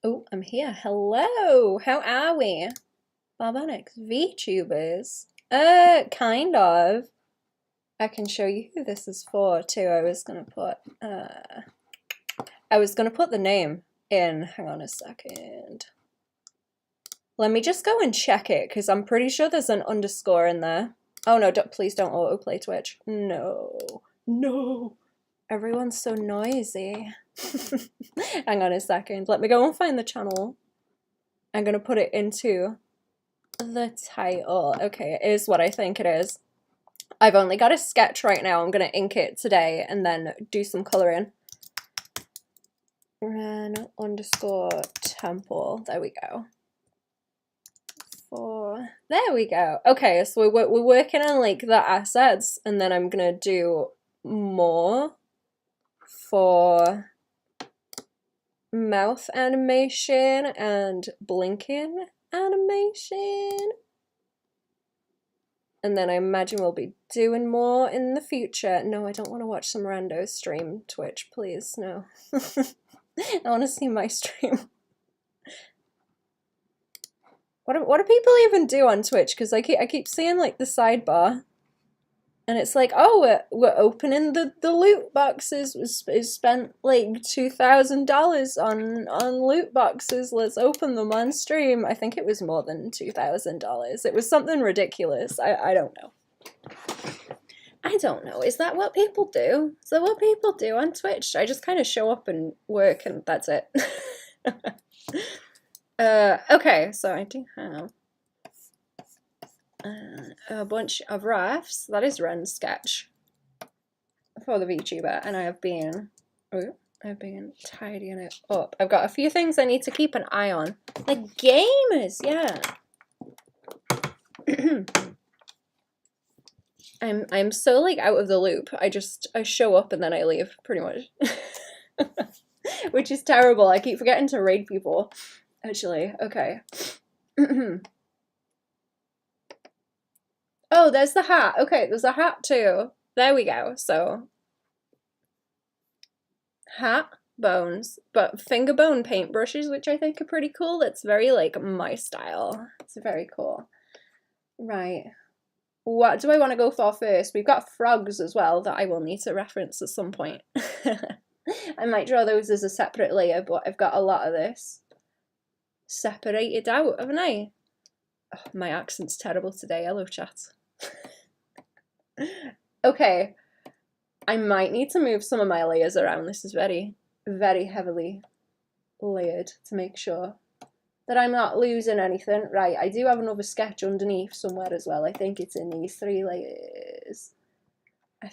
Oh, I'm here. Hello. How are we? Baban VTubers. Kind of. I can show you who this is for too. I was gonna put the name in. Hang on a second. Let me just go and check it because I'm pretty sure there's an underscore in there. Oh no, please don't autoplay Twitch. No. No. Everyone's so noisy. Hang on a second. Let me go and find the channel. I'm gonna put it into the title. Okay, it is what I think it is. I've only got a sketch right now. I'm gonna ink it today and then do some colouring. Ren_temple. There we go. There we go. Okay, so we're working on like the assets, and then I'm gonna do more for mouth animation and blinking animation. And then I imagine we'll be doing more in the future. No, I don't want to watch some rando stream Twitch, please. No. I want to see my stream. What do people even do on Twitch? Because I keep seeing like the sidebar, and it's like, oh, we're opening the loot boxes. We spent like $2,000 on loot boxes. Let's open them on stream. I think it was more than $2,000. It was something ridiculous. I don't know. I don't know. Is that what people do? Is that what people do on Twitch? I just kind of show up and work, and that's it. Okay, so I do have a bunch of refs. That is Ren's sketch for the VTuber, and I've been tidying it up. I've got a few things I need to keep an eye on, like gamers. Yeah. I'm so like out of the loop. I show up and then I leave, pretty much. Which is terrible. I keep forgetting to raid people. Actually, okay. Oh, there's the hat. Okay, there's a hat too. There we go. So, hat, bones, but finger bone paintbrushes, which I think are pretty cool. That's very like my style. It's very cool. Right. What do I want to go for first? We've got frogs as well that I will need to reference at some point. I might draw those as a separate layer, but I've got a lot of this separated out, haven't I? Oh, my accent's terrible today. Hello, chat. Okay, I might need to move some of my layers around. This is very, very heavily layered to make sure that I'm not losing anything. Right, I do have another sketch underneath somewhere as well. I think it's in these 3 layers. So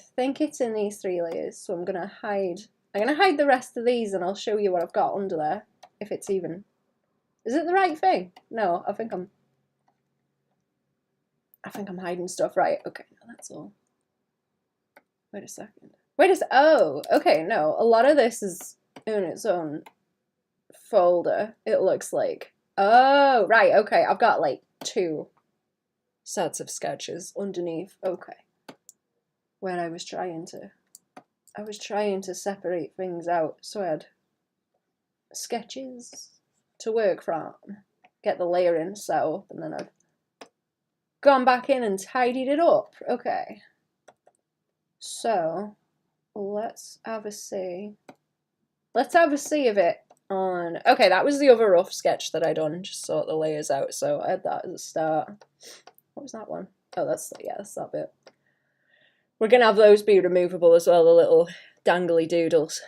I'm gonna hide the rest of these, and I'll show you what I've got under there, if it's even... Is it the right thing? No, I think I'm hiding stuff. Right, okay, no, that's all. Wait a second. Oh, okay, no, a lot of this is in its own folder, it looks like. Oh, right, okay, I've got like 2 sets of sketches underneath. Okay. Where I was trying to separate things out, so I had sketches to work from, get the layering set up, and then I've gone back in and tidied it up. Okay, so let's have a see of it on... Okay, that was the other rough sketch that I done, just sort the layers out, so I had that as a start. What was that one? Oh, that's that bit. We're gonna have those be removable as well, the little dangly doodles.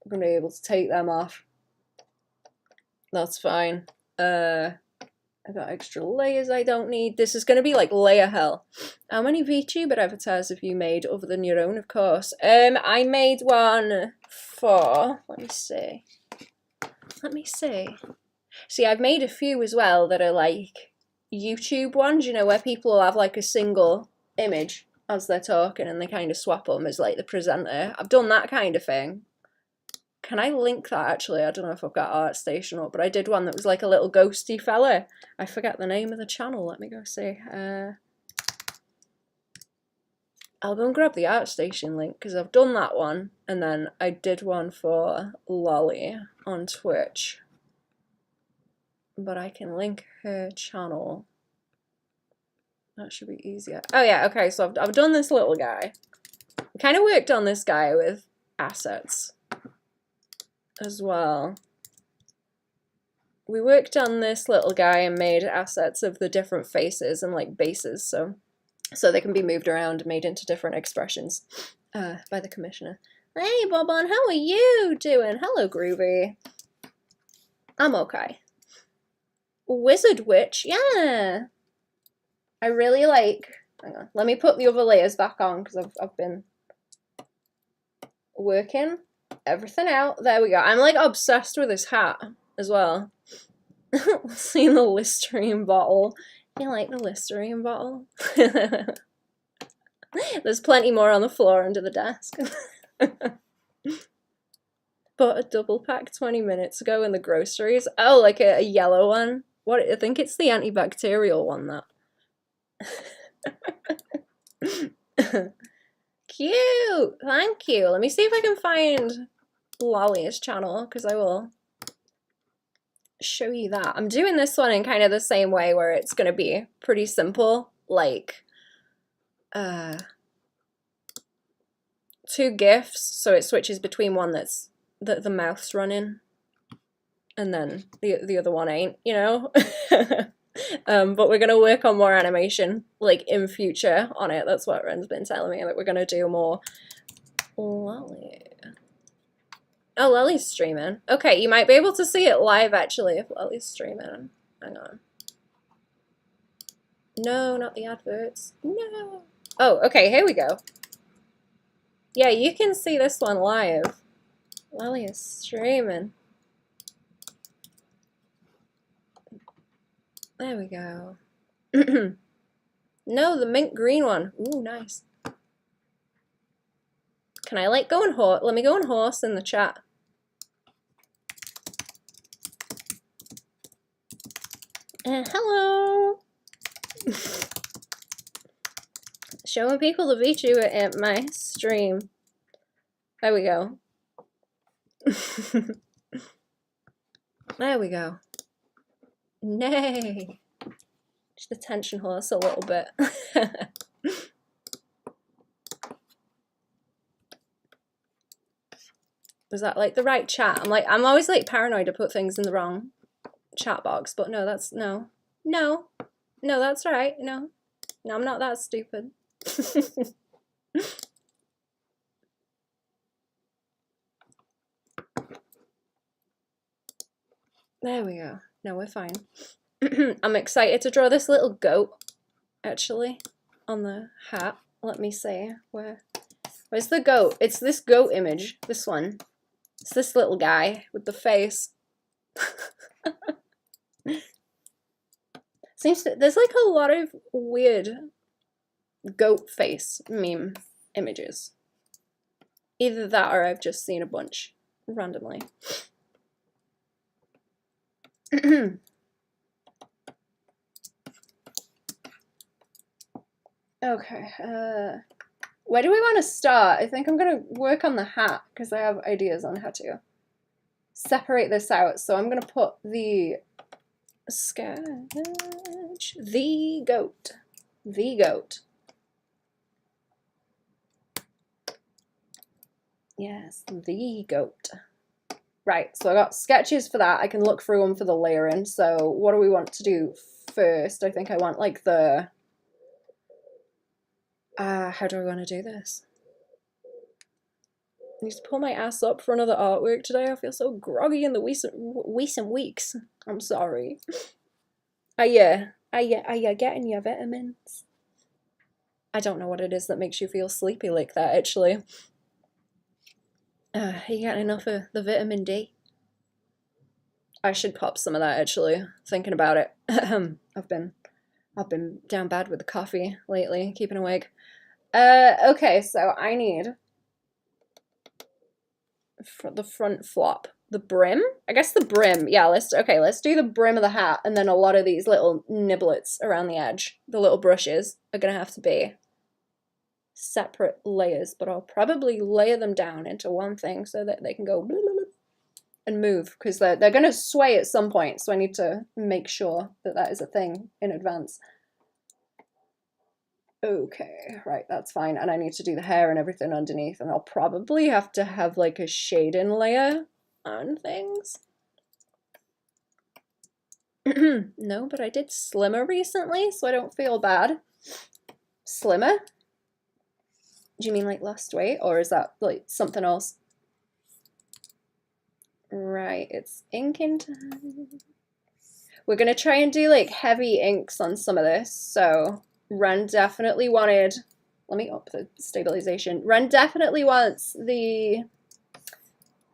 We're gonna be able to take them off. That's fine. I got extra layers I don't need. This is going to be like layer hell. How many VTuber avatars have you made other than your own, of course? I made one for... Let me see. See, I've made a few as well that are like YouTube ones, you know, where people will have like a single image as they're talking and they kind of swap them as like the presenter. I've done that kind of thing. Can I link that actually? I don't know if I've got ArtStation up, but I did one that was like a little ghosty fella. I forget the name of the channel. Let me go see. I'll go and grab the ArtStation link because I've done that one, and then I did one for Lolly on Twitch. but I can link her channel. That should be easier. Oh yeah, okay, so I've done this little guy. I kind of worked on this guy with assets as well. We worked on this little guy and made assets of the different faces and like bases, so they can be moved around and made into different expressions by the commissioner. Hey Baban, how are you doing? Hello Groovy. I'm okay. Wizard Witch, yeah. I really like, hang on, let me put the other layers back on because I've been working everything out. There we go. I'm like obsessed with this hat as well. Seeing the Listerine bottle. You like the Listerine bottle? There's plenty more on the floor under the desk. Bought a double pack 20 minutes ago in the groceries. Oh, like a yellow one. What? I think it's the antibacterial one, that. Cute! Thank you. Let me see if I can find Lolly's channel, because I will show you that. I'm doing this one in kind of the same way, where it's going to be pretty simple, like 2 GIFs, so it switches between one that's the mouth's running, and then the other one ain't, you know? But we're going to work on more animation, like, in future on it. That's what Ren's been telling me, that we're going to do more. Lolly. Oh, Lolly's streaming. Okay, you might be able to see it live, actually, if Lolly's streaming. Hang on. No, not the adverts. No. Oh, okay, here we go. Yeah, you can see this one live. Lolly is streaming. There we go. No, the mint green one. Ooh, nice. Can I like go and horse? Let me go and horse in the chat. Hello. Showing people the VTuber at my stream. There we go. There we go. Nay. Just attention horse a little bit. Was that like the right chat? I'm always like paranoid to put things in the wrong chat box, but no, that's no, that's right. No, I'm not that stupid. There we go. No, we're fine. I'm excited to draw this little goat, actually, on the hat. Let me see. Where's the goat? It's this goat image. This one. It's this little guy with the face. There's like a lot of weird goat face meme images. Either that or I've just seen a bunch randomly. Okay, where do we want to start? I think I'm going to work on the hat because I have ideas on how to separate this out. So I'm going to put the sketch, the goat. Yes, the goat. Right, so I got sketches for that. I can look through them for the layering. So what do we want to do first? I think I want like the... how do I want to do this? I need to pull my ass up for another artwork today. I feel so groggy in the recent weeks. I'm sorry. Are you getting your vitamins? I don't know what it is that makes you feel sleepy like that, actually. Are you getting enough of the vitamin D? I should pop some of that, actually, thinking about it. I've been down bad with the coffee lately, keeping awake. Okay, so I need for the front flop, the brim. I guess the brim. Yeah, let's do the brim of the hat, and then a lot of these little niblets around the edge, the little brushes, are gonna have to be separate layers, but I'll probably layer them down into one thing so that they can go and move, because they're going to sway at some point, so I need to make sure that that is a thing in advance. Okay, right, that's fine. And I need to do the hair and everything underneath, and I'll probably have to have like a shading layer on things. No, but I did slimmer recently, so I don't feel bad. Slimmer? Do you mean like lost weight, or is that like something else? Right, it's inking time. We're gonna try and do like heavy inks on some of this, so Ren definitely wanted, let me up the stabilization. Ren definitely wants the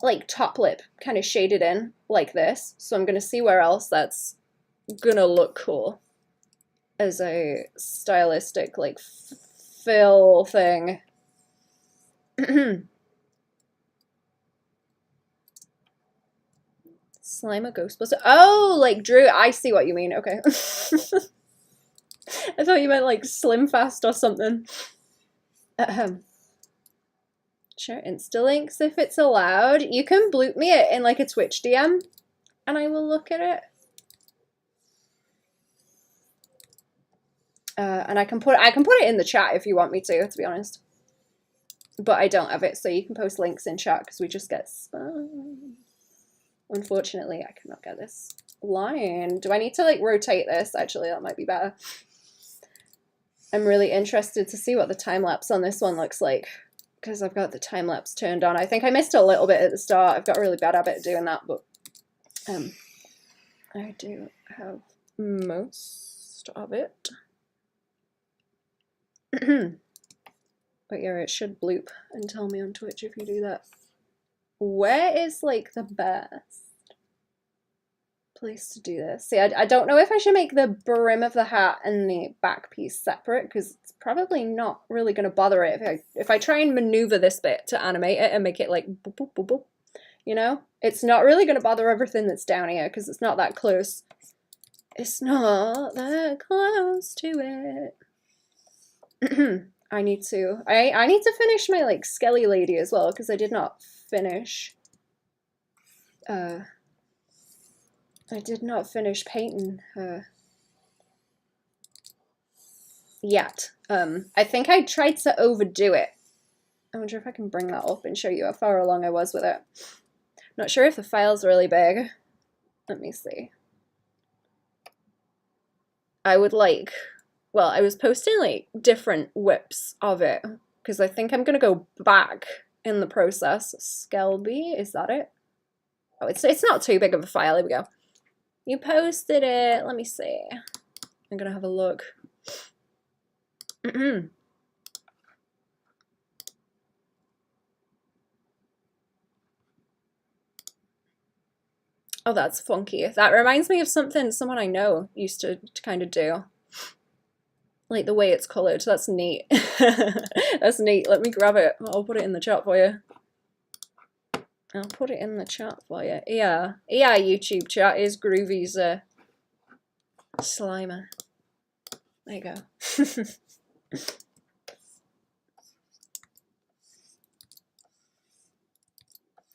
like top lip kind of shaded in like this, so I'm gonna see where else that's gonna look cool as a stylistic like fill thing. Slime a Ghostbuster. Oh, like Drew. I see what you mean. Okay. I thought you meant like Slim Fast or something. Share Insta links if it's allowed. You can bloop me it in like a Twitch DM, and I will look at it. And I can put it in the chat if you want me to be honest. But I don't have it, so you can post links in chat because we just get spam. Unfortunately, I cannot get this line. Do I need to like rotate this? Actually, that might be better. I'm really interested to see what the time lapse on this one looks like because I've got the time lapse turned on. I think I missed a little bit at the start. I've got a really bad habit of doing that, but I do have most of it. But yeah, it should bloop and tell me on Twitch if you do that. Where is like the best place to do this? See, I don't know if I should make the brim of the hat and the back piece separate because it's probably not really going to bother it if I try and maneuver this bit to animate it and make it like boop, boop, boop, boop, you know? It's not really going to bother everything that's down here because it's not that close. It's not that close to it. I need to finish my like Skelly Lady as well because I did not finish painting her yet. I think I tried to overdo it. I wonder if I can bring that up and show you how far along I was with it. Not sure if the file's really big. Let me see. I would like, well, I was posting like different whips of it because I think I'm gonna go back in the process. Skelby, is that it? Oh, it's not too big of a file. Here we go. You posted it. Let me see. I'm gonna have a look. Oh, that's funky. That reminds me of something someone I know used to kind of do. Like the way it's colored. That's neat. That's neat. Let me grab it. I'll put it in the chat for you. I'll put it in the chat for you. Yeah. Yeah, YouTube chat is Groovy's Slimer. There you go.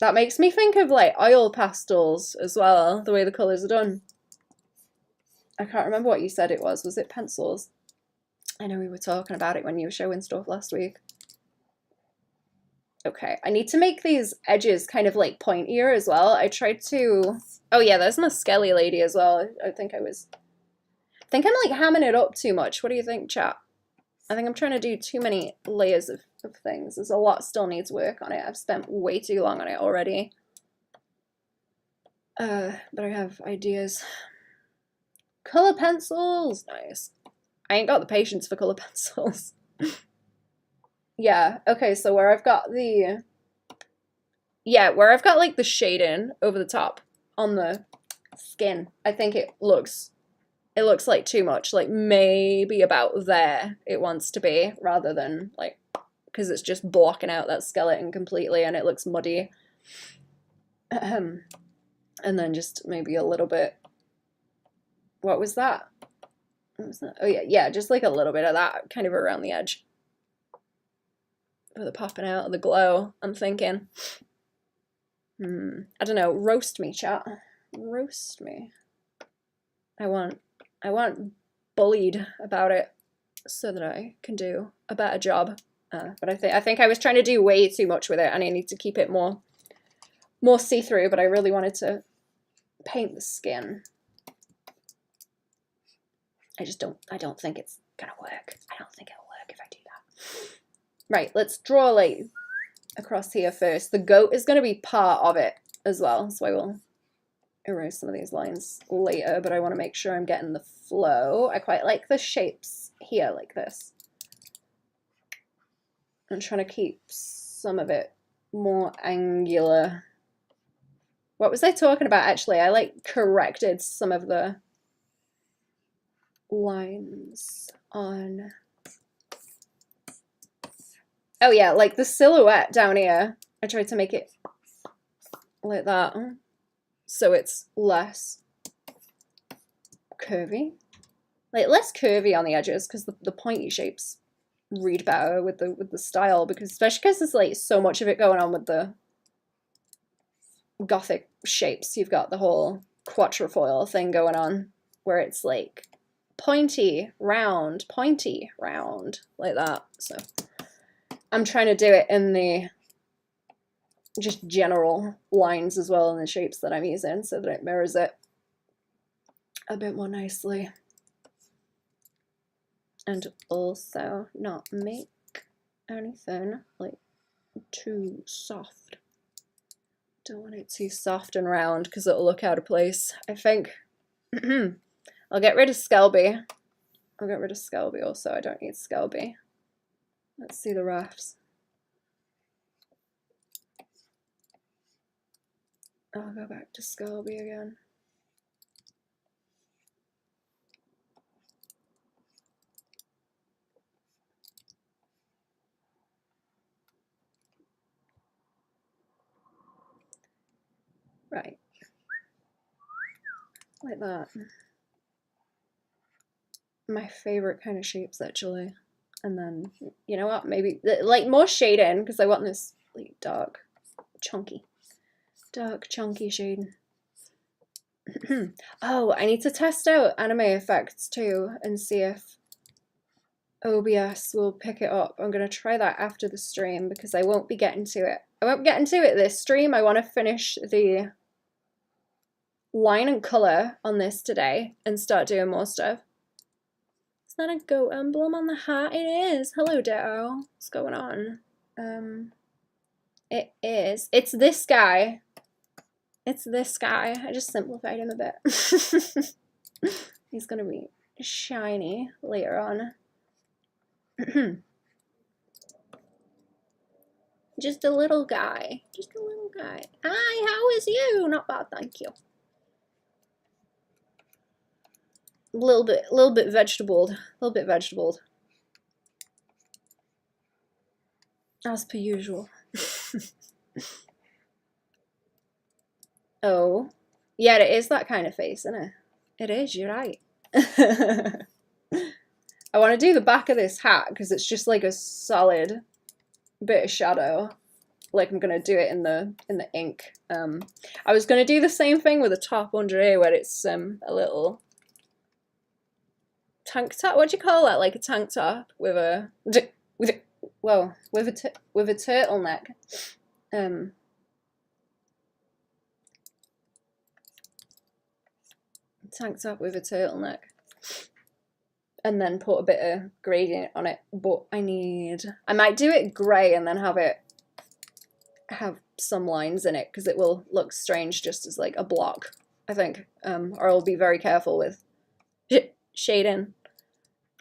That makes me think of like oil pastels as well, the way the colours are done. I can't remember what you said it was. Was it pencils? I know we were talking about it when you were showing stuff last week. Okay, I need to make these edges kind of like pointier as well. I tried to... Oh yeah, there's my Skelly Lady as well. I think I'm like hamming it up too much. What do you think, chat? I think I'm trying to do too many layers of things. There's a lot still needs work on it. I've spent way too long on it already. But I have ideas. Color pencils! Nice. I ain't got the patience for color pencils. Yeah, okay, so where I've got the... Yeah, where I've got like the shading over the top on the skin, I think it looks like too much, like maybe about there it wants to be, rather than like, because it's just blocking out that skeleton completely and it looks muddy. And then just maybe a little bit, what was that? What was that? Oh yeah, just like a little bit of that kind of around the edge. For the popping out of the glow, I'm thinking. I don't know, roast me, chat. Roast me. I want bullied about it so that I can do a better job. But I think I was trying to do way too much with it, and I need to keep it more see-through, but I really wanted to paint the skin. I don't think it's gonna work. I don't think it'll work if I do that. Right, let's draw like across here first. The goat is gonna be part of it as well, so I will erase some of these lines later, but I want to make sure I'm getting the flow. I quite like the shapes here like this. I'm trying to keep some of it more angular. What was I talking about actually? I like corrected some of the lines on... Oh yeah, like the silhouette down here. I tried to make it like that, so it's less curvy. Like less curvy on the edges, because the pointy shapes read better with the style, because especially because there's like so much of it going on with the gothic shapes. You've got the whole quatrefoil thing going on where it's like pointy, round, like that. So I'm trying to do it in the just general lines as well, in the shapes that I'm using, so that it mirrors it a bit more nicely. And also not make anything like too soft. Don't want it too soft and round because it'll look out of place. I think I'll get rid of Skelby. I'll get rid of Skelby also. I don't need Skelby. Let's see the rafts. I'll go back to Skelby again. Right. Like that. My favorite kind of shapes, actually. And then, you know what, maybe, like, more shading, because I want this, like, dark, chunky shade. Oh, I need to test out anime effects, too, and see if OBS will pick it up. I'm going to try that after the stream, because I won't be getting to it. I won't get into it this stream. I want to finish the line and colour on this today and start doing more stuff. Is that a goat emblem on the hat? It is. Hello, Ditto. What's going on? It is. It's this guy. It's this guy. I just simplified him a bit. He's gonna be shiny later on. Just a little guy. Just a little guy. Hi, how is you? Not bad, thank you. A little bit vegetabled. As per usual. Oh. Yeah, it is that kind of face, isn't it? It is, you're right. I want to do the back of this hat because it's just like a solid bit of shadow. Like I'm gonna do it in the ink. I was gonna do the same thing with the top under here where it's a little tank top. What do you call that? Like a tank top with a turtleneck. Tank top with a turtleneck, and then put a bit of gradient on it. But I might do it grey and then have some lines in it because it will look strange just as like a block, I think. Or I'll be very careful with shading.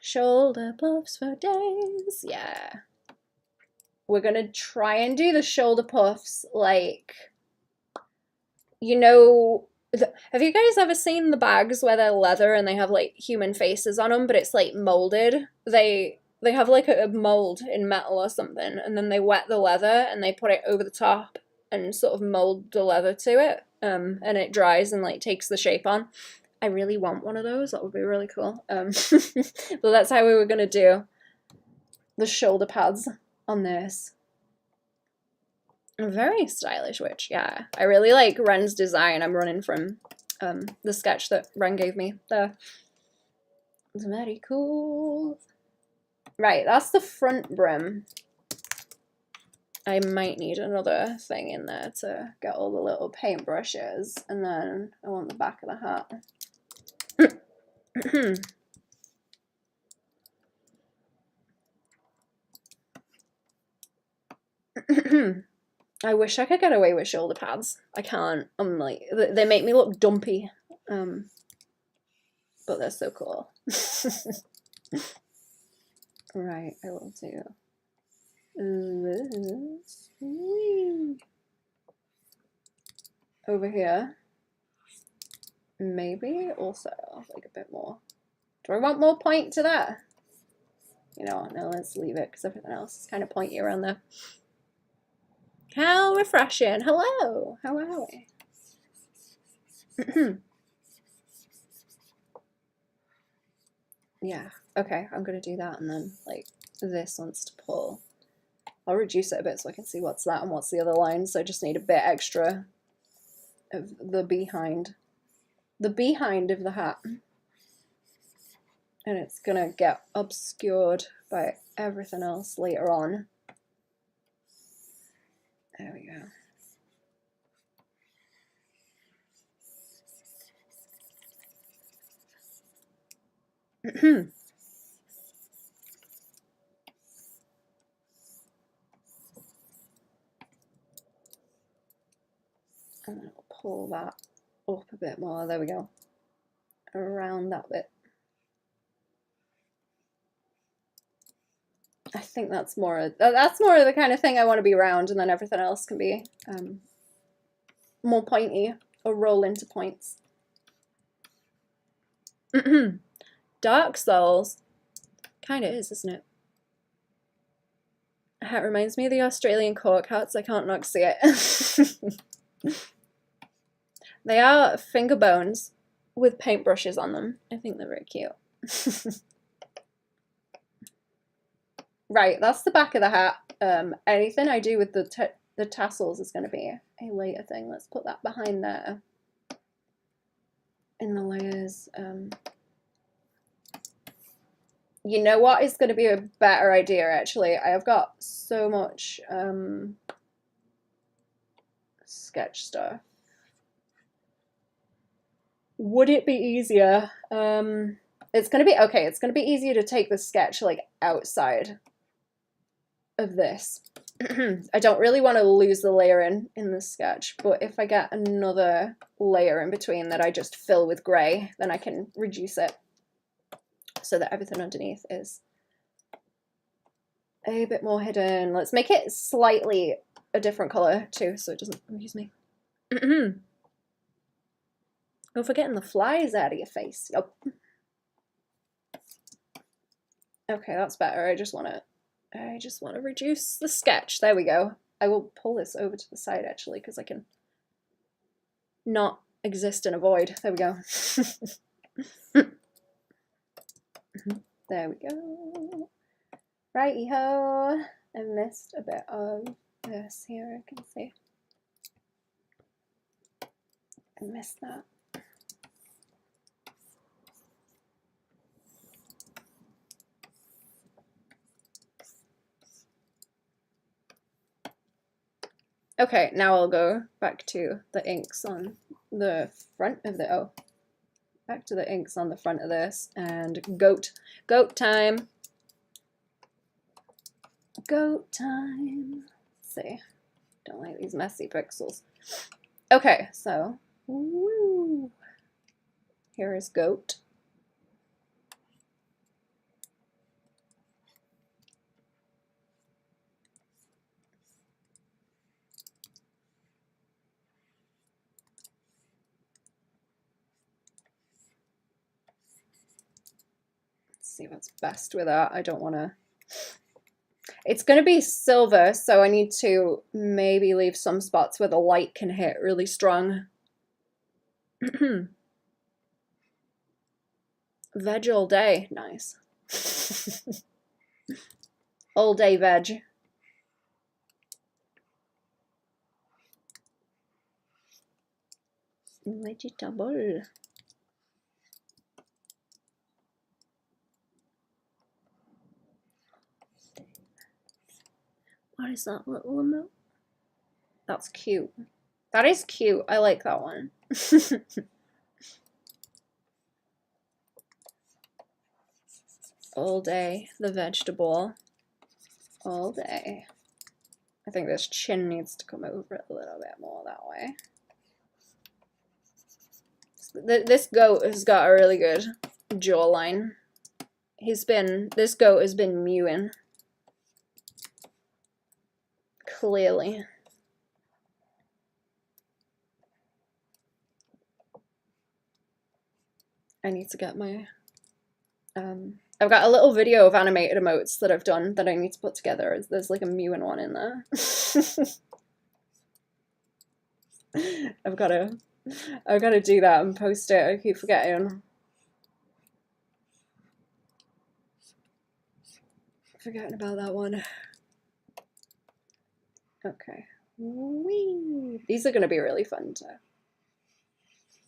Shoulder puffs for days. Yeah. We're gonna try and do the shoulder puffs like, you know, have you guys ever seen the bags where they're leather and they have like human faces on them, but it's like molded? They have like a mold in metal or something, and then they wet the leather and they put it over the top and sort of mold the leather to it, and it dries and like takes the shape on. I really want one of those. That would be really cool. But that's how we were gonna do the shoulder pads on this. Very stylish witch, yeah. I really like Ren's design. I'm running from the sketch that Ren gave me there. It's very cool. Right, that's the front brim. I might need another thing in there to get all the little paintbrushes, and then I want the back of the hat. I wish I could get away with shoulder pads. I can't. I'm like, they make me look dumpy. But they're so cool. Right, I will do this. Over here. Maybe also like a bit more. Do I want more point to that? You know what, no, let's leave it because everything else is kind of pointy around there. How refreshing. Hello, how are we? Yeah, okay, I'm gonna do that, and then like this wants to pull. I'll reduce it a bit so I can see what's that and what's the other line, so I just need a bit extra of the behind. The behind of the hat. And it's gonna get obscured by everything else later on. There we go. And then I'll pull that up a bit more. There we go. Around that bit. I think that's more of the kind of thing I want to be round, and then everything else can be more pointy or roll into points. Dark Souls kind of is, isn't it? It reminds me of the Australian cork hats. I can't not see it. They are finger bones with paintbrushes on them. I think they're very cute. Right, that's the back of the hat. Anything I do with the tassels is going to be a later thing. Let's put that behind there in the layers. You know what is going to be a better idea, actually? I have got so much sketch stuff. Would it be easier? It's going to be, okay, it's going to be easier to take the sketch like outside of this. I don't really want to lose the layer in the sketch, but if I get another layer in between that I just fill with grey, then I can reduce it so that everything underneath is a bit more hidden. Let's make it slightly a different colour too, so it doesn't confuse me. Oh, for getting the flies out of your face. Yep. Okay, that's better. I just want to reduce the sketch. There we go. I will pull this over to the side actually, because I can not exist in a void. There we go. There we go. Righty-ho. I missed a bit of this here, I can see. I missed that. Okay, now I'll go back to the inks on the front of the, back to the inks on the front of this, and goat time. Goat time. Let's see. Don't like these messy pixels. Okay, so, woo. Here is goat. See what's best with that. I don't want to. It's going to be silver, so I need to maybe leave some spots where the light can hit really strong. Veg all day. Nice. All day veg. Vegetable. What is that little emote? That's cute. That is cute. I like that one. All day, the vegetable. All day. I think this chin needs to come over it a little bit more that way. This goat has got a really good jawline. This goat has been mewing. Clearly. I need to get my, I've got a little video of animated emotes that I've done that I need to put together. There's like a mewing one in there. I've got to do that and post it. I keep forgetting. Forgetting about that one. Okay. Whee! These are going to be really fun to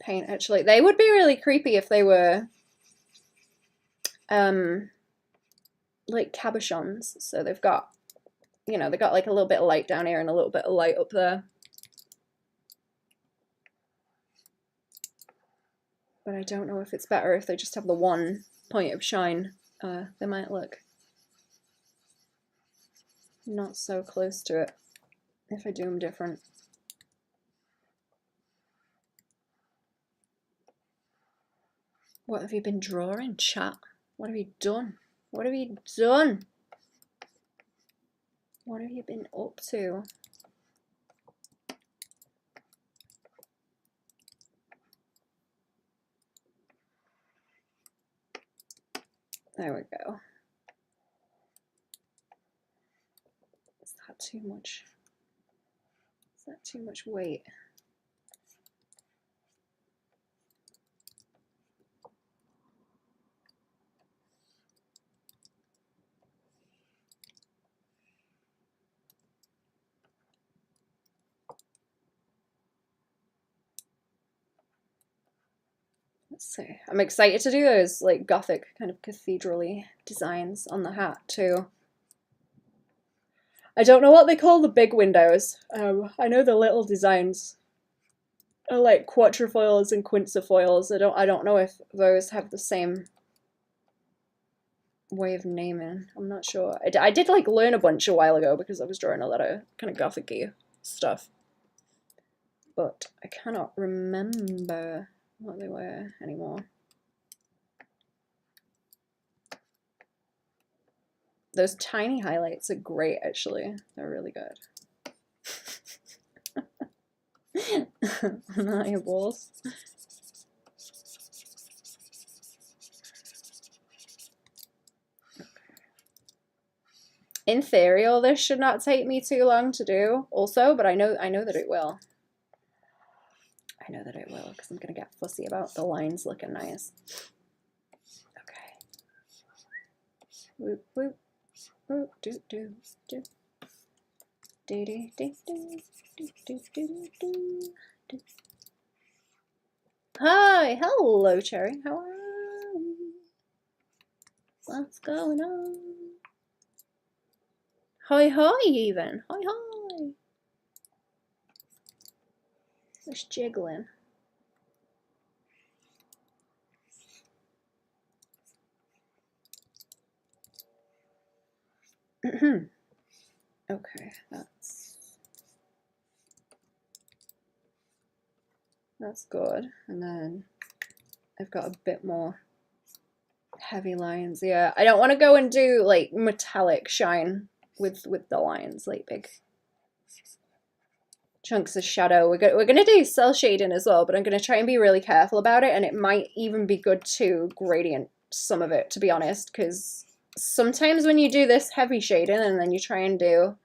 paint, actually. They would be really creepy if they were like cabochons. So they've got, you know, they've got like a little bit of light down here and a little bit of light up there. But I don't know if it's better if they just have the one point of shine. They might look not so close to it if I do them different. What have you been drawing, chat? What have you done? What have you done? What have you been up to? There we go. Is that too much? Is that too much weight? Let's see. I'm excited to do those like gothic kind of cathedral-y designs on the hat too. I don't know what they call the big windows. I know the little designs are like quatrefoils and quincefoils. I don't know if those have the same way of naming. I'm not sure. I did like learn a bunch a while ago because I was drawing a lot of kind of gothic-y stuff, but I cannot remember what they were anymore. Those tiny highlights are great, actually. They're really good. Not your balls. In theory, all this should not take me too long to do also, but I know that it will. I know that it will because I'm going to get fussy about the lines looking nice. Okay. Whoop, whoop. Whoop, do, do, do. Do, do, do, do, do, do, do, do, do. Hi, hello, Cherry. How are you? What's going on? Hi, hi, even. Hi, hi. Just jiggling. Okay, that's good. And then I've got a bit more heavy lines. Yeah, I don't want to go and do like metallic shine with the lines, like big chunks of shadow. We're gonna do cell shading as well, but I'm gonna try and be really careful about it, and it might even be good to gradient some of it, to be honest, because sometimes when you do this heavy shading and then you try and do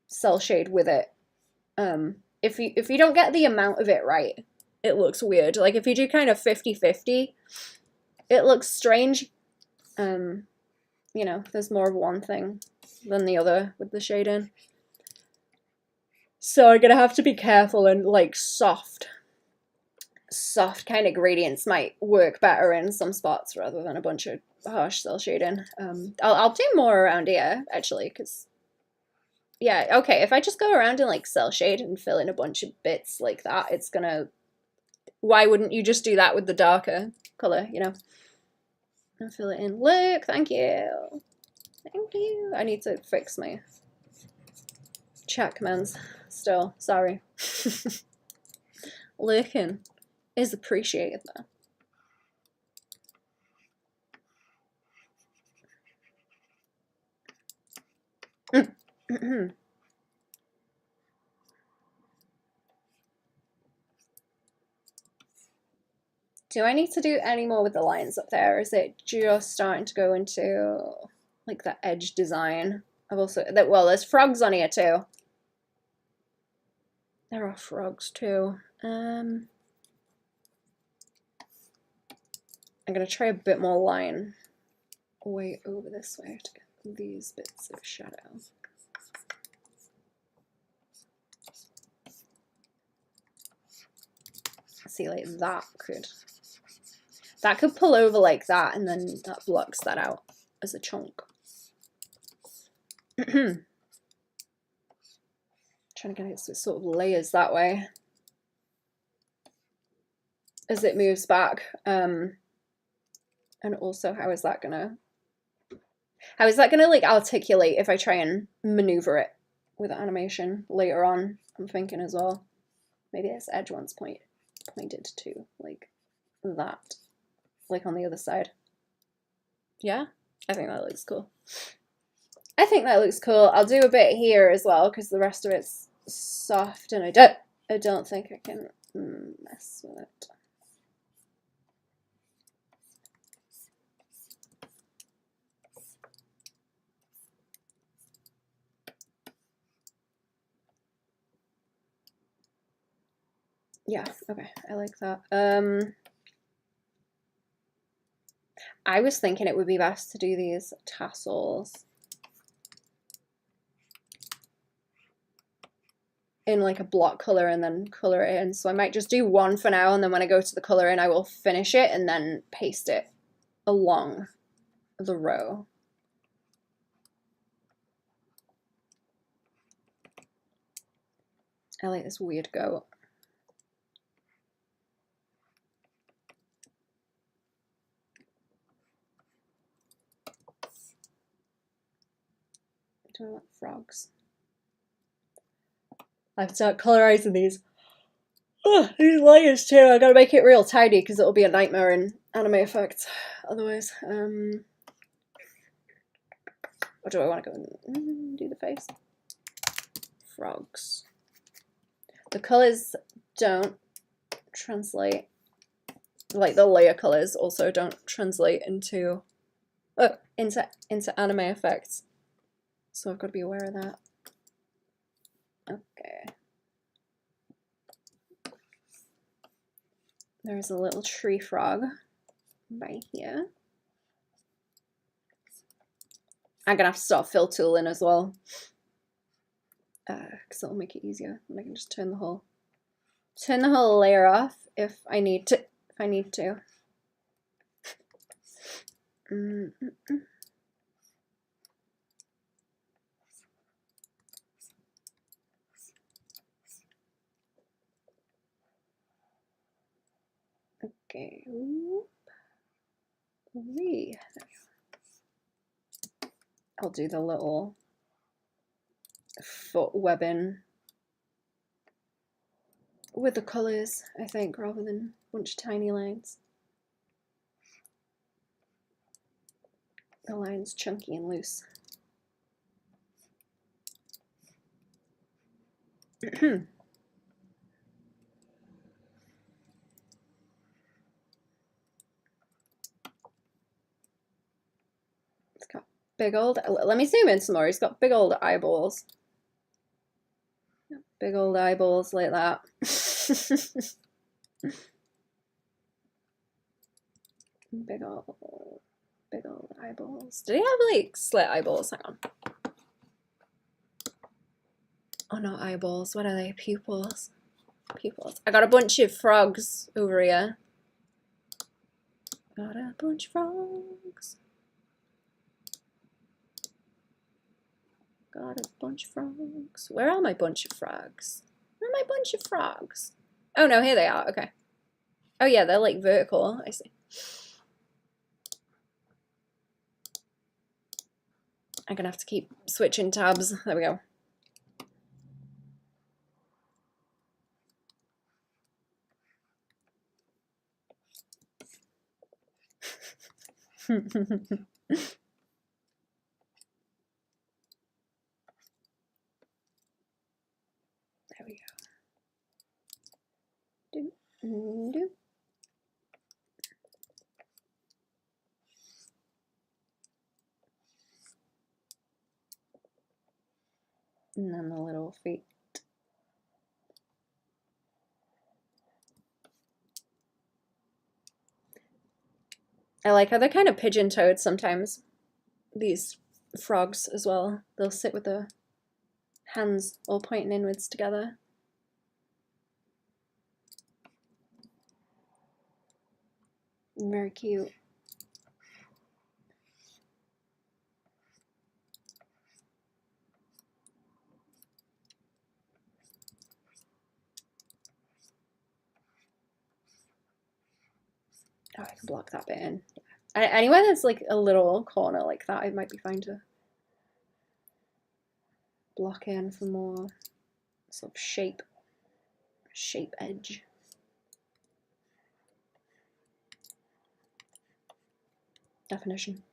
cell shade with it, if you don't get the amount of it right, it looks weird. Like if you do kind of 50-50, it looks strange. You know, there's more of one thing than the other with the shading. So I'm gonna have to be careful and like soft soft kind of gradients might work better in some spots rather than a bunch of harsh cell shading. I'll do more around here actually, because yeah, okay, if I just go around and like cell shade and fill in a bunch of bits like that, it's gonna, why wouldn't you just do that with the darker color, you know? And fill it in. Look, thank you. Thank you. I need to fix my chat commands still, sorry. Lurking is appreciated though. Do I need to do any more with the lines up there? Or is it just starting to go into like the edge design? I've also, well, there's frogs on here too. There are frogs too. I'm gonna try a bit more line way over this way to get these bits of shadow. See, like that could pull over like that, and then that blocks that out as a chunk. Trying to get it so it sort of layers that way as it moves back. And also, how is that gonna like articulate if I try and maneuver it with animation later on? I'm thinking as well. Maybe this edge one's pointed to like that, like on the other side. Yeah, I think that looks cool. I think that looks cool. I'll do a bit here as well because the rest of it's soft, and I don't think I can mess with it. Yeah, okay, I like that. I was thinking it would be best to do these tassels in like a block color and then color it in. So I might just do one for now, and then when I go to the color in, I will finish it and then paste it along the row. I like this weird goat. Do I want frogs? I have to start colorizing these. Oh, these layers too. I gotta make it real tidy because it'll be a nightmare in anime effects. Otherwise, or do I want to go and do the face? Frogs. The colors don't translate. Like the layer colors also don't translate into anime effects. So I've got to be aware of that. Okay. There's a little tree frog right here. I'm gonna have to start fill tooling as well, because it'll make it easier, and I can just turn the whole layer off if I need to. Okay. I'll do the little foot webbing with the colors, I think, rather than a bunch of tiny lines. The line's chunky and loose. It's got big old, let me zoom in some more. He's got big old eyeballs. Big old eyeballs like that. Big old eyeballs. Did he have like slit eyeballs? Hang on. Oh, not eyeballs. What are they? Pupils. Pupils. I got a bunch of frogs over here. Got a bunch of frogs. Got a bunch of frogs. Where are my bunch of frogs? Where are my bunch of frogs? Oh no, here they are. Okay. Oh yeah, they're like vertical. I see. I'm gonna have to keep switching tabs. There we go. There we go. Do, do. And then the little feet. I like how they're kind of pigeon-toed sometimes, these frogs as well. They'll sit with the hands all pointing inwards together. Very cute. Oh, I can block that bit in. Anywhere that's like a little corner like that, it might be fine to block in for more sort of shape edge. Definition.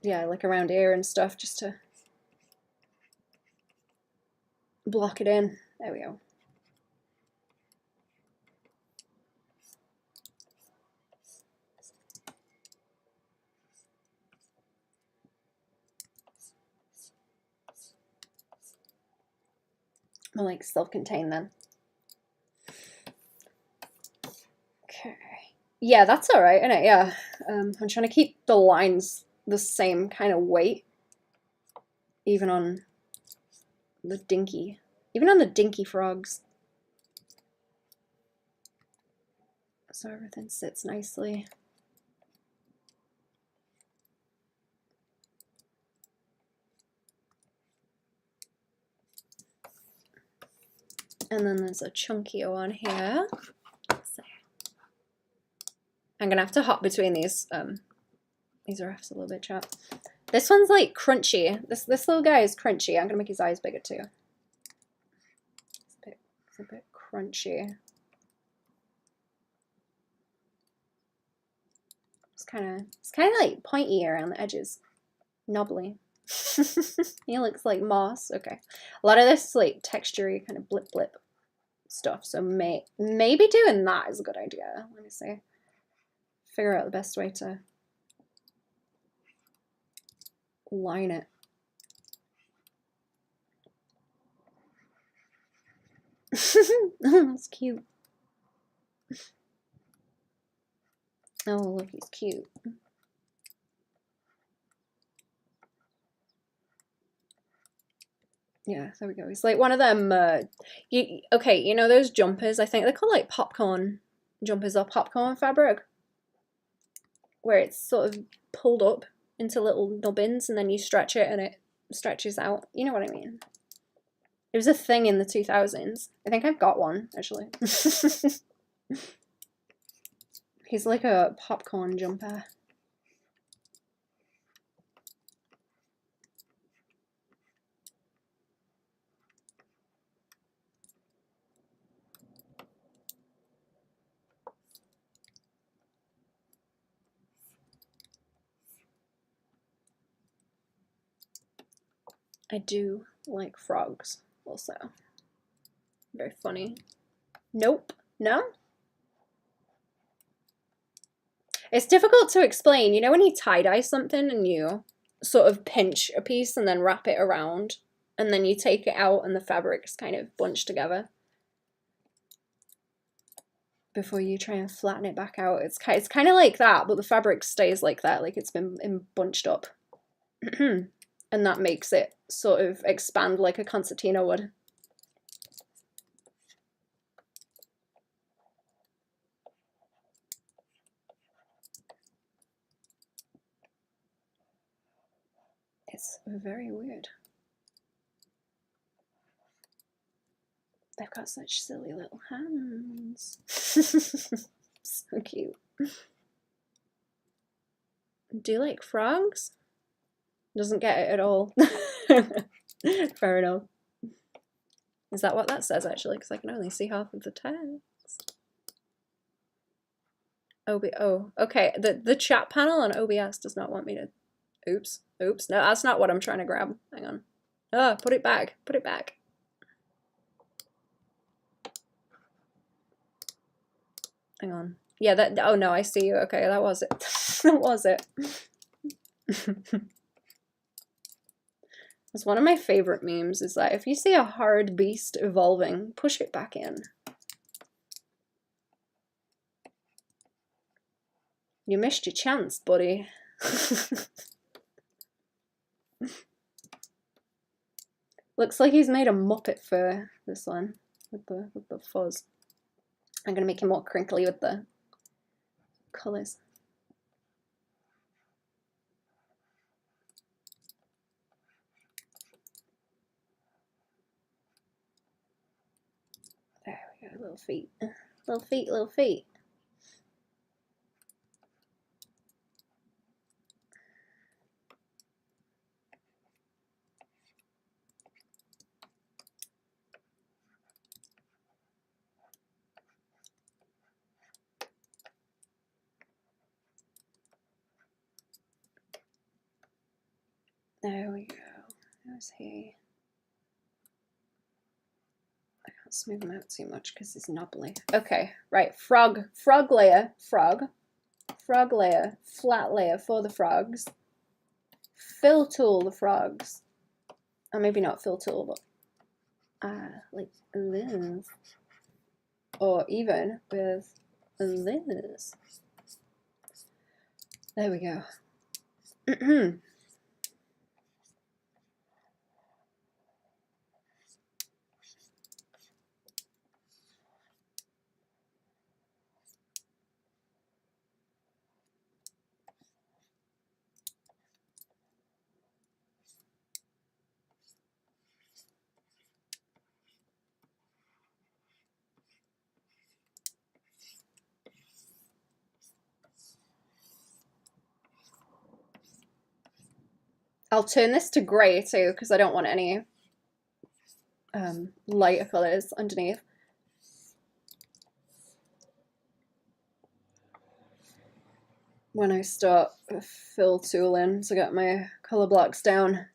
Yeah, like around here and stuff, just to block it in. There we go. More like self-contained then. Okay. Yeah, that's all right, isn't it? Yeah. I'm trying to keep the lines the same kind of weight, even on the dinky frogs. So everything sits nicely. And then there's a chunky one here. So I'm gonna have to hop between these. These are a little bit chat. This one's like crunchy. This little guy is crunchy. I'm gonna make his eyes bigger too. It's a bit crunchy. It's kind of like pointy around the edges, knobbly. He looks like moss. Okay, a lot of this is like textury kind of blip stuff. So maybe doing that is a good idea. Let me see. Figure out the best way to line it. That's cute. Oh, look, he's cute. Yeah, there we go. He's like one of them, okay, you know those jumpers? I think they're called like popcorn jumpers or popcorn fabric, where it's sort of pulled up into little nubbins and then you stretch it and it stretches out. You know what I mean? It was a thing in the 2000s. I think I've got one, actually. He's like a popcorn jumper. I do like frogs also. Very funny. Nope. No? It's difficult to explain. You know when you tie-dye something and you sort of pinch a piece and then wrap it around and then you take it out and the fabric's kind of bunched together before you try and flatten it back out. It's kind of like that, but the fabric stays like that, like it's been bunched up. and that makes it sort of expand like a concertina would. It's very weird. They've got such silly little hands. So cute. Do you like frogs? Doesn't get it at all. Fair enough. Is that what that says actually? Because I can only see half of the text. Oh, okay. The chat panel on OBS does not want me to. Oops. No, that's not what I'm trying to grab. Hang on. Oh, put it back. Put it back. Hang on. Yeah, that. Oh no, I see you. Okay, that was it. That was it. It's one of my favorite memes is that if you see a hard beast evolving, push it back in. You missed your chance, buddy. Looks like he's made a Muppet for this one with the fuzz. I'm gonna make him more crinkly with the colors. There we go, little feet. Little feet, little feet. There we go. There's he. I can't smooth him out too much because he's knobbly. Okay, right. Frog layer, frog layer, flat layer for the frogs. Fill tool the frogs. Or maybe not fill tool, but like this. Or even with this. There we go. I'll turn this to grey too because I don't want any lighter colours underneath. When I start fill tooling to get my colour blocks down.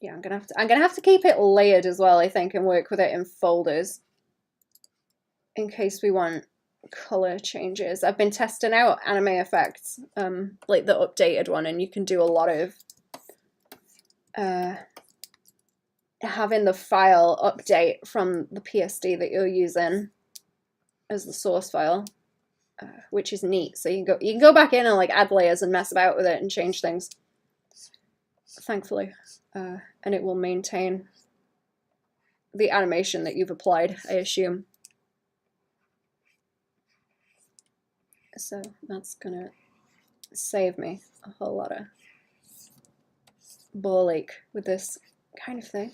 Yeah, I'm gonna have to keep it layered as well, I think, and work with it in folders in case we want color changes. I've been testing out anime effects, like the updated one, and you can do a lot of having the file update from the PSD that you're using as the source file, which is neat. So you can go back in and like add layers and mess about with it and change things. Thankfully. And it will maintain the animation that you've applied, I assume. So that's gonna save me a whole lot of ball ache with this kind of thing.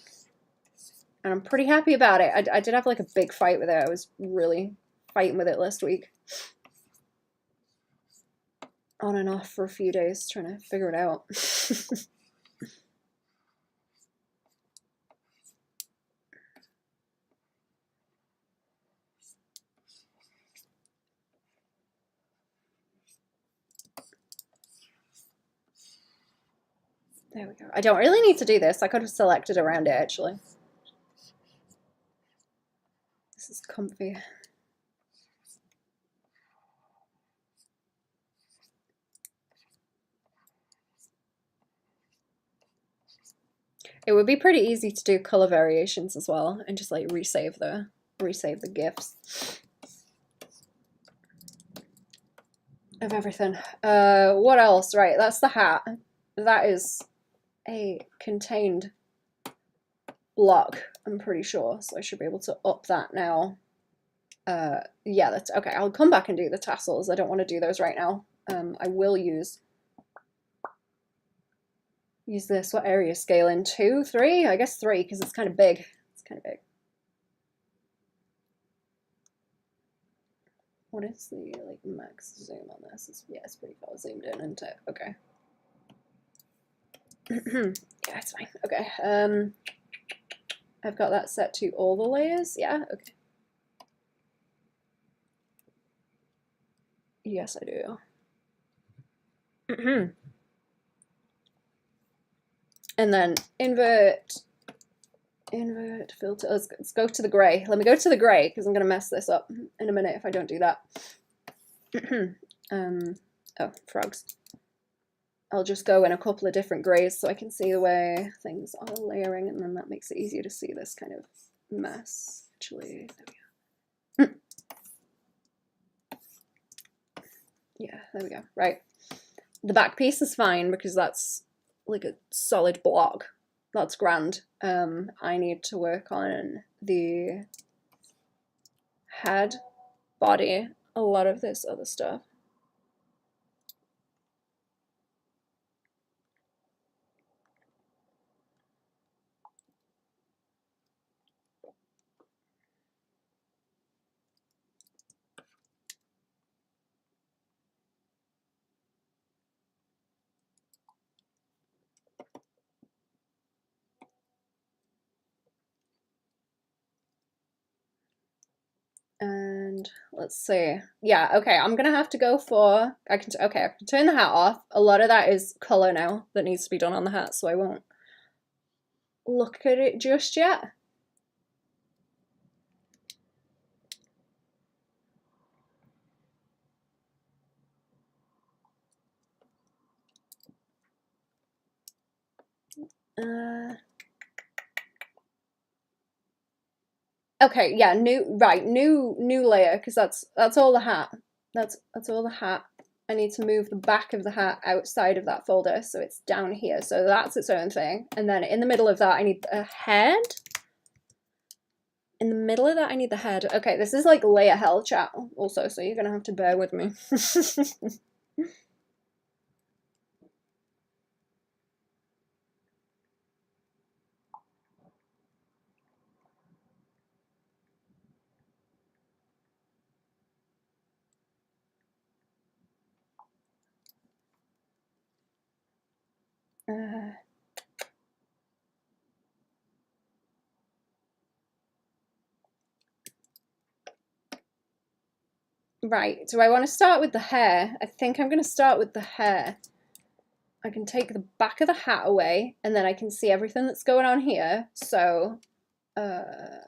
And I'm pretty happy about it. I did have like a big fight with it. I was really fighting with it last week. On and off for a few days trying to figure it out. There we go. I don't really need to do this. I could have selected around it, actually. This is comfy. It would be pretty easy to do color variations as well and just like resave the resave the GIFs of everything. What else? Right, that's the hat. That is a contained block, I'm pretty sure, so I should be able to up that now. Yeah, that's okay. I'll come back and do the tassels. I don't want to do those right now. I will use this. What area scale in? 2, 3? I guess 3 because it's kind of big. It's kind of big. What is the like max zoom on this? Yeah, it's pretty far zoomed in, isn't it? Okay. Yeah, it's fine. Okay. I've got that set to all the layers. Yeah. Okay. Yes, I do. And then invert filter. Let's go to the gray. Let me go to the gray because I'm gonna mess this up in a minute if I don't do that. Oh, frogs. I'll just go in a couple of different grays so I can see the way things are layering, and then that makes it easier to see this kind of mess. Actually, there we go. Yeah, there we go. Right. The back piece is fine because that's like a solid block. That's grand. I need to work on the head, body, a lot of this other stuff. And let's see. Yeah, okay, I'm gonna have to go for, I can turn the hat off. A lot of that is color now that needs to be done on the hat, so I won't look at it just yet. Okay, yeah, new layer, because that's all the hat. That's all the hat. I need to move the back of the hat outside of that folder, so it's down here. So that's its own thing. And then in the middle of that, I need a head. In the middle of that, I need the head. Okay, this is like layer hell chat also, so you're gonna have to bear with me. Right, do I want to start with the hair? I think I'm going to start with the hair. I can take the back of the hat away, and then I can see everything that's going on here. So, okay,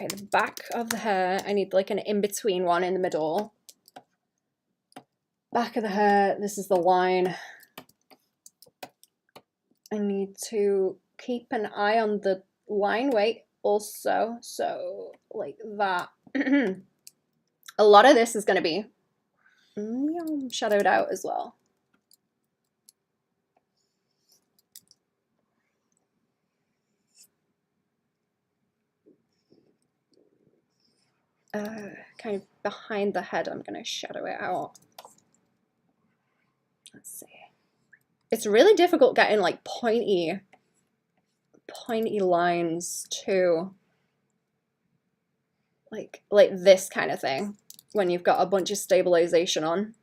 the back of the hair, I need like an in-between one in the middle. Back of the hair, this is the line. I need to keep an eye on the line weight also, so like that. A lot of this is going to be shadowed out as well. Kind of behind the head, I'm going to shadow it out. Let's see. It's really difficult getting like pointy lines too. Like this kind of thing when you've got a bunch of stabilization on.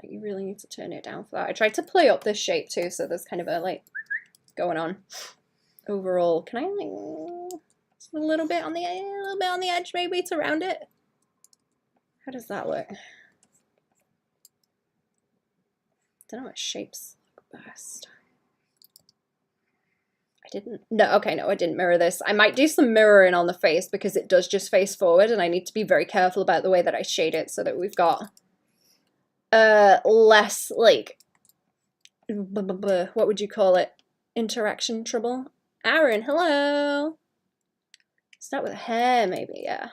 Like you really need to turn it down for that. I tried to play up this shape too, so there's kind of a like going on. Overall, can I like a little bit on the edge maybe to round it? How does that look? I don't know what shapes look best. I didn't mirror this. I might do some mirroring on the face because it does just face forward, and I need to be very careful about the way that I shade it so that we've got less like what would you call it? Interaction trouble. Aaron, hello. Start with hair, maybe, yeah.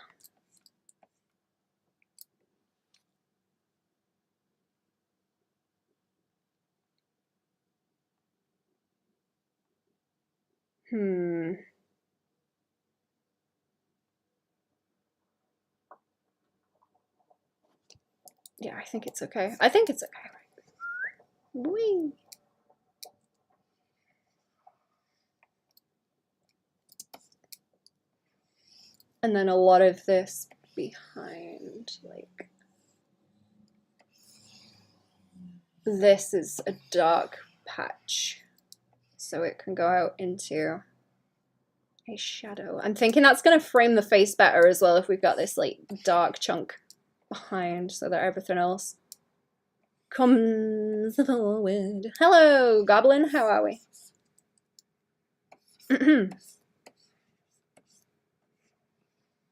Yeah, I think it's okay. I think it's okay. Whee! And then a lot of this behind, like, this is a dark patch, so it can go out into a shadow. I'm thinking that's going to frame the face better as well if we've got this like dark chunk behind, so that everything else comes forward. Hello, Goblin. How are we?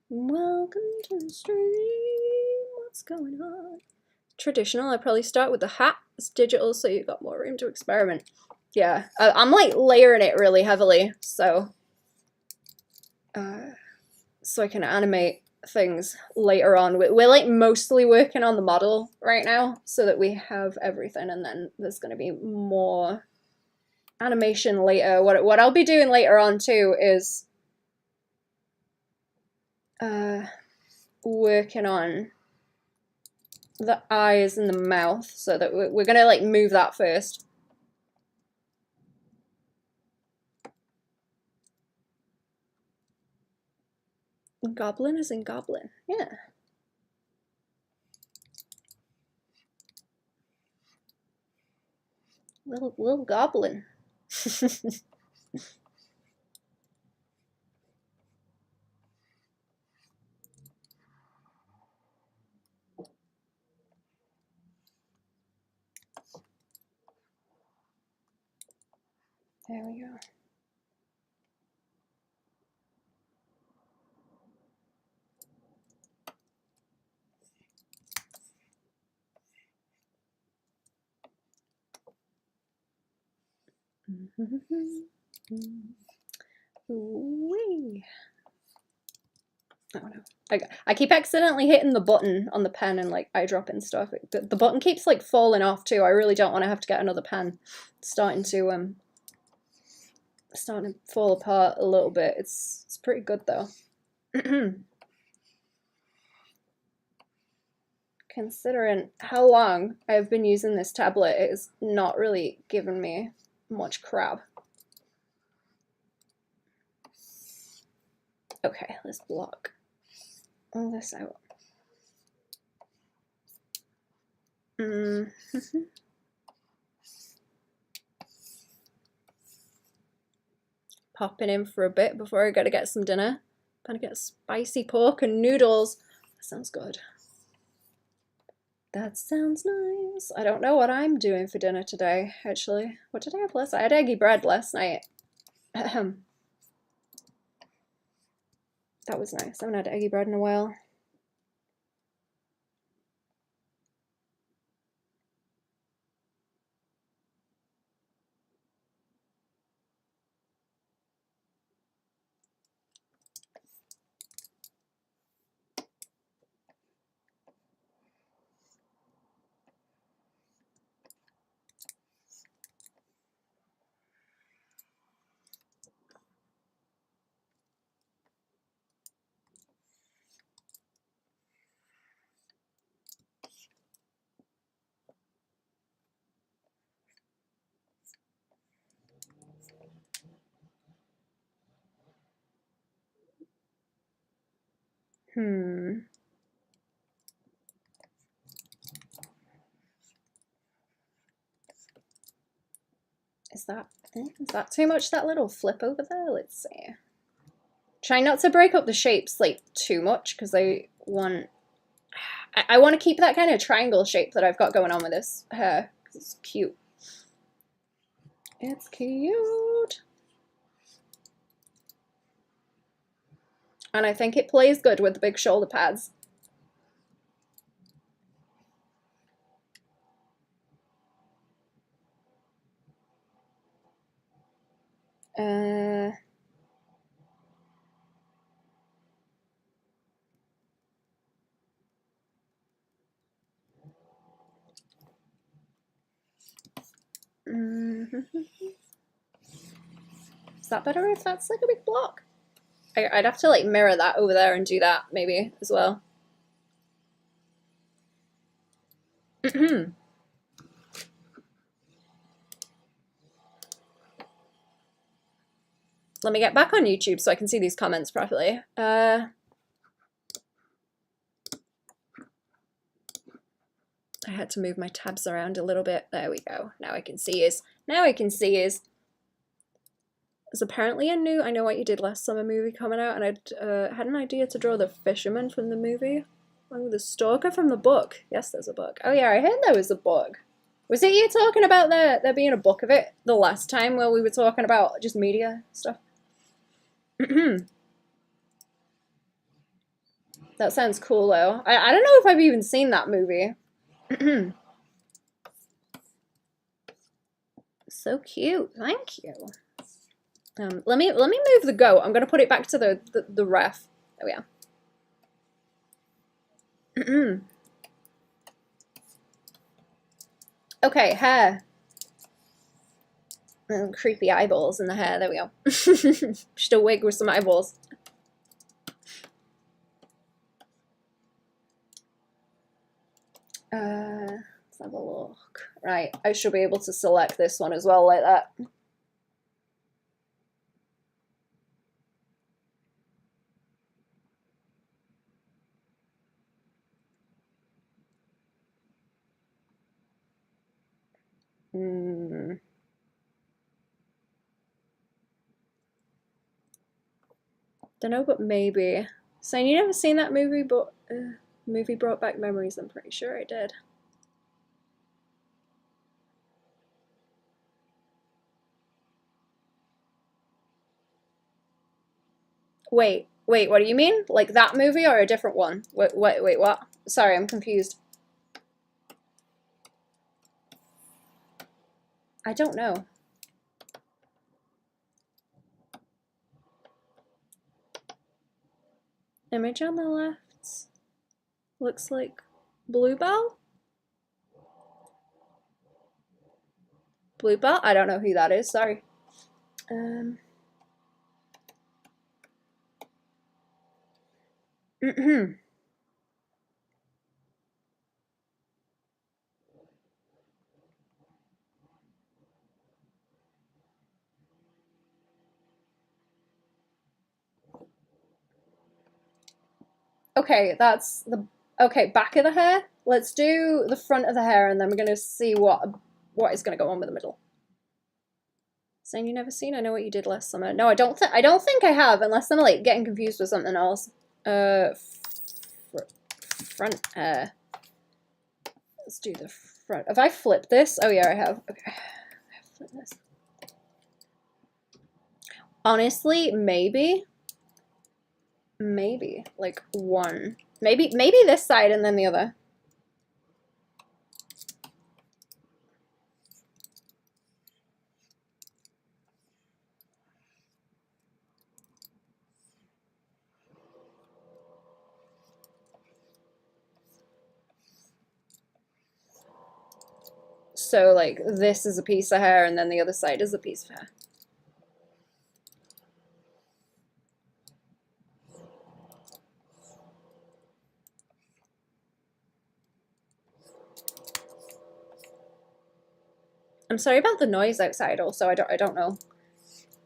Welcome to the stream. What's going on? Traditional, I'd probably start with the hat. It's digital, so you've got more room to experiment. Yeah, I'm like layering it really heavily, so I can animate things later on. We're like mostly working on the model right now so that we have everything, and then there's going to be more animation later. What I'll be doing later on too is working on the eyes and the mouth, so that we're gonna like move that first. Goblin is in goblin, yeah. Little goblin. There we go. Wee. Oh no. I keep accidentally hitting the button on the pen and like eyedropping stuff. The button keeps like falling off too. I really don't want to have to get another pen. It's starting to fall apart a little bit. It's pretty good though. Considering how long I've been using this tablet, it is not really giving me much crap. Okay, let's block all this out. Popping in for a bit before I gotta get some dinner. Gonna get spicy pork and noodles. That sounds good. That sounds nice. I don't know what I'm doing for dinner today, actually. What did I have last night? I had eggy bread last night. That was nice. I haven't had eggy bread in a while. Is that too much, that little flip over there? Let's see. Try not to break up the shapes like too much, because I want to keep that kind of triangle shape that I've got going on with this hair, because it's cute. It's cute. And I think it plays good with the big shoulder pads. Is that better if that's like a big block? I'd have to like mirror that over there and do that maybe as well. Let me get back on YouTube so I can see these comments properly. I had to move my tabs around a little bit. There we go. Now I can see is. Now I can see is. There's apparently a new I Know What You Did Last Summer movie coming out, and I had an idea to draw the fisherman from the movie. Oh, the stalker from the book. Yes, there's a book. Oh yeah, I heard there was a book. Was it you talking about there being a book of it the last time where we were talking about just media stuff? That sounds cool though. I don't know if I've even seen that movie. So cute. Thank you. Let me move the goat. I'm gonna put it back to the ref. There we are. Okay, hair. Creepy eyeballs in the hair. There we go. Just a wig with some eyeballs. Let's have a look. Right, I should be able to select this one as well like that. Don't know, but maybe. So you never seen that movie, but movie brought back memories. I'm pretty sure I did. Wait, what do you mean? Like that movie or a different one? Wait, what? Sorry, I'm confused. I don't know. Image on the left looks like Bluebell? Bluebell? I don't know who that is, sorry. Okay, that's the back of the hair. Let's do the front of the hair, and then we're gonna see what is gonna go on with the middle. Saying you never seen I Know What You Did Last Summer. No, I don't think I have, unless I'm like getting confused with something else. Front hair. Let's do the front. Have I flipped this? Oh yeah, I have. Okay, I have flipped this. Honestly, maybe like one. Maybe this side and then the other. So like this is a piece of hair and then the other side is a piece of hair. I'm sorry about the noise outside also. I don't know.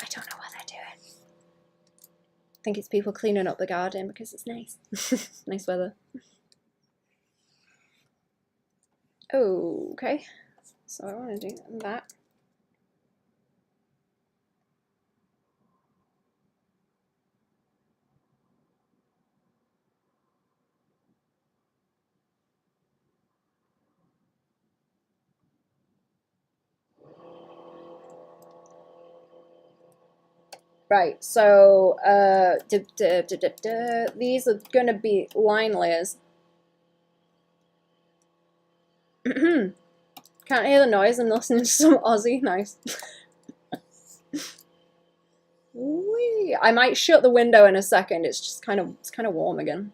I don't know what they're doing. I think it's people cleaning up the garden because it's nice. Nice weather. Okay. So I want to do that. Right, so these are gonna be line layers. Can't hear the noise. I'm listening to some Aussie. Nice. Whee. I might shut the window in a second. It's just kind of warm again.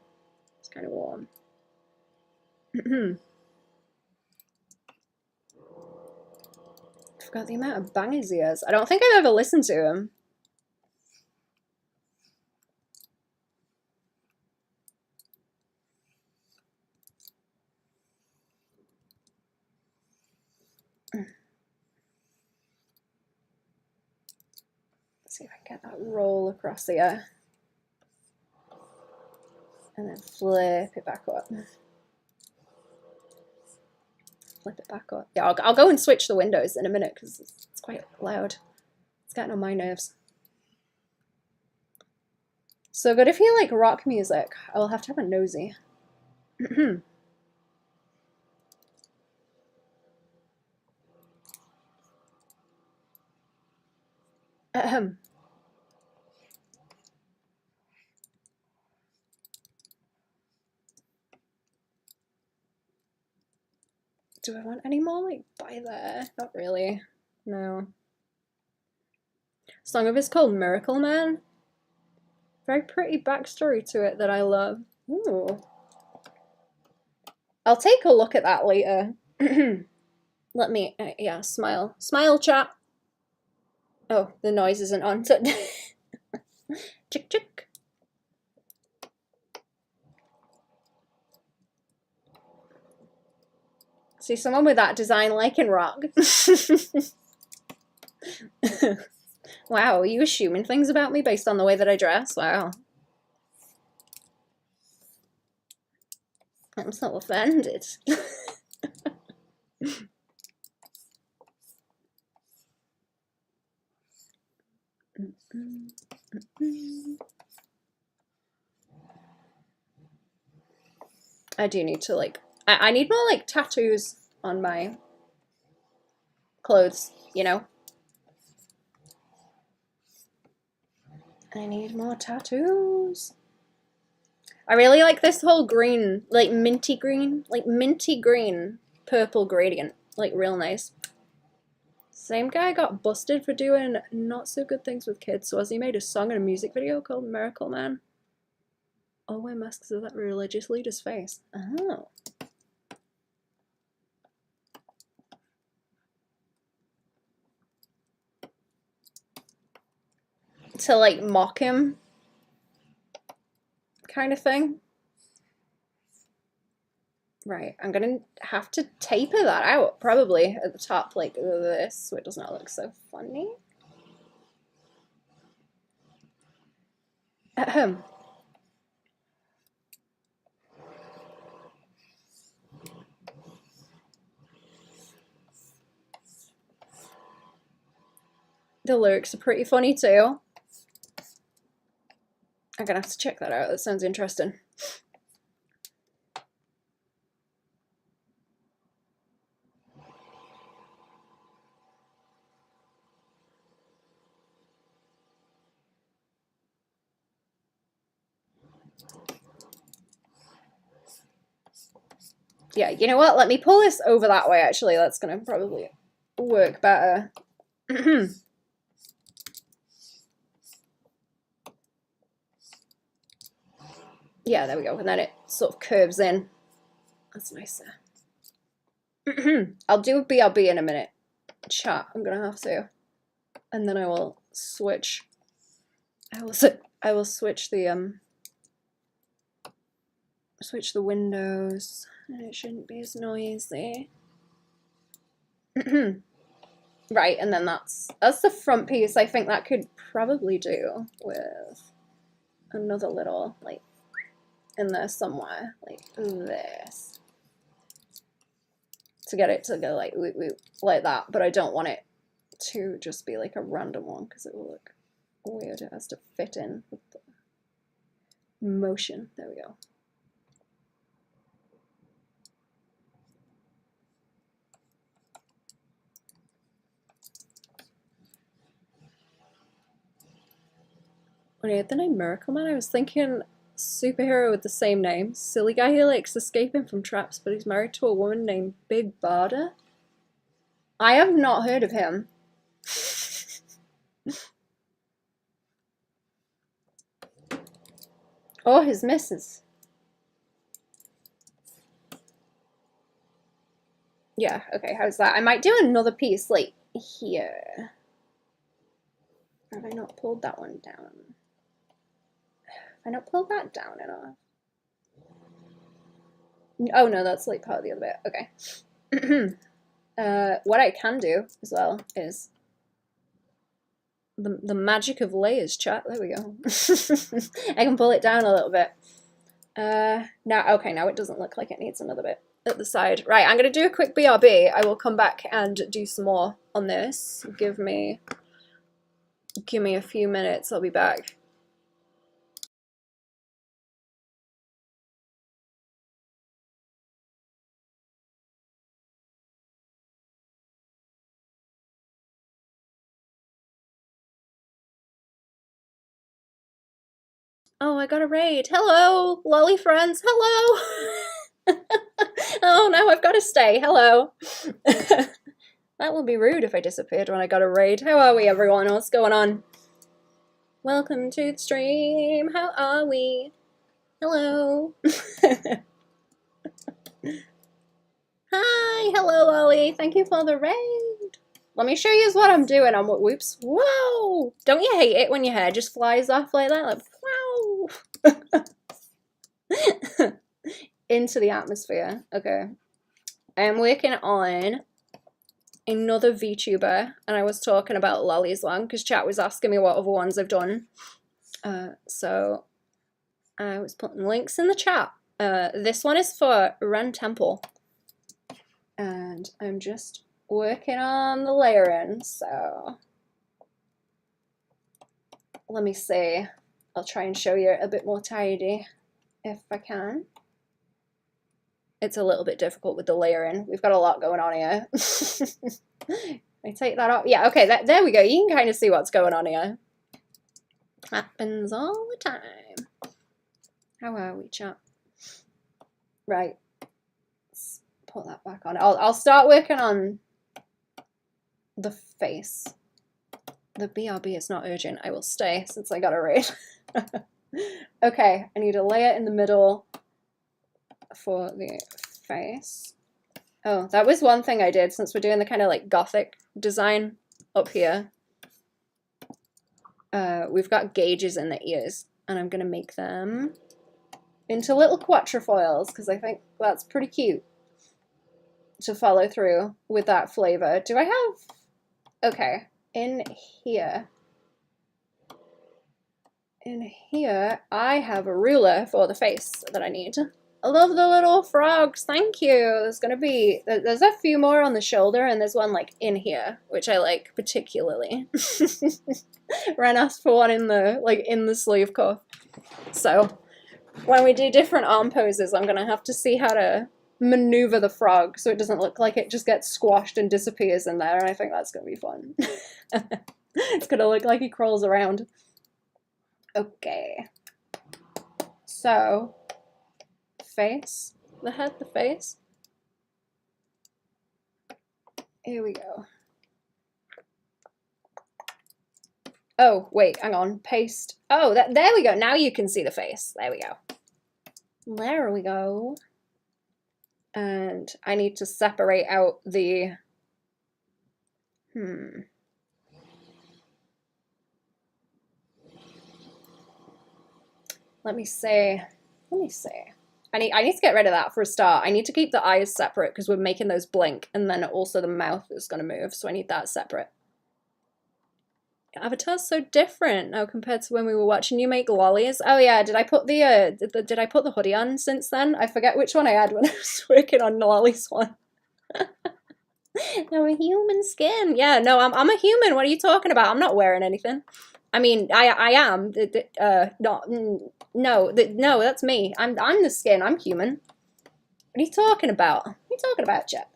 It's kind of warm. forgot the amount of bangers he has. I don't think I've ever listened to him. Let's see if I can get that roll across the air. And then flip it back up. Flip it back up. Yeah, I'll go and switch the windows in a minute because it's quite loud. It's getting on my nerves. So good if you like rock music. I will have to have a nosy. Ahem. Do I want any more like by there? Not really. No. Song of his called Miracle Man. Very pretty backstory to it that I love. Ooh. I'll take a look at that later. Let me, yeah, smile. Smile, chat. Oh, the noise isn't on. So chick chick. See, someone with that design liking rock. Wow, are you assuming things about me based on the way that I dress? Wow. I'm so offended. I do need to like, I need more like tattoos on my clothes, you know? I need more tattoos. I really like this whole green, like minty green purple gradient, like real nice. Same guy got busted for doing not so good things with kids, so as he made a song and a music video called Miracle Man. All wear masks of that religious leader's face. Oh. To like mock him, kind of thing. Right, I'm gonna have to taper that out probably at the top like this so it does not look so funny. Ahem. The lyrics are pretty funny too. I'm gonna have to check that out. That sounds interesting. Yeah, you know what? Let me pull this over that way, actually. That's gonna probably work better. Yeah, there we go. And then it sort of curves in. That's nicer. I'll do a BRB in a minute. Chat, I'm gonna have to. And then I will switch. I will switch the windows. And it shouldn't be as noisy. Right, and then that's the front piece. I think that could probably do with another little like in there somewhere, like this, to get it to go like whoop, whoop, like that. But I don't want it to just be like a random one because it will look weird. It has to fit in with the motion. There we go. When I had the name Miracle Man, I was thinking superhero with the same name. Silly guy who likes escaping from traps, but he's married to a woman named Big Barda. I have not heard of him. Oh, his missus. Yeah, okay, how's that? I might do another piece, like, here. Have I not pulled that one down? Have I not pulled that down enough? Oh no, that's like part of the other bit. Okay. What I can do as well is the magic of layers, chat. There we go. I can pull it down a little bit. Now it doesn't look like it needs another bit at the side. Right, I'm gonna do a quick BRB. I will come back and do some more on this. Give me a few minutes, I'll be back. Oh, I got a raid. Hello, lolly friends. Hello. Oh, no, I've got to stay. Hello. That would be rude if I disappeared when I got a raid. How are we, everyone? What's going on? Welcome to the stream. How are we? Hello. Hi. Hello, lolly. Thank you for the raid. Let me show you what I'm doing. Whoops. Whoa. Don't you hate it when your hair just flies off like that? Like, wow. Into the atmosphere. Okay. I am working on another VTuber, and I was talking about Lolly's one because chat was asking me what other ones I've done. So I was putting links in the chat. This one is for Ren Temple, and I'm just working on the layering. So let me see. I'll try and show you a bit more tidy if I can. It's a little bit difficult with the layering. We've got a lot going on here. I take that off. Yeah, okay, there we go. You can kind of see what's going on here. Happens all the time. How are we, chat? Right. Let's put that back on. I'll start working on the face. The BRB is not urgent. I will stay since I got a raid. Okay, I need a layer in the middle for the face. Oh, that was one thing I did since we're doing the kind of like gothic design up here. We've got gauges in the ears, and I'm gonna make them into little quatrefoils because I think that's pretty cute to follow through with that flavor. Do I have... Okay, in here I have a ruler for the face that I need. I love the little frogs. Thank you. There's a few more on the shoulder, and there's one like in here, which I like particularly. Ren asked for one in the sleeve cuff. So when we do different arm poses, I'm gonna have to see how to maneuver the frog so it doesn't look like it just gets squashed and disappears in there, and I think that's gonna be fun. It's gonna look like he crawls around. Okay. So face, the head, the face. Here we go. Oh, wait, hang on, paste. Oh, there we go, now you can see the face. There we go. There we go. And I need to separate out the, Let me see. I need to get rid of that for a start. I need to keep the eyes separate because we're making those blink, and then also the mouth is going to move, so I need that separate. Avatar's so different now compared to when we were watching you make lollies. Oh yeah, did I put the hoodie on since then? I forget which one I had when I was working on lollies one. No, a human skin. Yeah, no, I'm a human. What are you talking about? I'm not wearing anything. I mean, I am. No, that's me. I'm the skin. I'm human. What are you talking about? What are you talking about, Chet?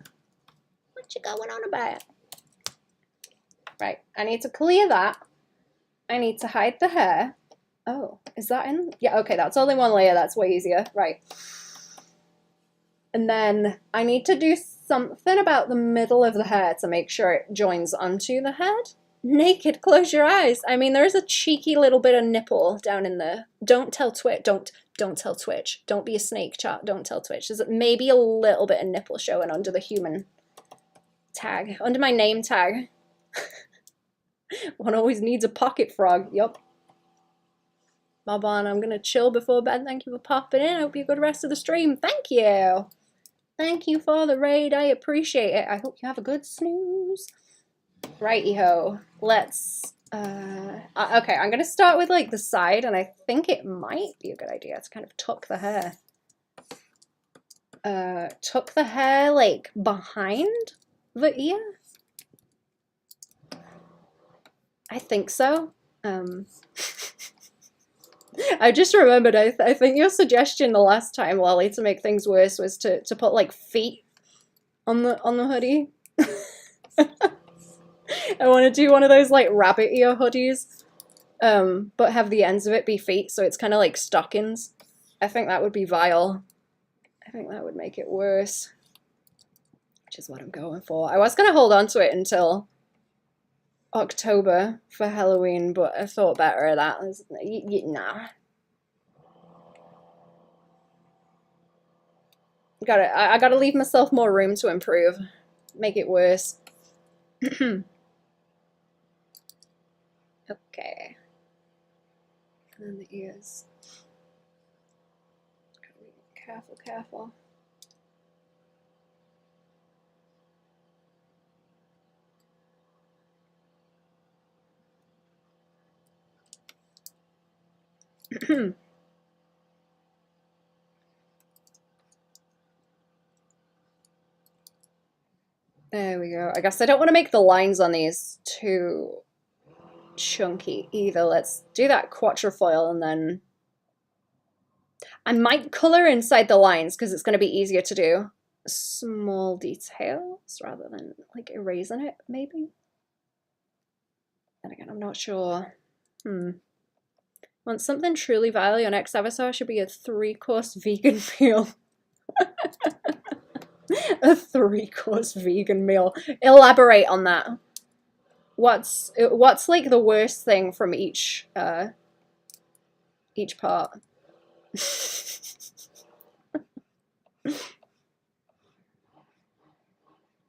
What you going on about? Right, I need to clear that. I need to hide the hair. Oh, is that in? Yeah, okay, that's only one layer. That's way easier. Right. And then I need to do something about the middle of the hair to make sure it joins onto the head. Naked, close your eyes. I mean, there's a cheeky little bit of nipple down in there. Don't tell Twitch. Don't tell Twitch. Don't be a snake, chat. Don't tell Twitch. There's maybe a little bit of nipple showing under the human tag, under my name tag. One always needs a pocket frog. Yup. Baban, I'm gonna chill before bed. Thank you for popping in. Hope you have a good rest of the stream. Thank you. Thank you for the raid. I appreciate it. I hope you have a good snooze. Righty-ho. Let's... okay, I'm gonna start with like the side, and I think it might be a good idea to kind of tuck the hair. Tuck the hair like behind the ear? I think so. I just remembered, I think your suggestion the last time, Lolly, to make things worse was to put like feet on the hoodie. I want to do one of those like rabbit ear hoodies, but have the ends of it be feet, so it's kind of like stockings. I think that would be vile. I think that would make it worse, which is what I'm going for. I was going to hold on to it until October for Halloween, but I thought better of that. Nah. I gotta leave myself more room to improve. Make it worse. Okay. And then the ears. Careful, careful. There we go. I guess I don't want to make the lines on these too chunky either. Let's do that quatrefoil, and then I might color inside the lines because it's going to be easier to do small details rather than like erasing it, maybe. And again, I'm not sure. Want something truly vile? Your next avatar should be a 3-course vegan meal. A 3-course vegan meal. Elaborate on that. What's like the worst thing from each part?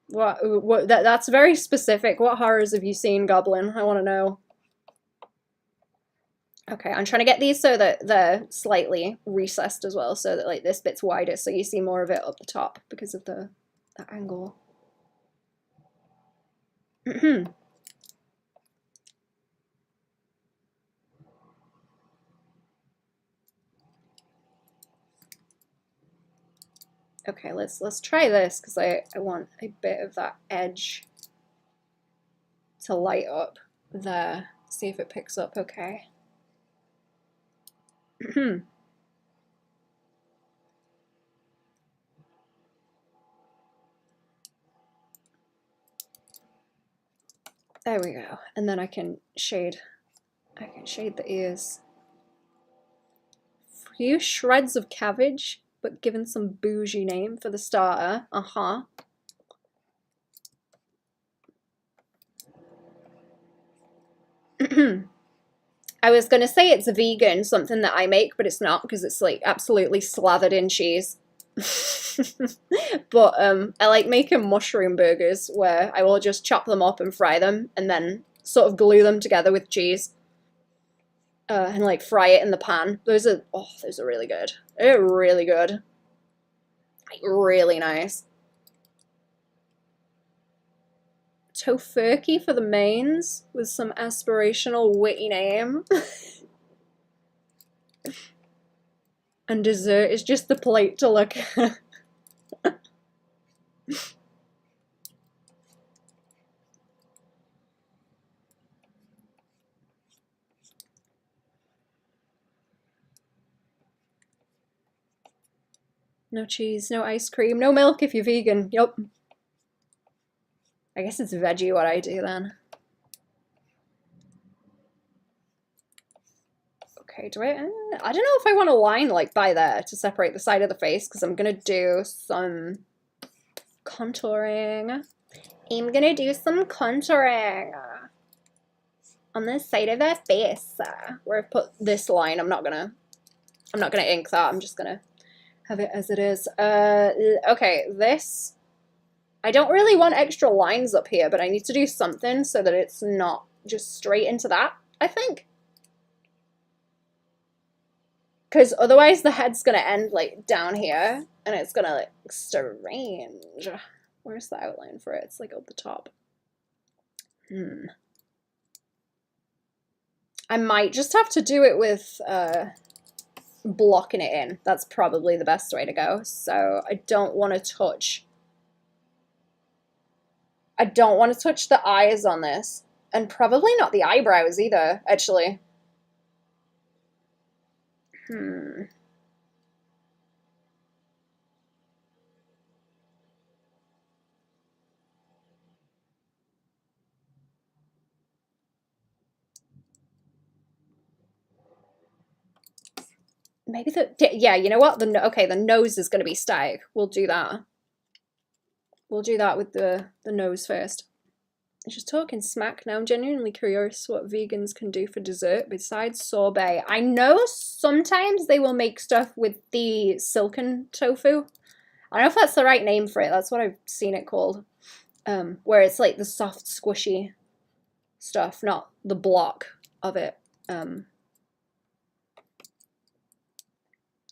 What that's very specific. What horrors have you seen, Goblin? I want to know. Okay, I'm trying to get these so that they're slightly recessed as well, so that like this bit's wider, so you see more of it up the top because of the angle. Okay, let's try this because I want a bit of that edge to light up there. See if it picks up okay. There we go. And then I can shade the ears. Few shreds of cabbage, but given some bougie name for the starter. Uh-huh. I was gonna say it's vegan, something that I make, but it's not because it's like absolutely slathered in cheese. But I like making mushroom burgers where I will just chop them up and fry them and then sort of glue them together with cheese and like fry it in the pan. Those are really good. They're really good. Like really nice. Tofurkey for the mains with some aspirational witty name. And dessert is just the plate to look at. No cheese, no ice cream, no milk if you're vegan. Yup. I guess it's veggie what I do then. Okay, I don't know if I want a line like by there to separate the side of the face because I'm gonna do some contouring. I'm gonna do some contouring on the side of the face where I've put this line. I'm not gonna ink that. I'm just gonna have it as it is. Okay, this I don't really want extra lines up here, but I need to do something so that it's not just straight into that, I think. Because otherwise the head's going to end like down here and it's going to look strange. Where's the outline for it? It's like up the top. I might just have to do it with blocking it in. That's probably the best way to go. So I don't want to touch the eyes on this, and probably not the eyebrows either, actually. Maybe yeah, you know what? Okay, the nose is going to be static. We'll do that. We'll do that with the nose first. Just talking smack now. I'm genuinely curious what vegans can do for dessert besides sorbet. I know sometimes they will make stuff with the silken tofu. I don't know if that's the right name for it. That's what I've seen it called. Where it's like the soft, squishy stuff, not the block of it.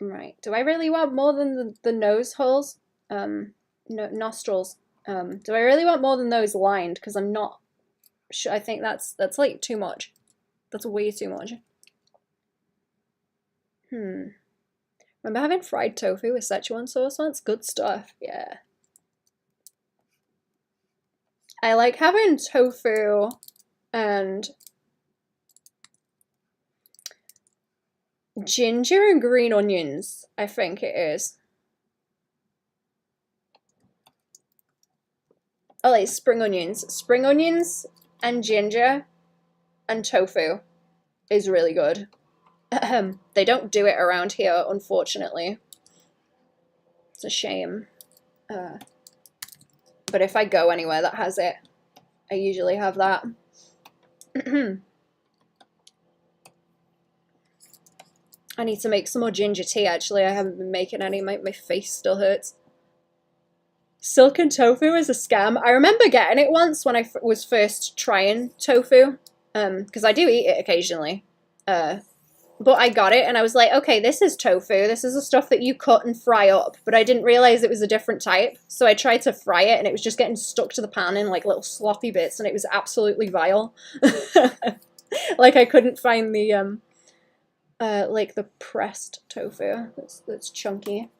Right. Do I really want more than the nose holes? Nostrils. Do I really want more than those lined? Because I'm not sure. I think that's like too much. That's way too much. Remember having fried tofu with Szechuan sauce once? Good stuff. Yeah. I like having tofu and ginger and green onions, I think it is. Oh, like spring onions. Spring onions and ginger and tofu is really good. They don't do it around here, unfortunately. It's a shame. But if I go anywhere that has it, I usually have that. I need to make some more ginger tea, actually. I haven't been making any. My face still hurts. Silken tofu is a scam. I remember getting it once when I was first trying tofu, because I do eat it occasionally. But I got it and I was like, okay, this is tofu. This is the stuff that you cut and fry up. But I didn't realize it was a different type. So I tried to fry it and it was just getting stuck to the pan in like little sloppy bits, and it was absolutely vile. Like I couldn't find the like the pressed tofu that's chunky.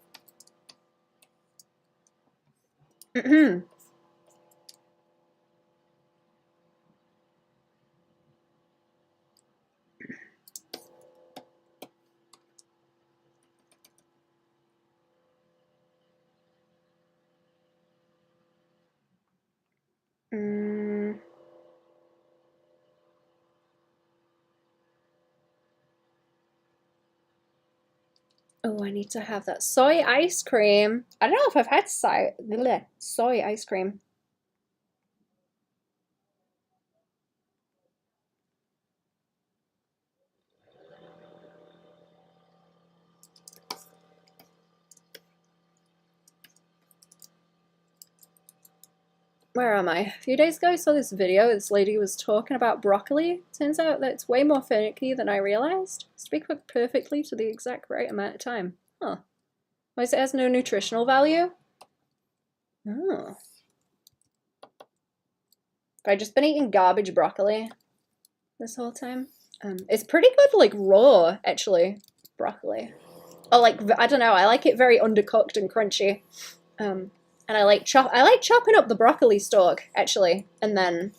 Oh, I need to have that soy ice cream. I don't know if I've had soy ice cream. Where am I? A few days ago I saw this video. This lady was talking about broccoli. Turns out that it's way more finicky than I realized. It's to be cooked perfectly to the exact right amount of time. Huh. Why it has no nutritional value? Oh. Have I just been eating garbage broccoli this whole time? It's pretty good, like raw, actually, broccoli. Oh, like, I don't know, I like it very undercooked and crunchy. And I like chopping up the broccoli stalk, actually, and then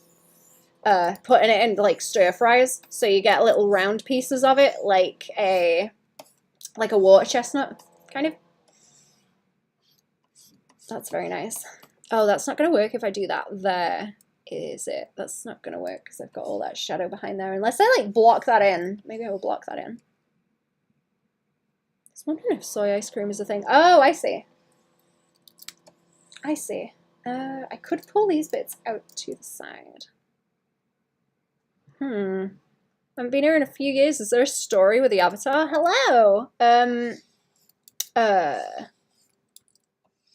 putting it in like stir fries, so you get little round pieces of it, like a water chestnut, kind of. That's very nice. Oh, that's not gonna work if I do that there, is it? That's not gonna work because I've got all that shadow behind there, unless I like block that in. Maybe I will block that in. I was wondering if soy ice cream is a thing. Oh, I see. I see. I could pull these bits out to the side. I haven't been here in a few years. Is there a story with the avatar? Hello!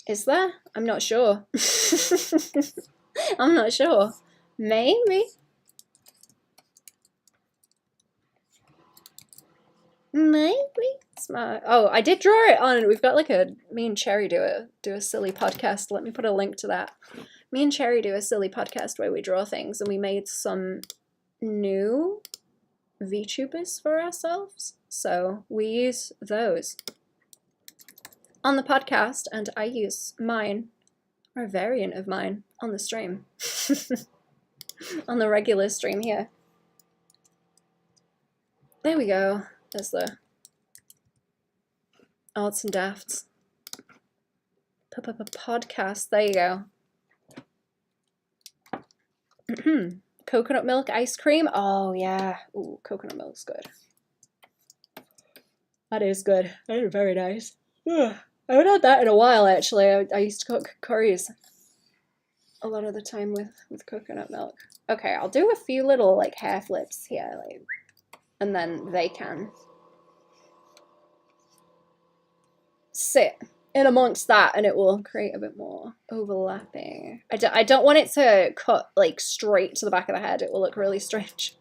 Is there? I'm not sure. I'm not sure. Maybe. Maybe. Smart. Oh, I did draw it on. We've got like me and Cherry do a silly podcast. Let me put a link to that. Me and Cherry do a silly podcast where we draw things, and we made some new VTubers for ourselves. So we use those on the podcast, and I use mine, or a variant of mine, on the stream. On the regular stream here. There we go. There's the Arts and Dafts podcast. There you go. Coconut milk ice cream. Oh yeah. Ooh, coconut milk's good. That is good. That is very nice. Ugh. I haven't had that in a while, actually. I used to cook curries a lot of the time with coconut milk. Okay, I'll do a few little like hair flips here, like, and then they can sit in amongst that, and it will create a bit more overlapping. I don't want it to cut like straight to the back of the head. It will look really strange.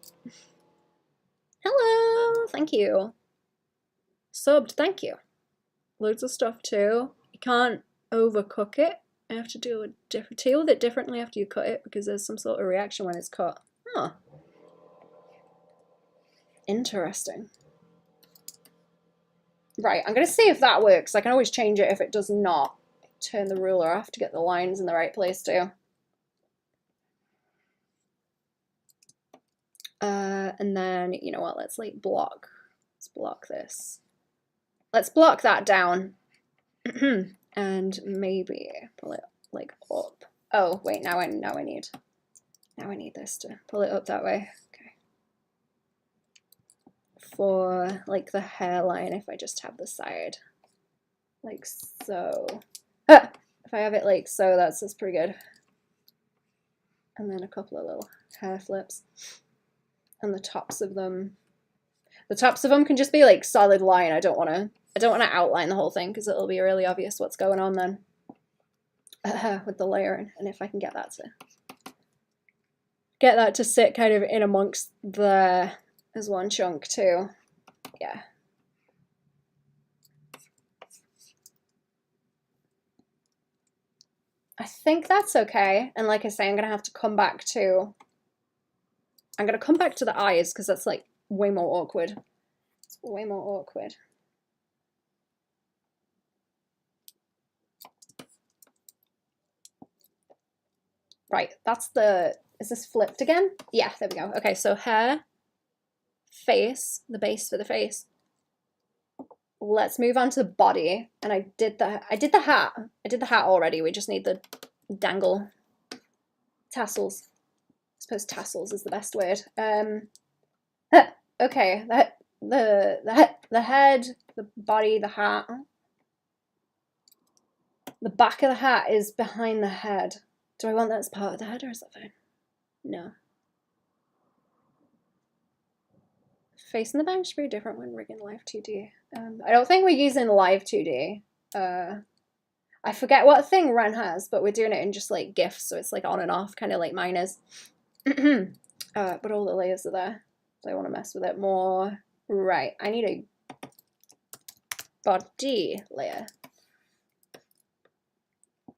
Hello, thank you. Subbed, thank you. Loads of stuff too. You can't overcook it. You have to deal with it differently after you cut it, because there's some sort of reaction when it's cut. Huh. Interesting. Right, I'm going to see if that works. I can always change it if it does not. Turn the ruler off to get the lines in the right place too. And then, you know what, let's like block. Let's block this. Let's block that down. And maybe pull it like up. Oh, wait, now I need this to pull it up that way. Okay. For like the hairline, if I just have the side like so. Ah! If I have it like so, that's pretty good. And then a couple of little hair flips. And the tops of them can just be like solid line. I don't want to outline the whole thing, because it'll be really obvious what's going on then with the layering. And if I can get that to sit kind of in amongst the as one chunk too. Yeah. I think that's okay. And like I say, I'm gonna have to come back to the eyes, because that's like way more awkward. It's way more awkward. Right, is this flipped again? Yeah, there we go. Okay, so hair, face, the base for the face. Let's move on to the body. And I did the hat. I did the hat already. We just need the dangle tassels. I suppose tassels is the best word. Okay, the head, the body, the hat. The back of the hat is behind the head. Do I want that as part of the head, or is that fine? No. Face in the band should be different when rigging live 2D. I don't think we're using live 2D. I forget what thing Ren has, but we're doing it in just like GIFs, so it's like on and off, kind of like mine is. But all the layers are there, so I want to mess with it more. Right, I need a body layer.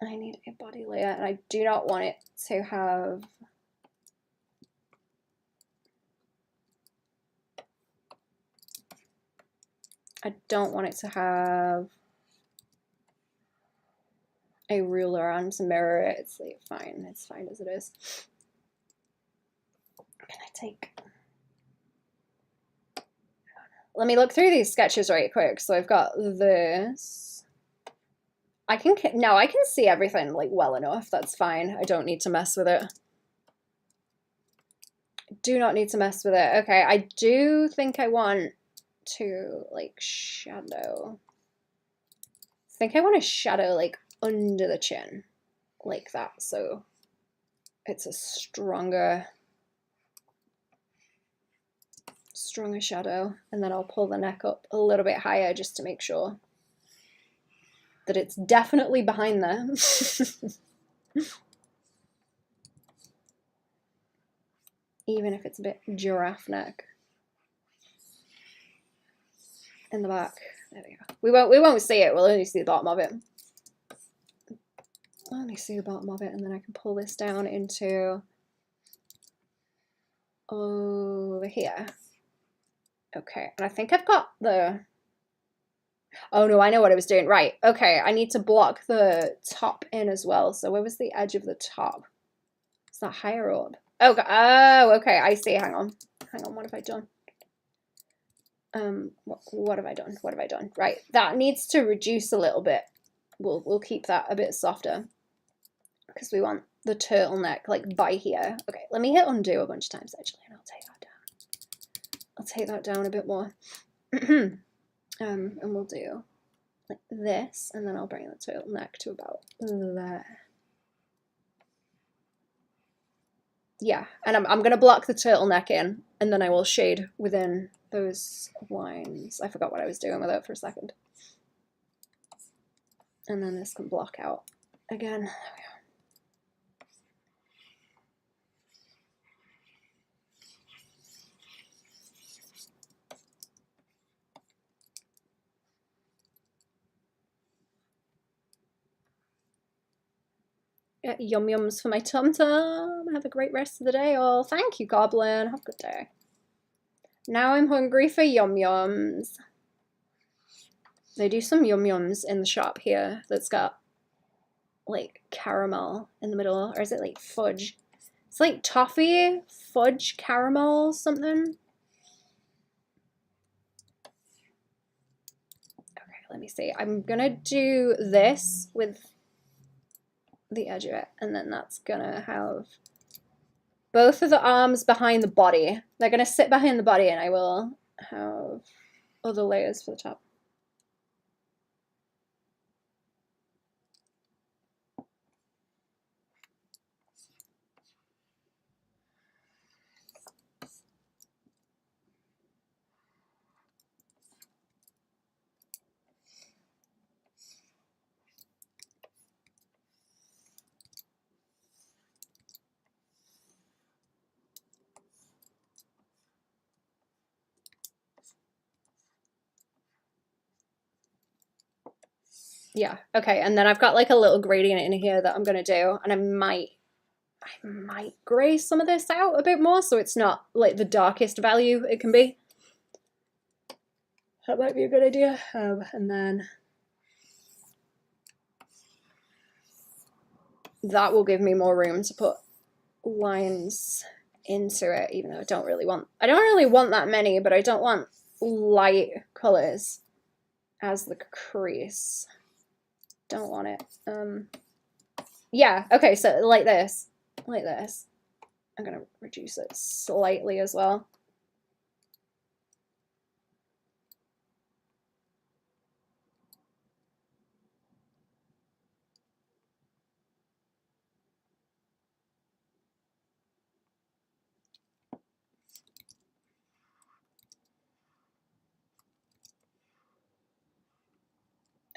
I need a body layer, and I do not want it to have a ruler on to mirror it. It's like fine. It's fine as it is. Can I take? Let me look through these sketches right quick. So I've got this. I can see everything like well enough. That's fine. I don't need to mess with it. Do not need to mess with it. Okay, I do think I want to like shadow. I think I want to shadow like under the chin, like that, so it's a stronger shadow. And then I'll pull the neck up a little bit higher just to make sure. that it's definitely behind there. Even if it's a bit giraffe neck in the back. There we go. We won't see it. We'll only see the bottom of it. I'll only see the bottom of it, and then I can pull this down into over here. Okay, and I think I've got the... Oh no, I know what I was doing. Right, okay, I need to block the top in as well. So where was the edge of the top? Is that higher up? Oh, okay, I see. Hang on, what have I done? What have I done? What have I done? Right, that needs to reduce a little bit. We'll keep that a bit softer because we want the turtleneck like by here. Okay, let me hit undo a bunch of times actually, and I'll take that down. I'll take that down a bit more. And we'll do like this, and then I'll bring the turtleneck to about there. Yeah, and I'm gonna block the turtleneck in, and then I will shade within those lines. I forgot what I was doing with it for a second. And then this can block out again. There we go. Yum yums for my tum tum. Have a great rest of the day, all. Thank you, Goblin. Have a good day. Now I'm hungry for yum yums. They do some yum yums in the shop here that's got like caramel in the middle, or is it like fudge? It's like toffee, fudge, caramel, something. Okay, let me see. I'm gonna do this with the edge of it, and then that's gonna have both of the arms behind the body. They're gonna sit behind the body, and I will have other layers for the top. Yeah, okay, and then I've got like a little gradient in here that I'm gonna do, and I might gray some of this out a bit more so it's not like the darkest value it can be. That might be a good idea. And then that will give me more room to put lines into it, even though I don't really want that many, but I don't want light colors as the crease. Don't want it. Yeah, okay, so like this. I'm gonna reduce it slightly as well.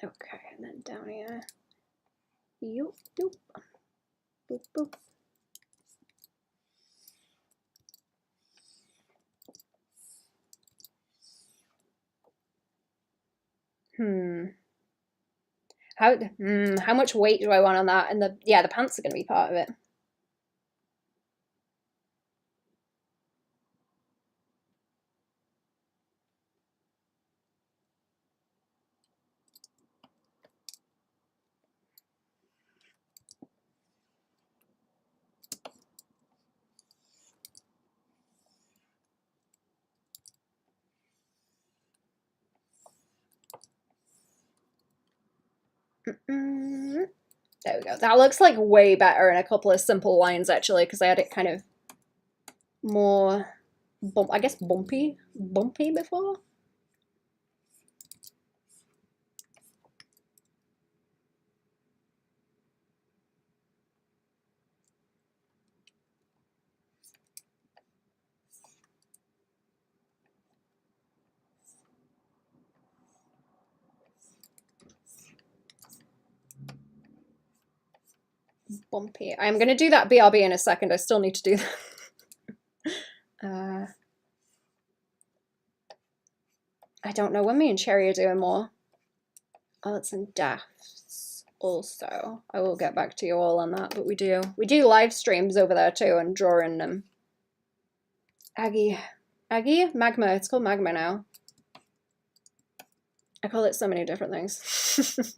Okay, and then down here. Yoop, yoop. Boop, boop. How much weight do I want on that? And the pants are going to be part of it. There we go. That looks like way better in a couple of simple lines actually, because I had it kind of more, I guess bumpy before. bumpy. I'm going to do that BRB in a second. I still need to do that. I don't know when me and Cherry are doing more arts and deaths also. I will get back to you all on that, but we do live streams over there too and drawing them. Aggie? Magma. It's called Magma now. I call it so many different things.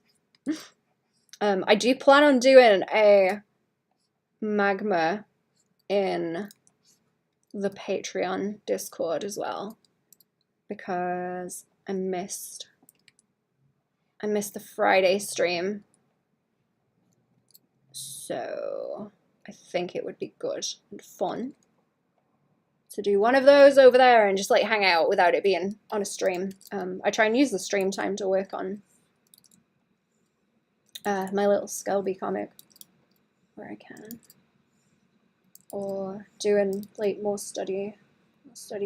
I do plan on doing a Magma in the Patreon Discord as well, because I missed the Friday stream, so I think it would be good and fun to do one of those over there and just like hang out without it being on a stream. I try and use the stream time to work on my little Skelby comic where I can, or doing like more study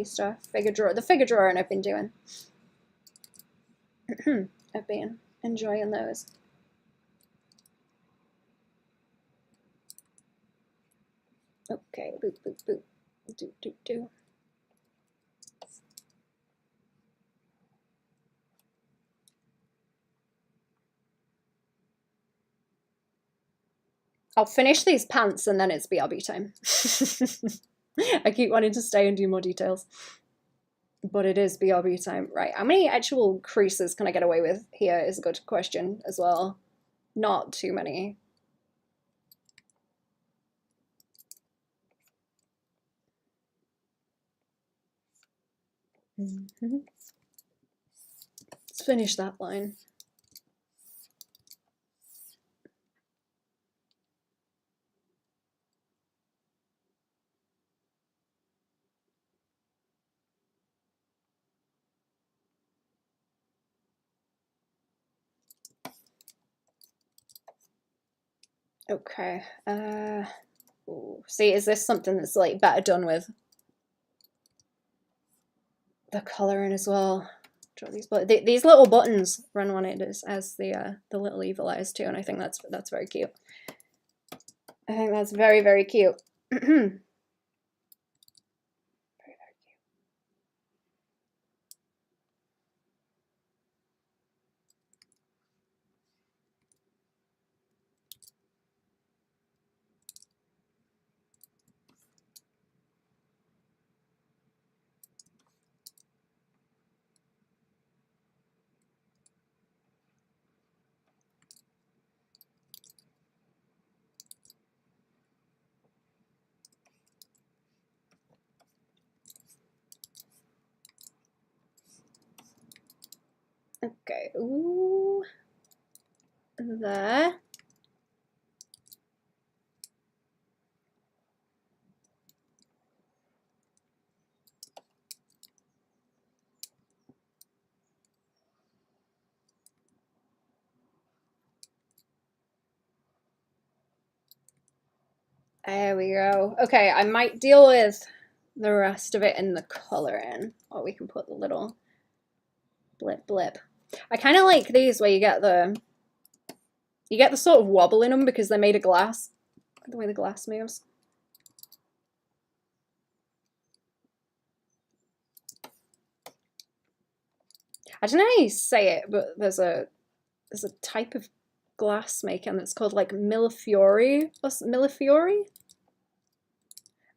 stuff. The figure drawing I've been doing. I've been enjoying those. Okay, boop boop boop. Do. I'll finish these pants and then it's BRB time. I keep wanting to stay and do more details, but it is BRB time. Right, how many actual creases can I get away with here is a good question as well. Not too many. Let's finish that line. Okay. Ooh. See, is this something that's like better done with the coloring as well? Draw these little buttons run on it as the little evil eyes too, and I think that's very cute. I think that's very, very cute. Very, very cute. Okay, ooh, there. There we go. Okay, I might deal with the rest of it in the coloring, or we can put the little blip. I kind of like these where you get the sort of wobble in them because they're made of glass, the way the glass moves. I don't know how you say it, but there's a type of glass making that's called like Millefiori. What's Millefiori?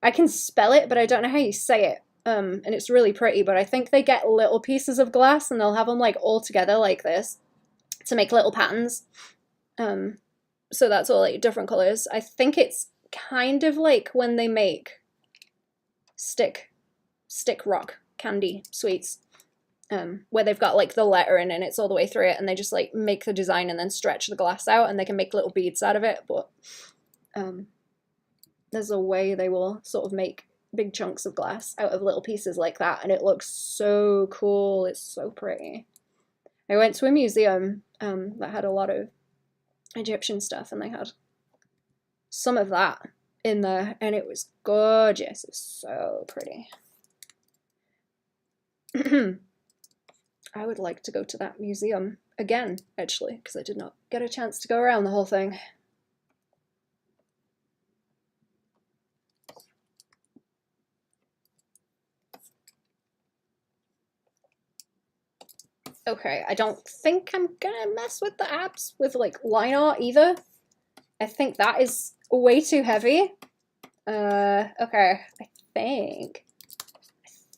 I can spell it, but I don't know how you say it. And it's really pretty, but I think they get little pieces of glass and they'll have them like all together like this to make little patterns. So that's all like different colors. I think it's kind of like when they make stick rock candy sweets, where they've got like the lettering and it's all the way through it, and they just like make the design and then stretch the glass out, and they can make little beads out of it. But there's a way they will sort of make big chunks of glass out of little pieces like that, and it looks so cool. It's so pretty. I went to a museum that had a lot of Egyptian stuff, and they had some of that in there, and it was gorgeous. It was so pretty. I would like to go to that museum again, actually, because I did not get a chance to go around the whole thing. Okay, I don't think I'm gonna mess with the abs with like line art either. I think that is way too heavy. Okay, I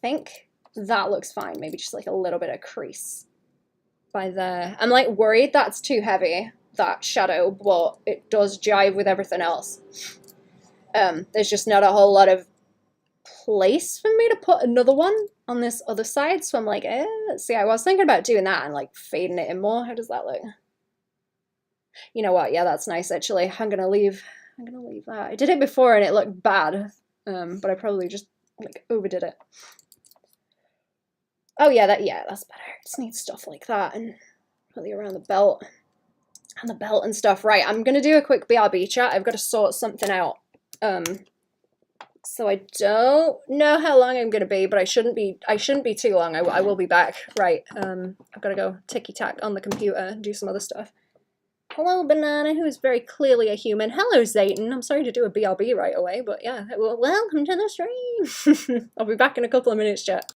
think that looks fine. Maybe just like a little bit of crease by there. I'm like worried that's too heavy, that shadow, but it does jive with everything else. There's just not a whole lot of place for me to put another one on this other side, so I'm like, see, I was thinking about doing that and like fading it in more. How does that look? You know what? Yeah, that's nice actually. I'm gonna leave that. I did it before and it looked bad, but I probably just like overdid it. Oh yeah, that's better. It just needs stuff like that and really around the belt and stuff. Right, I'm gonna do a quick BRB chat. I've got to sort something out. So I don't know how long I'm gonna be, but I shouldn't be too long. I will be back. Right. I've got to go ticky tack on the computer and do some other stuff. Hello, Banana, who is very clearly a human. Hello, Zayton. I'm sorry to do a BRB right away, but yeah, well, welcome to the stream. I'll be back in a couple of minutes, chat.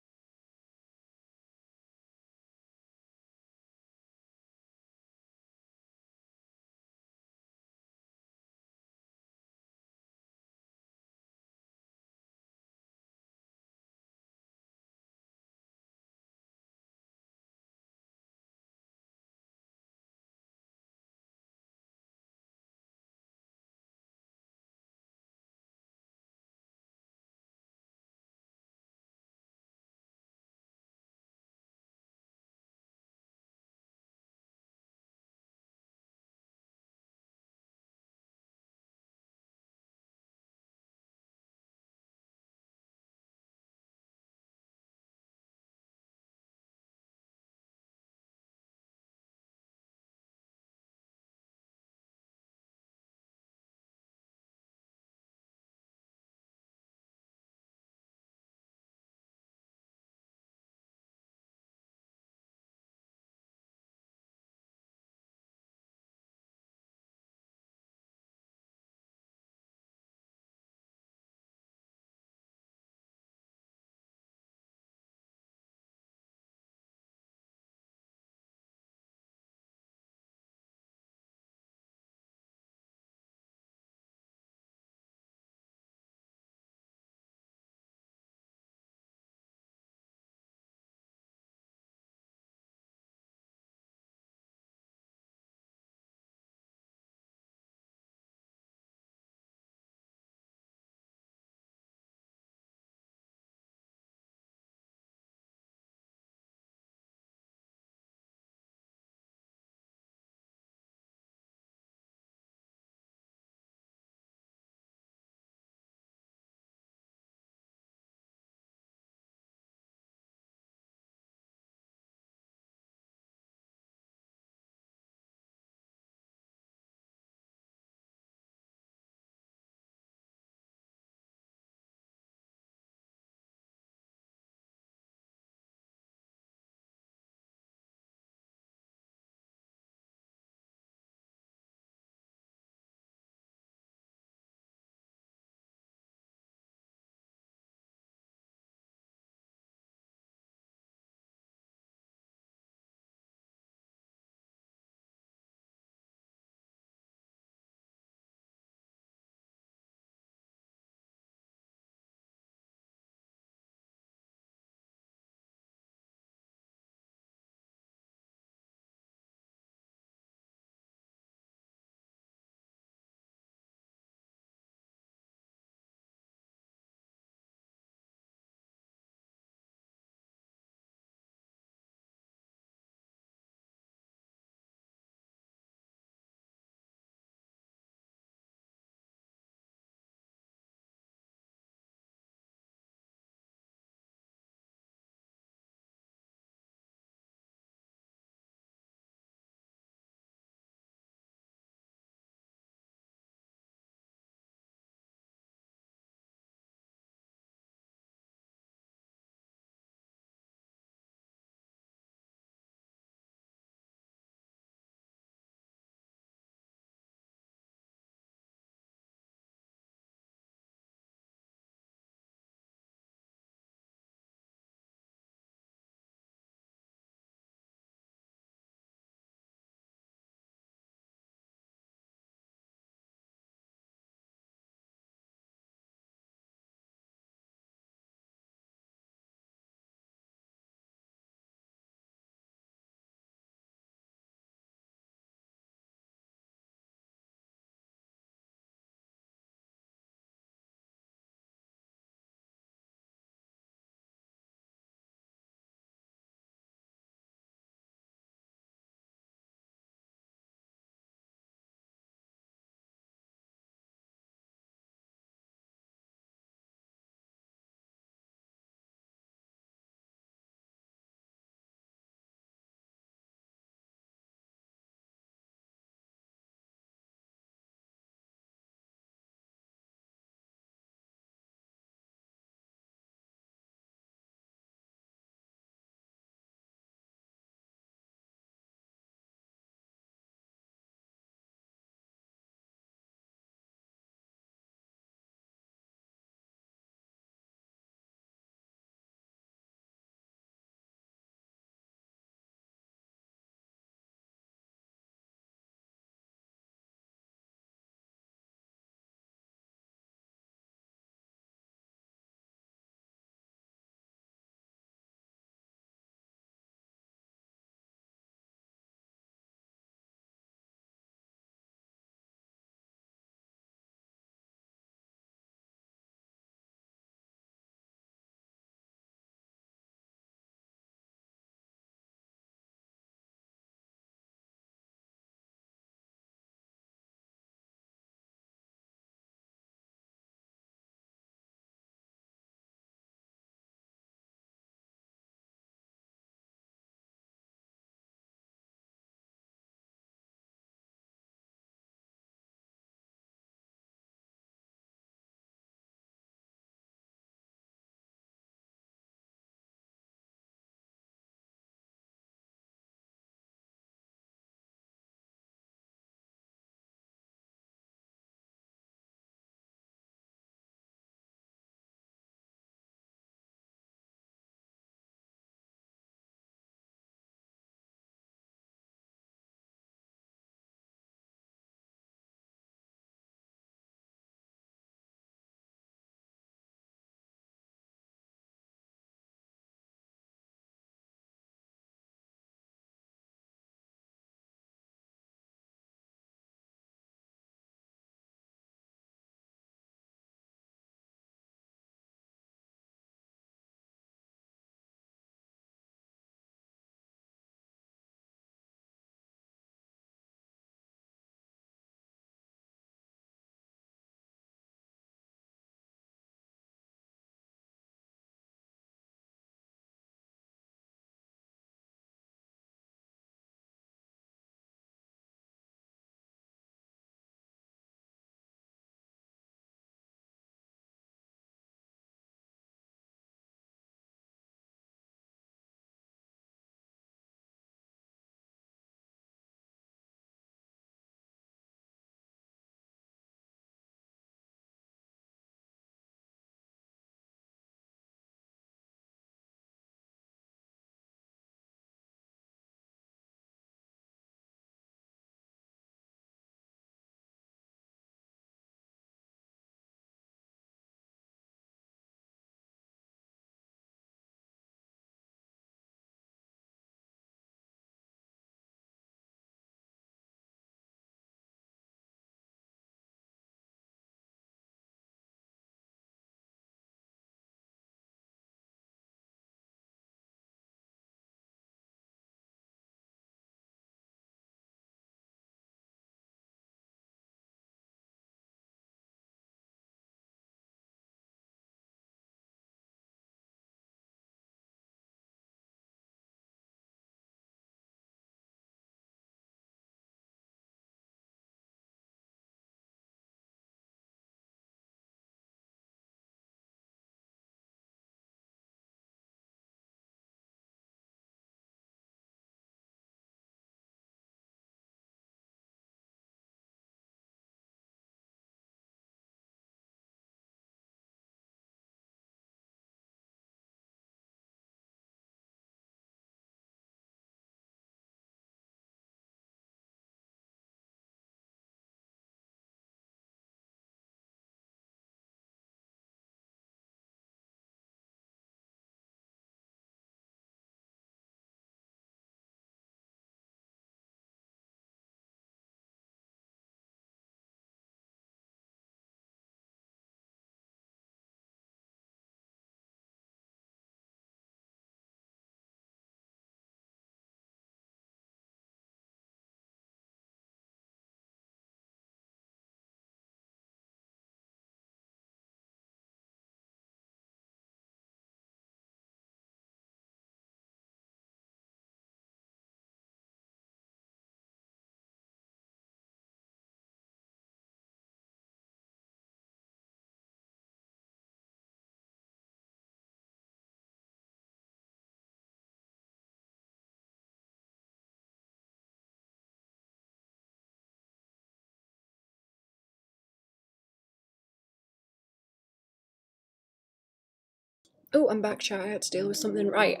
Oh, I'm back, chat. I had to deal with something. Right.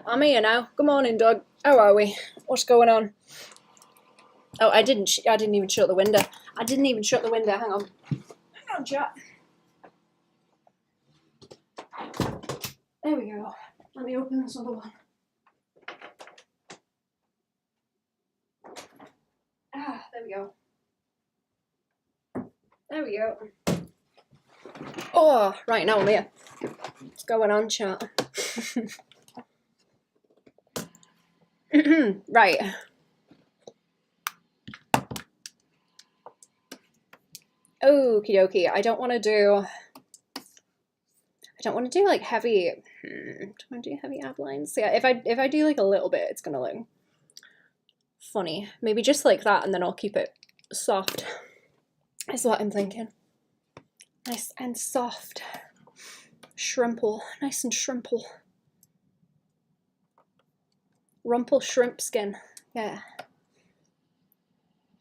I'm here now. Good morning, Doug. How are we? What's going on? Oh, I didn't even shut the window. I didn't even shut the window. Hang on. Hang on, chat. There we go. Let me open this other one. Ah, there we go. There we go. Oh, right, now I'm here. What's going on, chat? Right. Okie dokie. I don't want to do like heavy. Do I want to do heavy outlines? Yeah, if I do like a little bit, it's gonna look funny. Maybe just like that, and then I'll keep it soft. Is what I'm thinking. Nice and soft. Shrimple. Nice and shrimple. Rumple shrimp skin. Yeah.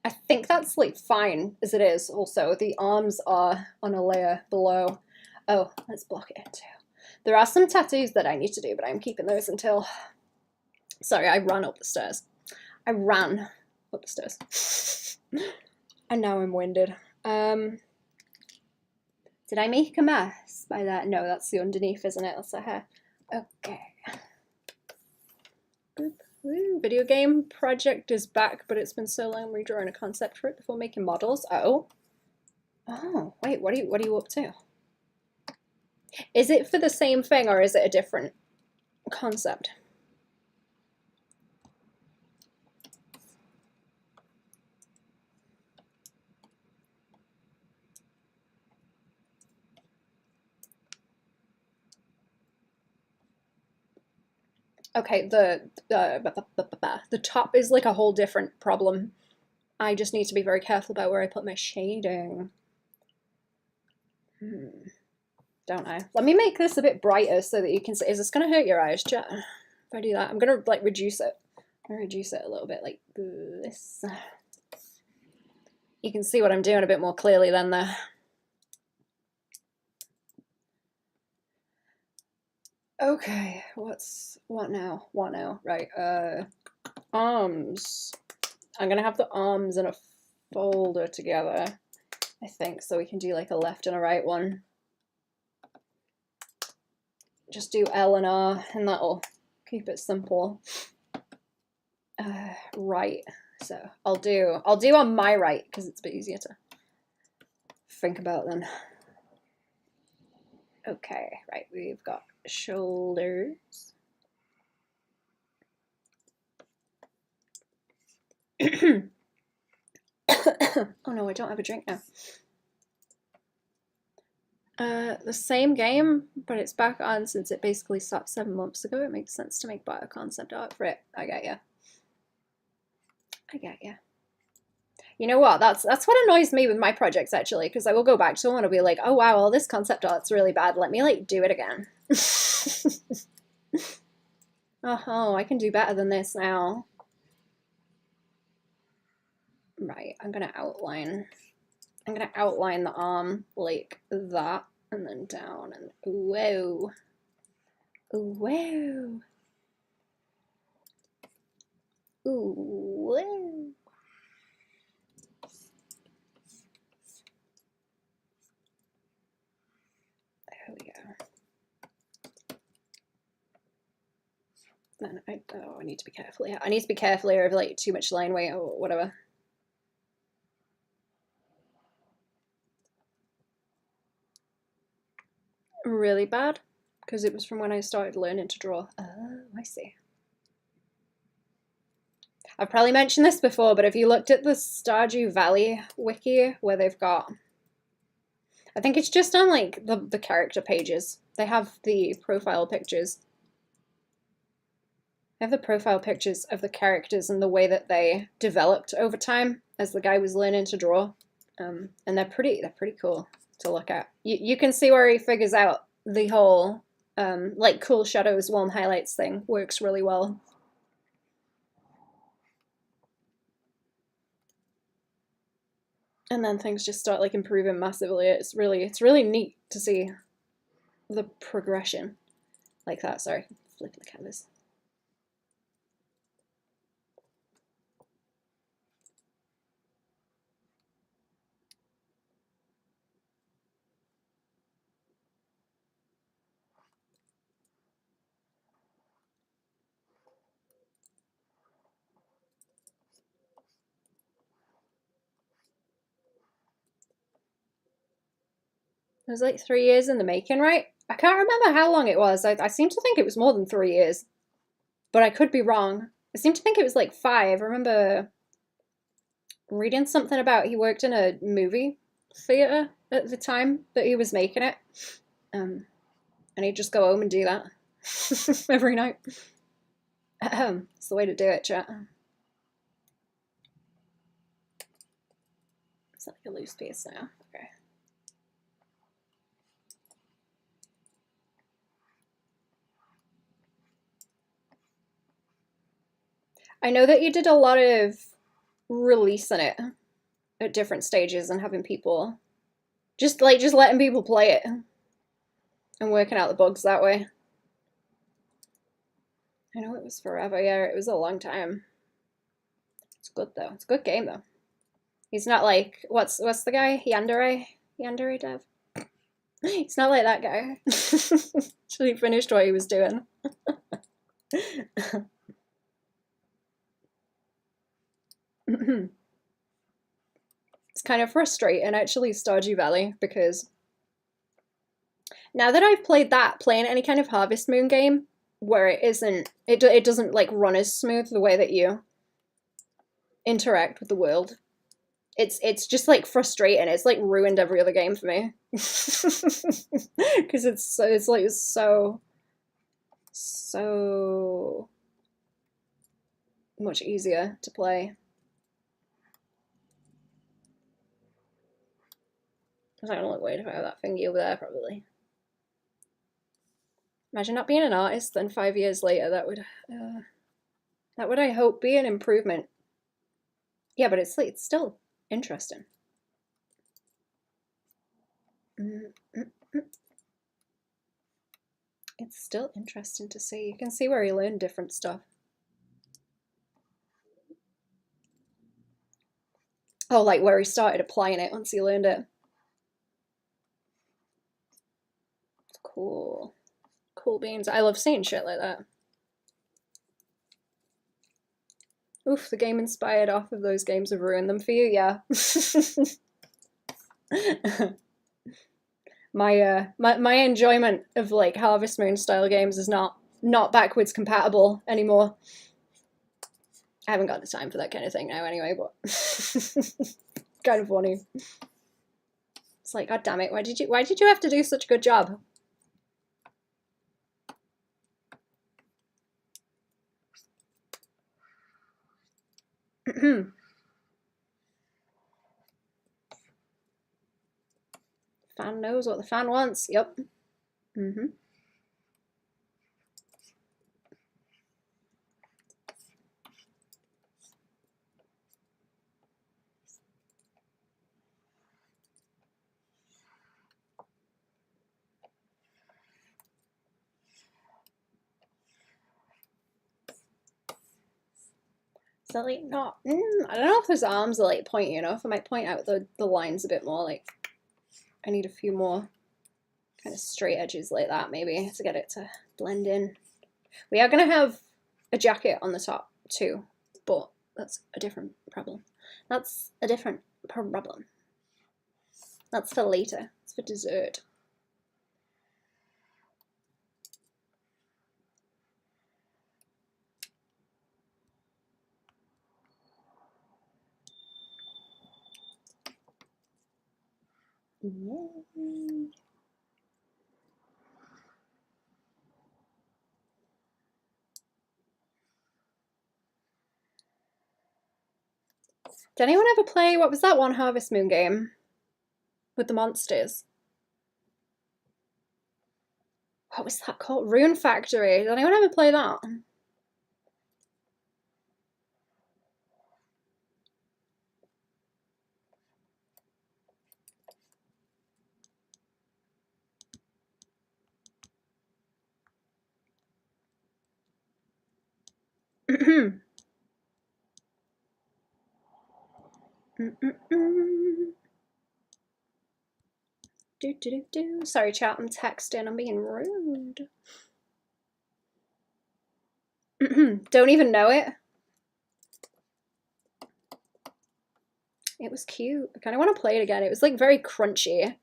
I think that's like fine as it is. Also, the arms are on a layer below. Oh, let's block it too. There are some tattoos that I need to do, but I'm keeping those until... Sorry, I ran up the stairs. I ran up the stairs. And now I'm winded. Did I make a mess by that? No, that's the underneath, isn't it? That's the hair. Okay. Boop. Woo, video game project is back, but it's been so long redrawing a concept for it before making models. Oh. Oh, wait, what are you up to? Is it for the same thing or is it a different concept? Okay, the top is like a whole different problem. I just need to be very careful about where I put my shading. Don't I? Let me make this a bit brighter so that you can see. Is this going to hurt your eyes, chat? If I do that, I'm going to like reduce it. I'm going to reduce it a little bit like this. You can see what I'm doing a bit more clearly then there. Okay, what now? Right, arms. I'm gonna have the arms in a folder together, I think, so we can do like a left and a right one. Just do L and R, and that'll keep it simple. Right, so I'll do on my right, because it's a bit easier to think about then. Okay, right, we've got shoulders. Oh no, I don't have a drink now. The same game, but it's back on since it basically stopped 7 months ago. It makes sense to make bio concept art for it. I get ya. I get ya. You know what? That's what annoys me with my projects actually, because I will go back to them and I'll be like, oh wow, well this concept art's really bad. Let me like do it again. Oh, I can do better than this now. Right, I'm gonna outline the arm like that, and then down, and whoa. Whoa. Ooh, whoa. There we go. Then I need to be careful here. I need to be careful here of like too much line weight or whatever. Really bad, because it was from when I started learning to draw. Oh, I see. I've probably mentioned this before, but if you looked at the Stardew Valley wiki where they've got, I think it's just on like the character pages. They have the profile pictures. They have the profile pictures of the characters and the way that they developed over time as the guy was learning to draw. And they're pretty cool to look at. You can see where he figures out the whole like cool shadows, warm highlights thing works really well. And then things just start like improving massively. It's really neat to see the progression. Like that, sorry. Flip the canvas. It was like 3 years in the making, right? I can't remember how long it was. I seem to think it was more than 3 years, but I could be wrong. I seem to think it was like 5. I remember reading something about he worked in a movie theater at the time that he was making it, and he'd just go home and do that every night. It's the way to do it, chat. It's like a loose piece now. Okay. I know that you did a lot of releasing it at different stages and having people just letting people play it and working out the bugs that way. I know it was forever. Yeah, it was a long time. It's good though. It's a good game though. He's not like what's the guy? Yandere Dev. He's not like that guy. Till he finished what he was doing. It's kind of frustrating actually, Stardew Valley, because now that I've played that, playing any kind of Harvest Moon game where it doesn't like run as smooth the way that you interact with the world. It's just like frustrating. It's like ruined every other game for me because it's so much easier to play. I'm not gonna look weird if I have that thingy over there, probably. Imagine not being an artist, then 5 years later, that would I hope be an improvement. Yeah, but it's still interesting. It's still interesting to see. You can see where he learned different stuff. Oh, like where he started applying it once he learned it. Cool. Cool beans. I love seeing shit like that. Oof, the game inspired off of those games have ruined them for you, yeah. my enjoyment of like Harvest Moon style games is not backwards compatible anymore. I haven't got the time for that kind of thing now anyway, but kind of funny. It's like, god damn it, why did you have to do such a good job? Fan knows what the fan wants. Yep. So like not, I don't know if those arms are like pointy enough. I might point out the lines a bit more. Like I need a few more kind of straight edges like that maybe to get it to blend in. We are gonna have a jacket on the top too, but that's a different problem. That's a different problem. That's for later. It's for dessert. Yay. Did anyone ever play, what was that one Harvest Moon game with the monsters? What was that called? Rune Factory. Did anyone ever play that? Sorry, chat, I'm texting. I'm being rude. Don't even know it. It was cute. I kind of want to play it again. It was like very crunchy.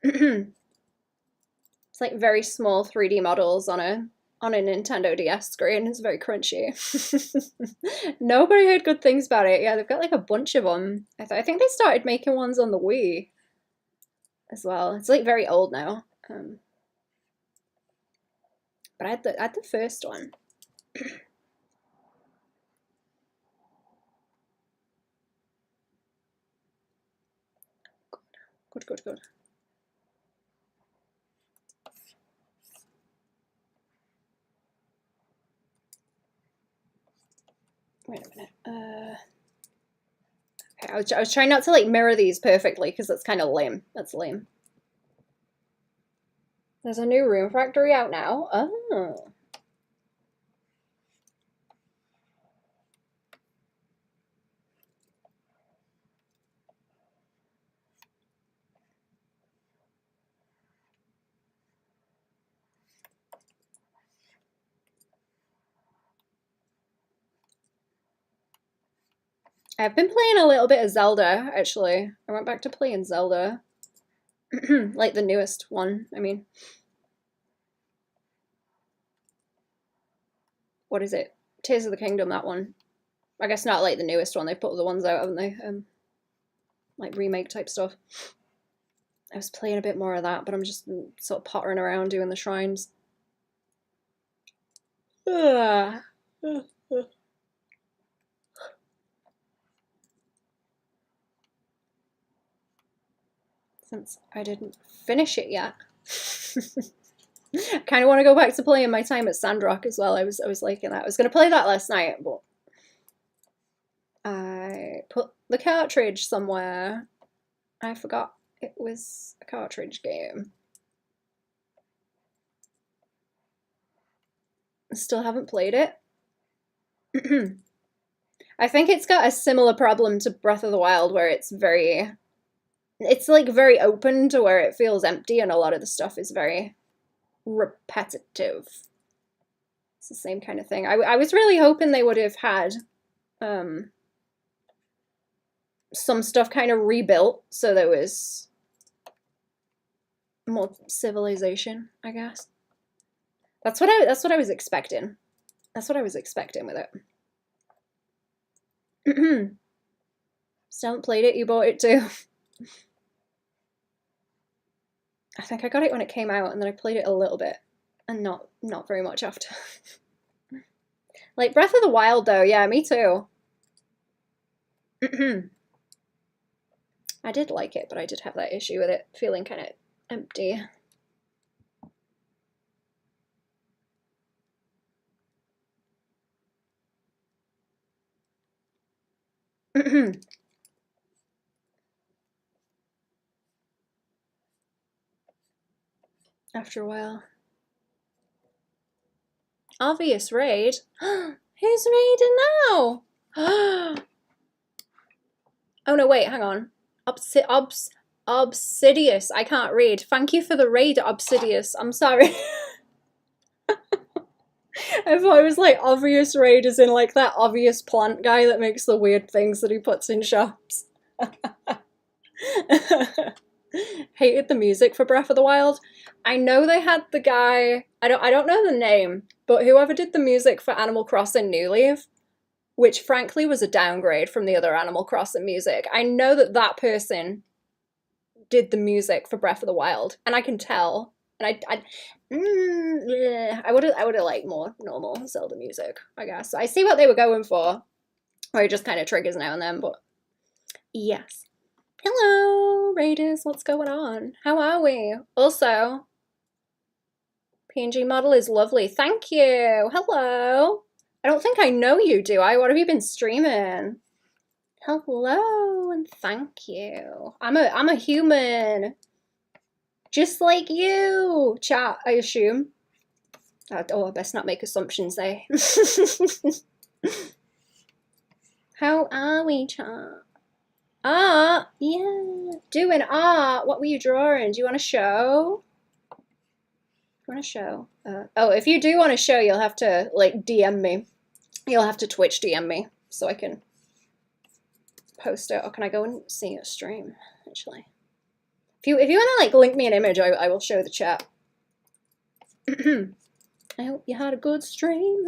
It's like very small 3D models on a Nintendo DS screen. It's very crunchy. Nobody heard good things about it. Yeah, they've got like a bunch of them. I think they started making ones on the Wii as well. It's like very old now. But I had the first one. Good. Wait a minute. Okay, I was trying not to like mirror these perfectly because that's kind of lame. That's lame. There's a new Room Factory out now. Oh. I've been playing a little bit of Zelda, actually. I went back to playing Zelda. Like the newest one, I mean. What is it? Tears of the Kingdom, that one. I guess not like the newest one. They've put other ones out, haven't they? Like remake type stuff. I was playing a bit more of that, but I'm just sort of pottering around doing the shrines. Since I didn't finish it yet. I kind of want to go back to playing my time at Sandrock as well. I was liking that. I was going to play that last night, but I put the cartridge somewhere. I forgot it was a cartridge game. I still haven't played it. I think it's got a similar problem to Breath of the Wild where it's like very open to where it feels empty and a lot of the stuff is very repetitive. It's the same kind of thing. I was really hoping they would have had some stuff kind of rebuilt so there was more civilization, I guess. That's what I was expecting. That's what I was expecting with it. Still haven't played it, you bought it too. I think I got it when it came out and then I played it a little bit and not very much after. Like Breath of the Wild though, yeah, me too. I did like it, but I did have that issue with it feeling kind of empty. After a while. Obvious raid? Who's raiding now? Oh no, wait, hang on. Obsidious. I can't read. Thank you for the raid, Obsidious. I'm sorry. I thought it was like obvious raid as in like that obvious plant guy that makes the weird things that he puts in shops. Hated the music for Breath of the Wild. I know they had the guy, I don't know the name, but whoever did the music for Animal Crossing New Leaf, which frankly was a downgrade from the other Animal Crossing music. I know that person did the music for Breath of the Wild, and I can tell. And I would have liked more normal Zelda music, I guess. I see what they were going for, where it just kind of triggers now and then, but yes. Hello, Raiders, what's going on? How are we? Also, PNG model is lovely. Thank you. Hello. I don't think I know you, do I? What have you been streaming? Hello and thank you. I'm a human. Just like you. Chat, I assume. Oh, I best not make assumptions there. How are we, chat? Art, yeah, doing art. What were you drawing? Do you want to show? Want to show? Oh, if you do want to show, you'll have to like DM me. You'll have to Twitch DM me so I can post it. Or can I go and see your stream? Actually, if you want to like link me an image, I will show the chat. I hope you had a good stream.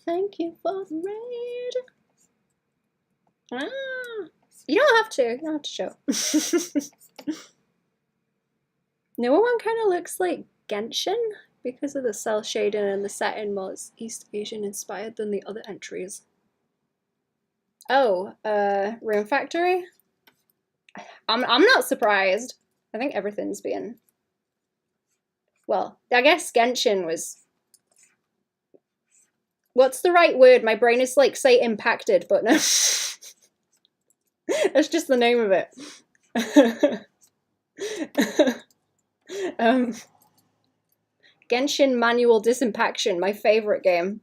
Thank you for the raid. You don't have to. You don't have to show. No one kind of looks like Genshin because of the cell shading and the setting was East Asian inspired than the other entries. Oh, Rune Factory? I'm not surprised. I think everything's been... Well, I guess Genshin was... What's the right word? My brain is like, say impacted, but no. That's just the name of it. Genshin Manual Disimpaction, my favorite game.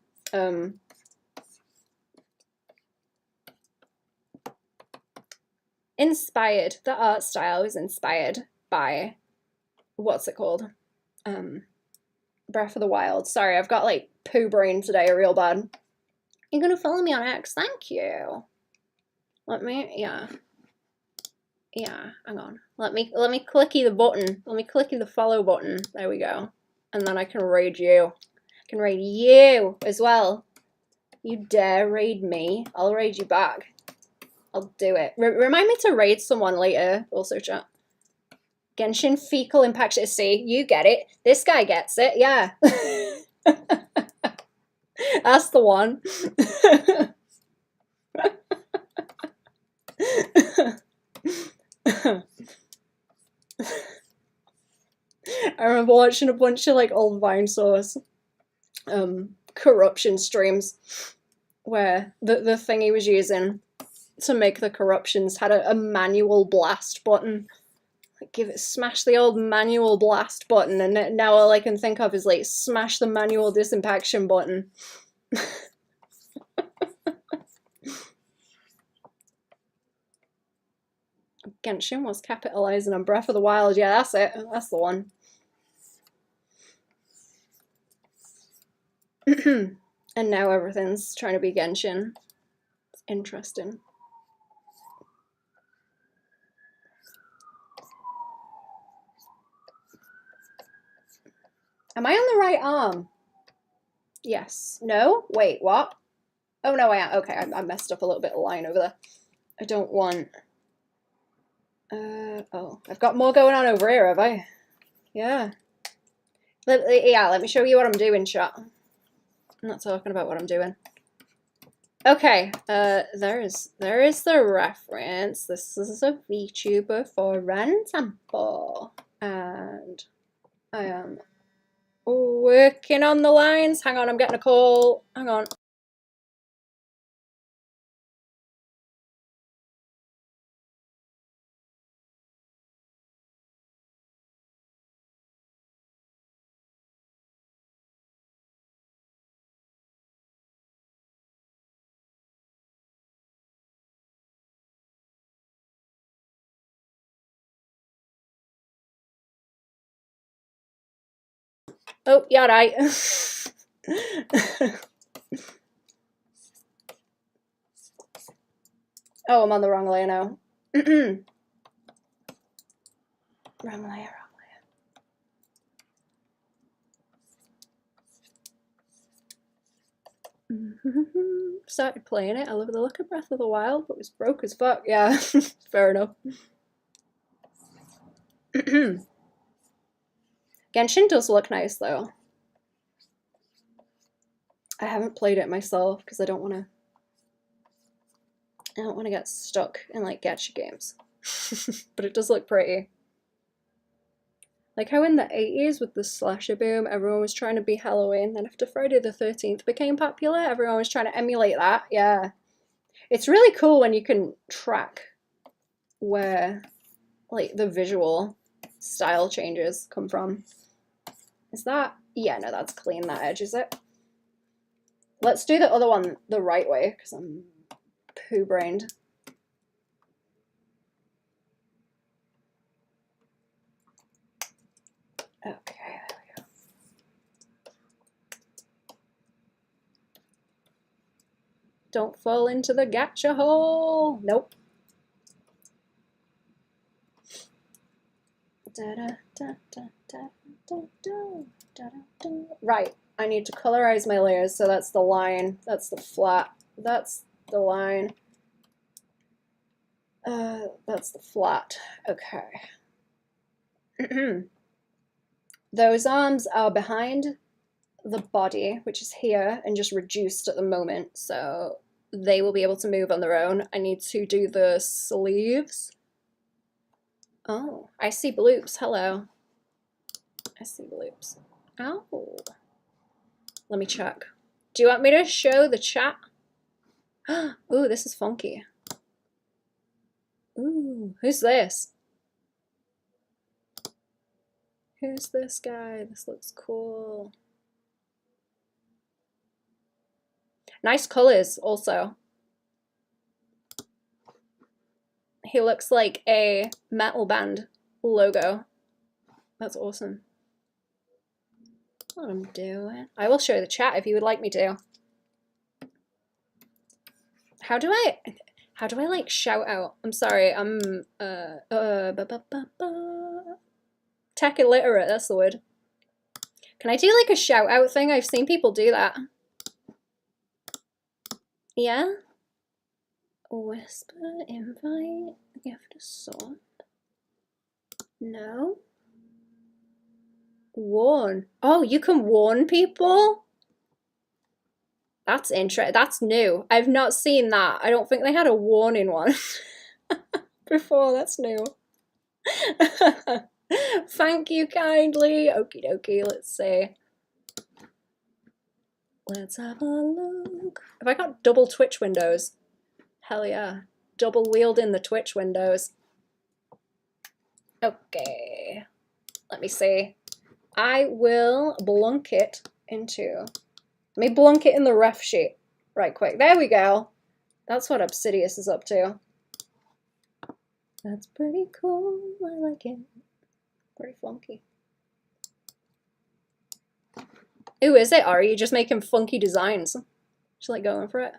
Inspired. The art style was inspired by, what's it called? Breath of the Wild. Sorry, I've got like poo brain today real bad. You're gonna follow me on X? Thank you. Let me, yeah, hang on. Let me clicky the button. Let me clicky the follow button. There we go. And then I can raid you. I can raid you as well. You dare raid me, I'll raid you back. I'll do it. Remind me to raid someone later, also chat. Genshin fecal impact. See, you get it. This guy gets it, yeah. That's the one. I remember watching a bunch of like old Vine Source corruption streams where the thing he was using to make the corruptions had a manual blast button. Like smash the old manual blast button, and now all I can think of is like smash the manual disimpaction button. Genshin was capitalizing on Breath of the Wild. Yeah, that's it. That's the one. And now everything's trying to be Genshin. It's interesting. Am I on the right arm? Yes. No? Wait, what? Oh, no, I am. Okay, I messed up a little bit of line over there. I don't want... oh, I've got more going on over here, have I? Yeah. Let me show you what I'm doing, chat. I'm not talking about what I'm doing. Okay, there is the reference. This is a VTuber for example. And I am working on the lines. Hang on, I'm getting a call. Hang on. Oh, yeah, right. Oh, I'm on the wrong layer now. Wrong layer. Started playing it. I love the look of Breath of the Wild, but it was broke as fuck. Yeah, fair enough. Genshin does look nice though. I haven't played it myself because I don't want to get stuck in like gacha games. But it does look pretty. Like how in the 80s with the slasher boom, everyone was trying to be Halloween, then after Friday the 13th became popular, everyone was trying to emulate that. Yeah. It's really cool when you can track where like the visual style changes come from. Is that... Yeah, no, that's clean, that edge, is it? Let's do the other one the right way, because I'm poo-brained. Okay, there we go. Don't fall into the gotcha hole. Nope. Right, I need to colorize my layers, so that's the line, that's the flat, that's the line, that's the flat. Okay. Those arms are behind the body, which is here, and just reduced at the moment, so they will be able to move on their own. I need to do the sleeves. Oh, I see bloops. Hello. I see bloops. Oh. Let me check. Do you want me to show the chat? Ooh, this is funky. Ooh, who's this? Who's this guy? This looks cool. Nice colors also. He looks like a metal band logo. That's awesome. What I'm doing. I will show the chat if you would like me to. How do I like shout out? I'm sorry, I'm tech illiterate, that's the word. Can I do like a shout out thing? I've seen people do that. Yeah? Whisper, invite, gift a song. No? Warn. Oh, you can warn people? That's interesting. That's new. I've not seen that. I don't think they had a warning one before. That's new. Thank you kindly. Okie dokie. Let's see. Let's have a look. Have I got double Twitch windows? Hell yeah. Double wielding the Twitch windows. Okay. Let me see. I will blunk it into... Let me blunk it in the ref sheet right quick. There we go. That's what Obsidious is up to. That's pretty cool. I like it. Pretty funky. Ooh, is it? Are you just making funky designs? Just like going for it.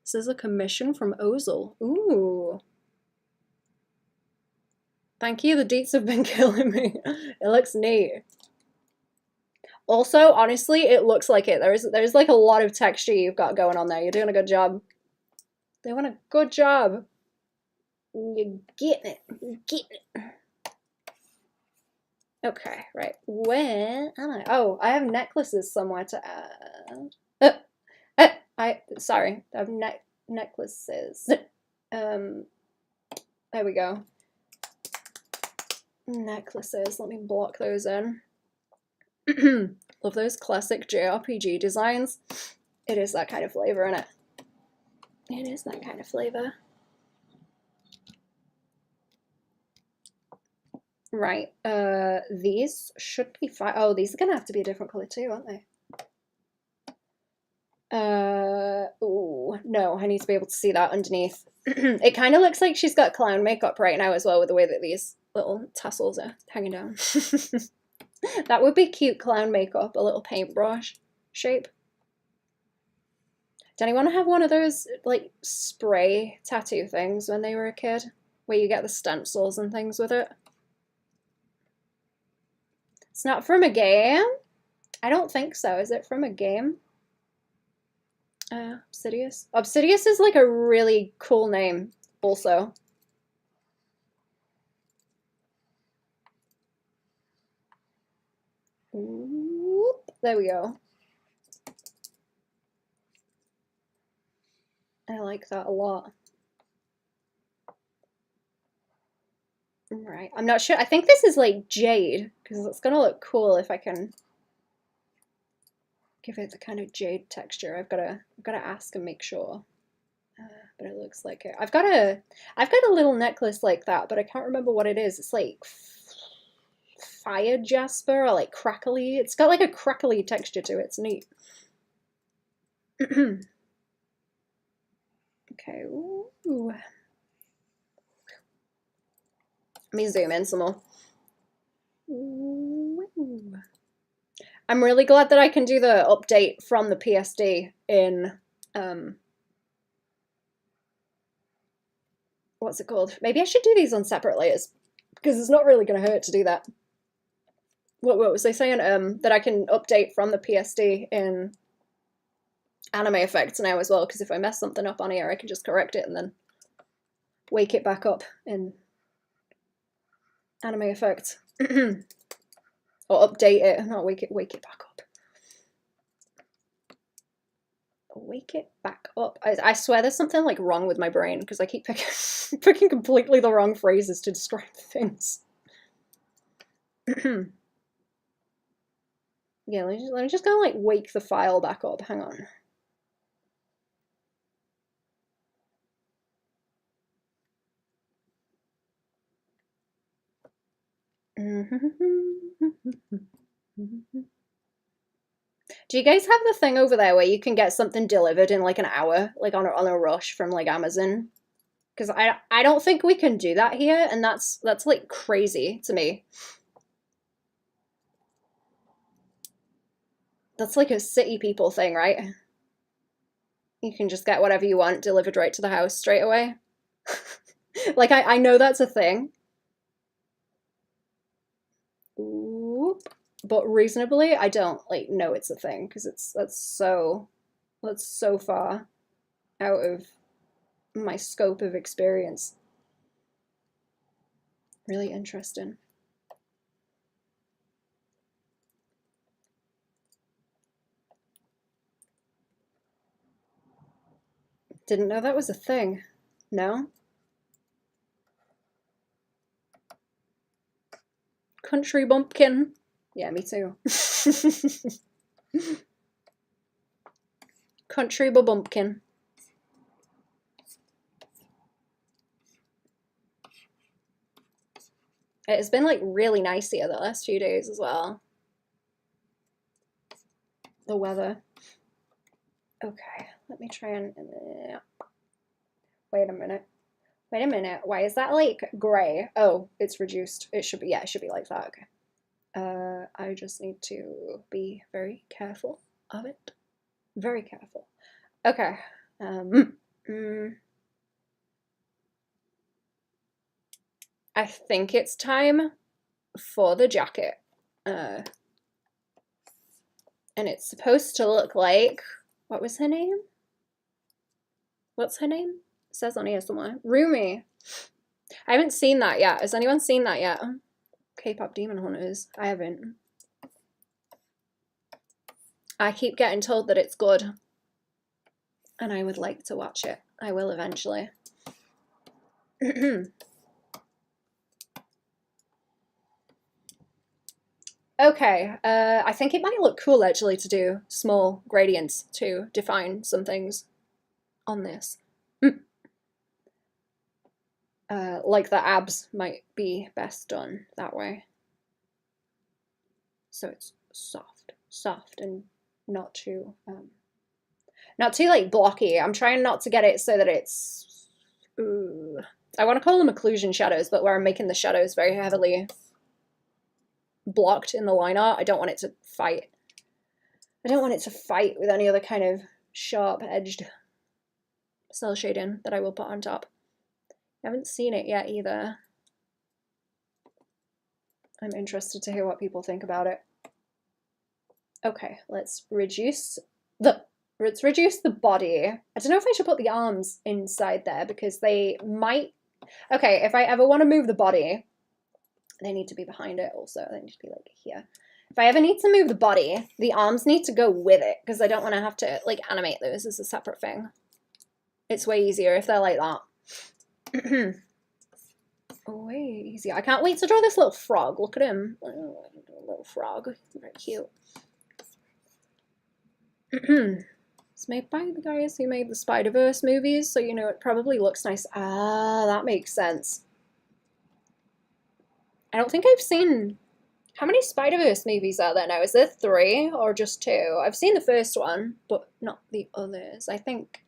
This is a commission from Ozel. Ooh. Thank you. The deets have been killing me. It looks neat. Also, honestly, it looks like it. There's like a lot of texture you've got going on there. You're doing a good job. Doing a good job. You're getting it. You're getting it. Okay, right. Where am I? Oh, I have necklaces somewhere to add. Sorry. I have necklaces. There we go. Necklaces. Let me block those in. Love those classic JRPG designs. It is that kind of flavor, isn't it? It is that kind of flavor. Right. These should be fine. Oh, these are gonna have to be a different color too, aren't they? Ooh, no, I need to be able to see that underneath. It kind of looks like she's got clown makeup right now as well, with the way that these little tassels are hanging down. That would be cute clown makeup, a little paintbrush shape. Did anyone have one of those like spray tattoo things when they were a kid, where you get the stencils and things with it? It's not from a game? I don't think so. Is it from a game? Obsidious. Obsidious is like a really cool name also. Whoop, there we go. I like that a lot. Right, I'm not sure. I think this is like jade, because it's gonna look cool if I can give it the kind of jade texture. I've gotta ask and make sure. But it looks like it. I've got a little necklace like that, but I can't remember what it is. It's like fire jasper or like crackly. It's got like a crackly texture to it. It's neat. Okay. Ooh. Let me zoom in some more. Ooh. I'm really glad that I can do the update from the PSD in, what's it called? Maybe I should do these on separate layers, because it's not really going to hurt to do that. What was they saying? That I can update from the PSD in anime effects now as well, because if I mess something up on here, I can just correct it and then wake it back up in anime effects. Or update it, not wake it back up. Wake it back up. I swear there's something like wrong with my brain, because I keep picking completely the wrong phrases to describe things. Yeah, let me just go like wake the file back up. Hang on. Do you guys have the thing over there where you can get something delivered in like an hour, like on a rush from like Amazon? Because I don't think we can do that here, and that's like crazy to me. That's like a city people thing, right? You can just get whatever you want delivered right to the house straight away. Like I know that's a thing. Oop. But reasonably, I don't like know it's a thing, because that's so far out of my scope of experience. Really interesting. Didn't know that was a thing. No? Country bumpkin. Yeah, me too. Country bumpkin. It's been like really nice here the last few days as well. The weather. Okay, let me try and... Wait a minute. Wait a minute. Why is that like gray? Oh, it's reduced. It should be, yeah, it should be like that. Okay. I just need to be very careful of it. Very careful. Okay. I think it's time for the jacket. And it's supposed to look like, what was her name? What's her name? It says on here somewhere. Rumi. I haven't seen that yet. Has anyone seen that yet? K-pop Demon Hunters. I haven't. I keep getting told that it's good, and I would like to watch it. I will eventually. Okay, I think it might look cool actually to do small gradients to define some things on this. Like the abs might be best done that way. So it's soft and not too like blocky. I'm trying not to get it so that it's, I want to call them occlusion shadows, but where I'm making the shadows very heavily blocked in the line art. I don't want it to fight. I don't want it to fight with any other kind of sharp edged cell shading that I will put on top. I haven't seen it yet either. I'm interested to hear what people think about it. Okay, let's reduce the body. I don't know if I should put the arms inside there, because they might... Okay, if I ever want to move the body, they need to be behind it also. They need to be like here. If I ever need to move the body, the arms need to go with it, because I don't want to have to like animate those as a separate thing. It's way easier if they're like that. Way easier. I can't wait to draw this little frog. Look at him. Little frog. Very cute. It's made by the guys who made the Spider-Verse movies, so you know it probably looks nice. Ah, that makes sense. I don't think I've seen How many Spider-Verse movies are there now? Is there 3 or just 2? I've seen the first one, but not the others. I think...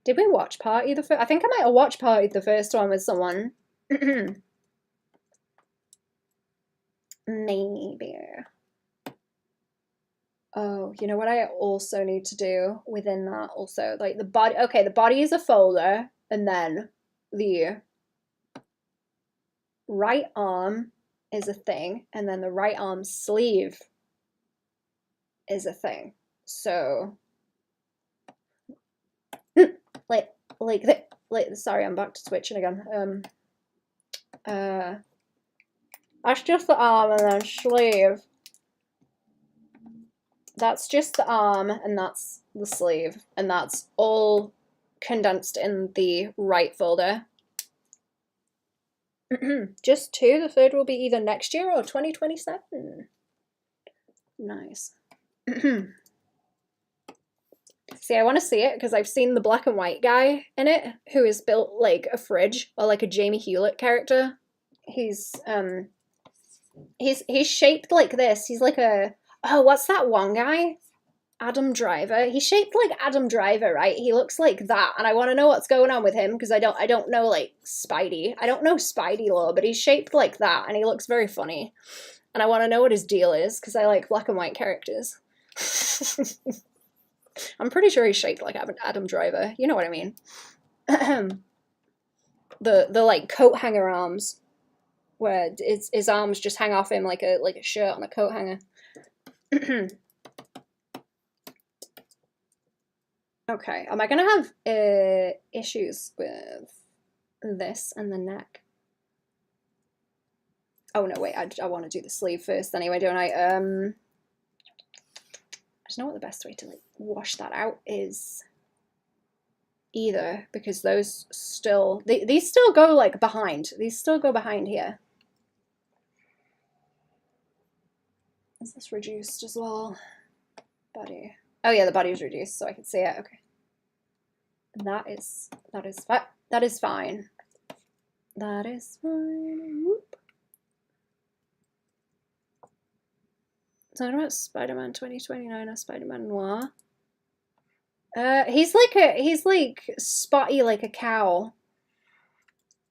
Did we watch party the first? I think I might have watched party the first one with someone. Maybe. Oh, you know what I also need to do within that also? Like the body, okay, the body is a folder, and then the right arm is a thing, and then the right arm sleeve is a thing. So, sorry, I'm back to switching again. That's just the arm, and then sleeve. That's just the arm, and that's the sleeve, and that's all condensed in the right folder. Just 2. The third will be either next year or 2027. Nice. See, I want to see it because I've seen the black and white guy in it who is built like a fridge or like a Jamie Hewlett character. He's shaped like this. He's like a, oh, what's that one guy? Adam Driver. He's shaped like Adam Driver, right? He looks like that, and I want to know what's going on with him because I don't know like Spidey. I don't know Spidey lore, but he's shaped like that, and he looks very funny. And I want to know what his deal is because I like black and white characters. I'm pretty sure he's shaped like Adam Driver. You know what I mean? The like coat hanger arms, where his arms just hang off him like a shirt on a coat hanger. Okay, am I gonna have issues with this and the neck? Oh no, wait, I want to do the sleeve first anyway, don't I? I don't know what the best way to like wash that out is either, because those still, these still go like behind. These still go behind here. Is this reduced as well? Body. Oh yeah, the body is reduced so I can see it. Okay. That is fine. That is fine. That is fine. Whoop. Talking about Spider-Man 2029 or Spider-Man Noir. He's like spotty like a cow.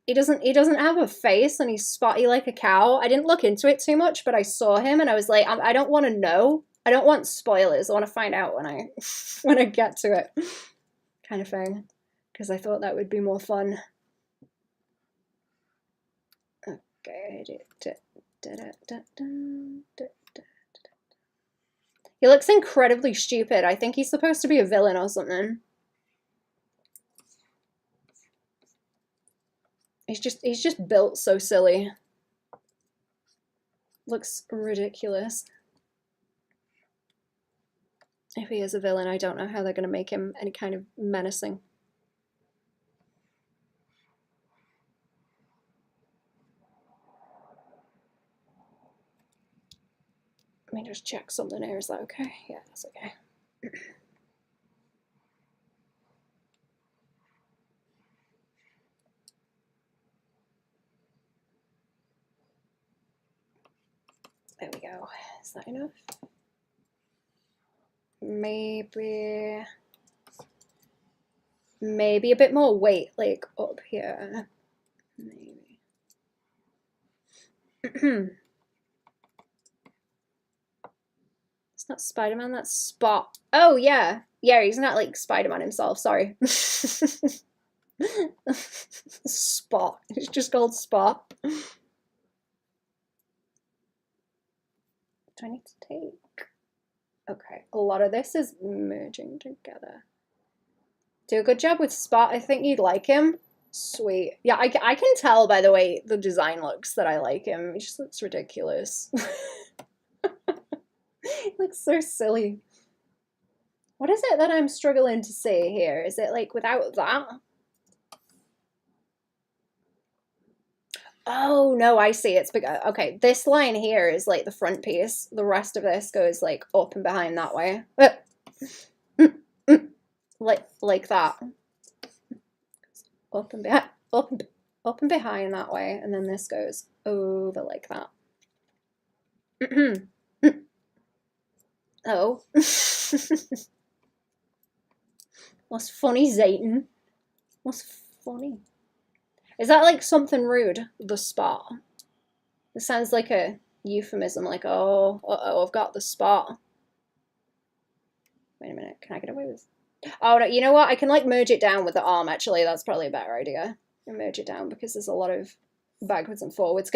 He doesn't have a face, and he's spotty like a cow. I didn't look into it too much, but I saw him and I was like, I don't want to know. I don't want spoilers. I want to find out when I get to it, kind of thing, because I thought that would be more fun. Okay. He looks incredibly stupid. I think he's supposed to be a villain or something. He's just built so silly. Looks ridiculous. If he is a villain, I don't know how they're going to make him any kind of menacing. Let me just check something here. Is that okay? Yeah, that's okay. There we go. Is that enough? Maybe a bit more weight, like up here. Maybe. It's not Spider-Man, that's Spot. Oh yeah. Yeah, he's not like Spider-Man himself, sorry. Spot. It's just called Spot. Do I need to take? Okay, a lot of this is merging together. Do a good job with Spot. I think you'd like him. Sweet. Yeah, I can tell by the way the design looks that I like him. He just looks ridiculous. He looks so silly. What is it that I'm struggling to see here? Is it like without that? Oh, no, I see. It's big. Okay, this line here is like the front piece. The rest of this goes like up and behind that way. Like that. Up and behind. Up and up and behind that way, and then this goes over like that. Oh. What's funny, Zayton? What's funny? Is that like something rude? The spot. It sounds like a euphemism, like, oh, uh-oh, I've got the spot. Wait a minute, can I get away with... Oh, no, you know what? I can like merge it down with the arm, actually. That's probably a better idea. And merge it down because there's a lot of backwards and forwards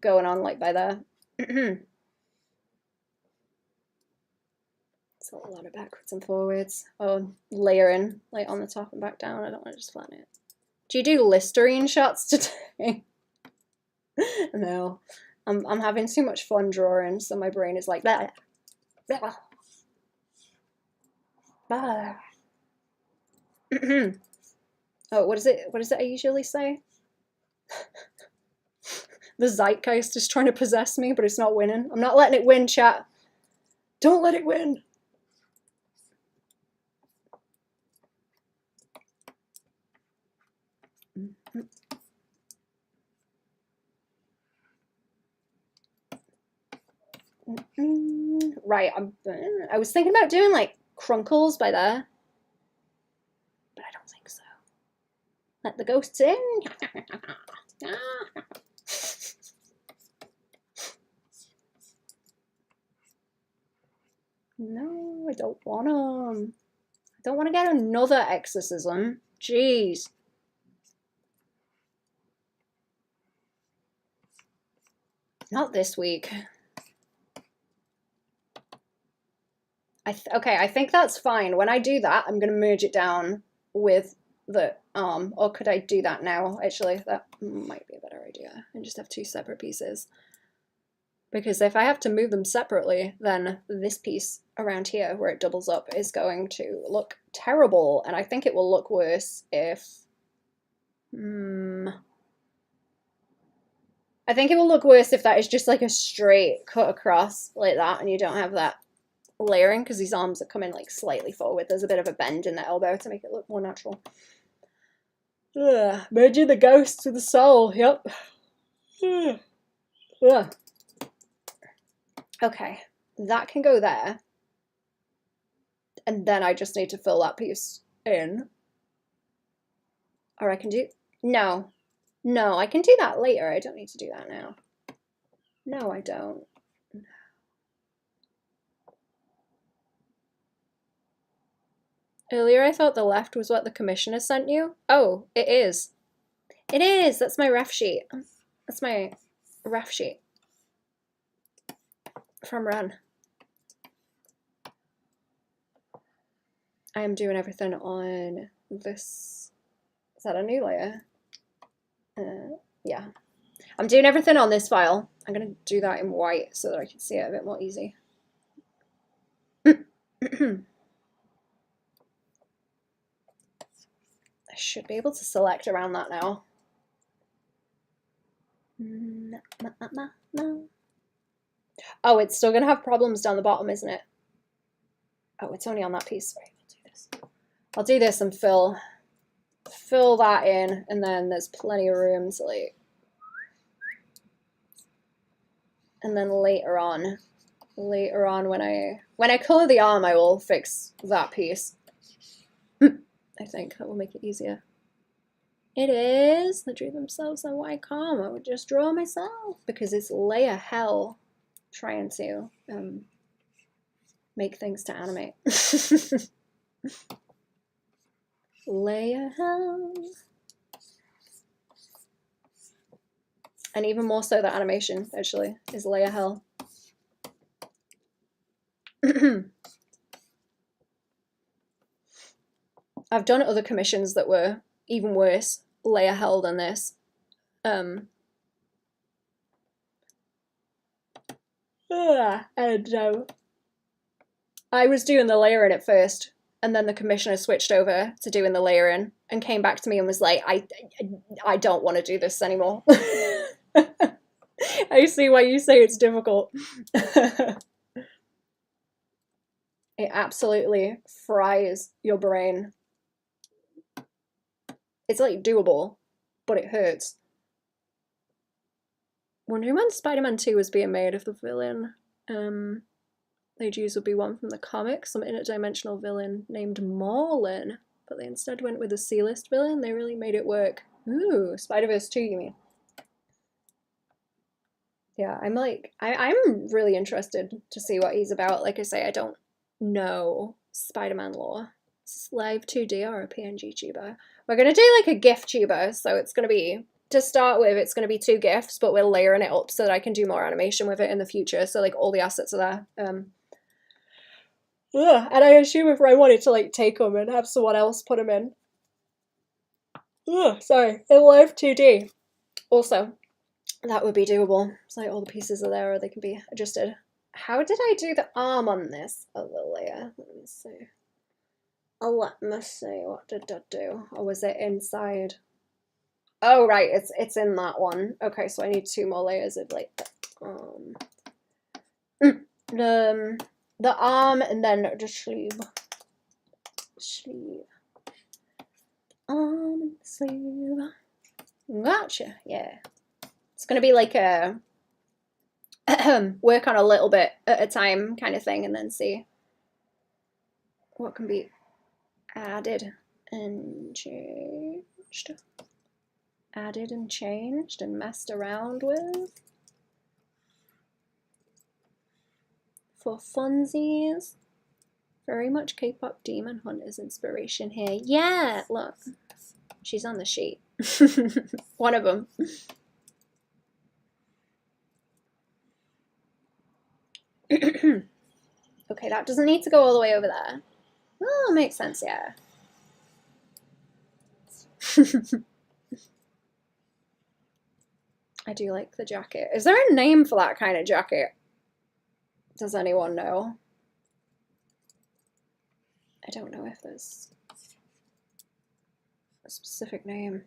going on like by there. It's a lot of backwards and forwards. Oh, layering like on the top and back down. I don't want to just flatten it. Do you do Listerine shots today? No. I'm having too much fun drawing, so my brain is like that. Oh, what is it? What is it I usually say? The zeitgeist is trying to possess me, but it's not winning. I'm not letting it win, chat. Don't let it win. Right, I was thinking about doing like crunkles by there, but I don't think so. Let the ghosts in. No, I don't want them. I don't want to get another exorcism. Jeez. Not this week. Okay, I think that's fine. When I do that, I'm going to merge it down with the arm. Or could I do that now? Actually, that might be a better idea. And just have two separate pieces. Because if I have to move them separately, then this piece around here, where it doubles up, is going to look terrible. And I think it will look worse if... I think it will look worse if that is just like a straight cut across like that, and you don't have that layering, because these arms are coming like slightly forward. There's a bit of a bend in the elbow to make it look more natural. Merging the ghosts with the soul. Yep. Okay, that can go there, and then I just need to fill that piece in. Or I can do... No, I can do that later. I don't need to do that now. No, I don't. Earlier I thought the left was what the commissioner sent you. Oh, it is. It is! That's my ref sheet. That's my ref sheet. From Ren. I am doing everything on this. Is that a new layer? Yeah. I'm doing everything on this file. I'm going to do that in white so that I can see it a bit more easy. I should be able to select around that now. Oh, it's still going to have problems down the bottom, isn't it? Oh, it's only on that piece. Right, I'll do this. I'll do this and fill that in, and then there's plenty of room to like... And then later on when I color the arm, I will fix that piece. I think that will make it easier. It is. They drew themselves on why Comm. I would just draw myself because it's layer hell trying to make things to animate. Layer hell. And even more so the animation, actually, is layer hell. I've done other commissions that were even worse, layer hell than this. And I was doing the layering at first, and then the commissioner switched over to doing the layering and came back to me and was like, I don't want to do this anymore. I see why you say it's difficult. It absolutely fries your brain. It's like doable, but it hurts. Wondering when Spider-Man 2 was being made, if the villain they'd use would be one from the comics, some interdimensional villain named Morlun, but they instead went with a C-list villain. They really made it work. Ooh, Spider-Verse 2, you mean? Yeah, I'm really interested to see what he's about. Like I say, I don't know Spider-Man lore. Is this live 2D or a PNG tuber? We're gonna do like a GIF tuber, so it's gonna be, to start with, it's gonna be 2 GIFs, but we're layering it up so that I can do more animation with it in the future. So like all the assets are there. And I assume if I wanted to like take them and have someone else put them in. Sorry, in live 2D. Also, that would be doable. It's like all the pieces are there, or they can be adjusted. How did I do the arm on this other layer? Let me see. Let me see. What did I do? Or was it inside? Oh right, it's in that one. Okay, so I need 2 more layers of like the arm and then the sleeve. Arm and sleeve. Gotcha. Yeah. It's gonna be like a work on a little bit at a time kind of thing, and then see what can be added and changed. Added and changed and messed around with. For funsies. Very much K-pop Demon Hunters inspiration here. Yeah, look. She's on the sheet. One of them. Okay, that doesn't need to go all the way over there. Oh, makes sense, yeah. I do like the jacket. Is there a name for that kind of jacket? Does anyone know? I don't know if there's a specific name.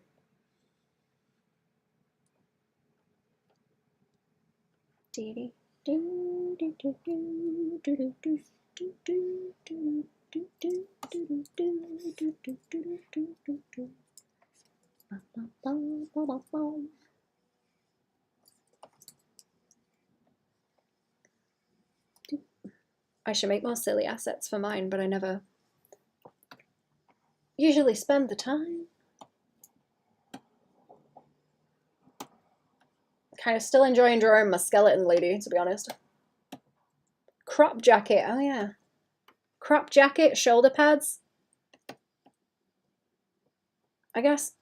I should make more silly assets for mine, but I never usually spend the time. Kind of still enjoying drawing my skeleton lady, to be honest. Crop jacket, oh yeah. Crop jacket, shoulder pads. I guess.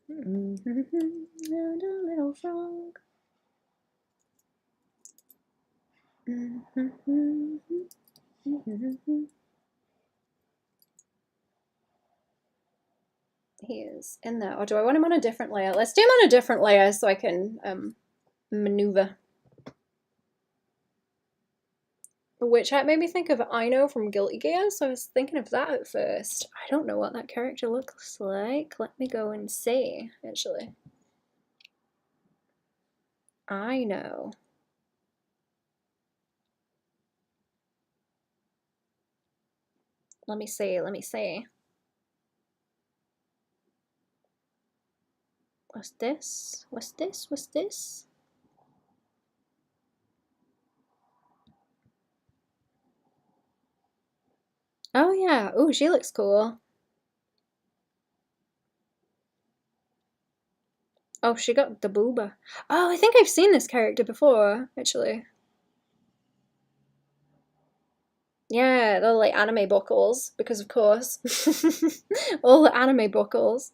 And a little frog. He is in there. Or do I want him on a different layer? Let's do him on a different layer so I can maneuver. Which made me think of Ino from Guilty Gear, so I was thinking of that at first. I don't know what that character looks like. Let me go and see, actually. I know. Let me see, let me see. What's this? What's this? What's this? Oh yeah, ooh, she looks cool. Oh, she got the booba. Oh, I think I've seen this character before, actually. Yeah, they're like anime buckles, because of course. All the anime buckles.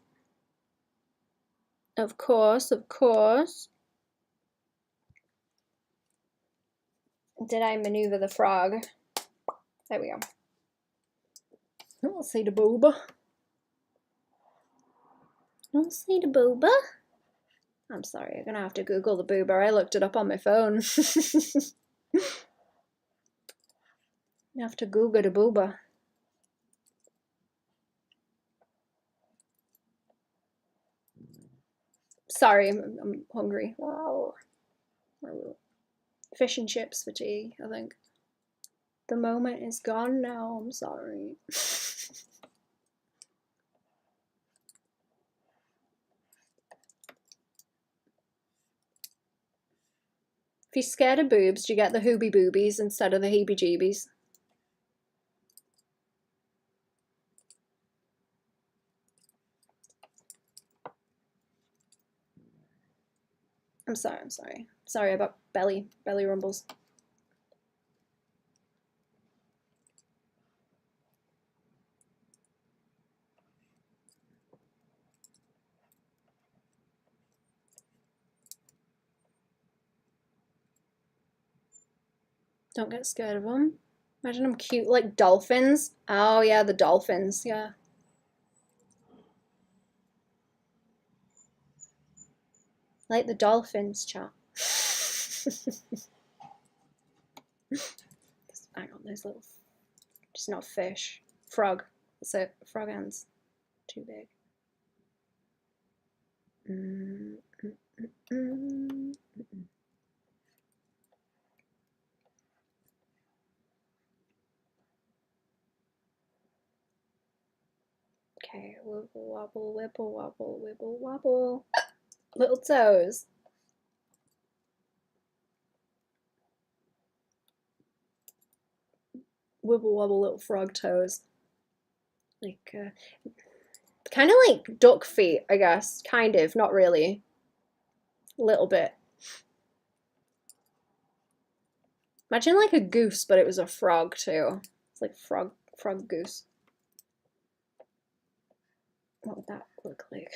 Of course, of course. Did I maneuver the frog? There we go. I'll see the booba. I'll see the booba. I'm sorry, I'm gonna have to Google the booba. I looked it up on my phone. I have to Google the booba. Sorry, I'm hungry. Wow. Fish and chips fatigue, I think. The moment is gone now, I'm sorry. If you're scared of boobs, do you get the hoobie boobies instead of the heebie jeebies? I'm sorry, I'm sorry. Sorry about belly rumbles. Don't get scared of them. Imagine them cute like dolphins. Oh yeah, the dolphins, yeah. Like the dolphins, chat. Hang on, those little, just not fish. Frog. That's it. Frog ends. Too big. Okay, wibble wobble, wibble wobble, wibble wobble. Little toes. Wibble wobble, little frog toes. Like, kind of like duck feet, I guess. Kind of, not really. A little bit. Imagine like a goose, but it was a frog too. It's like frog goose. What would that look like?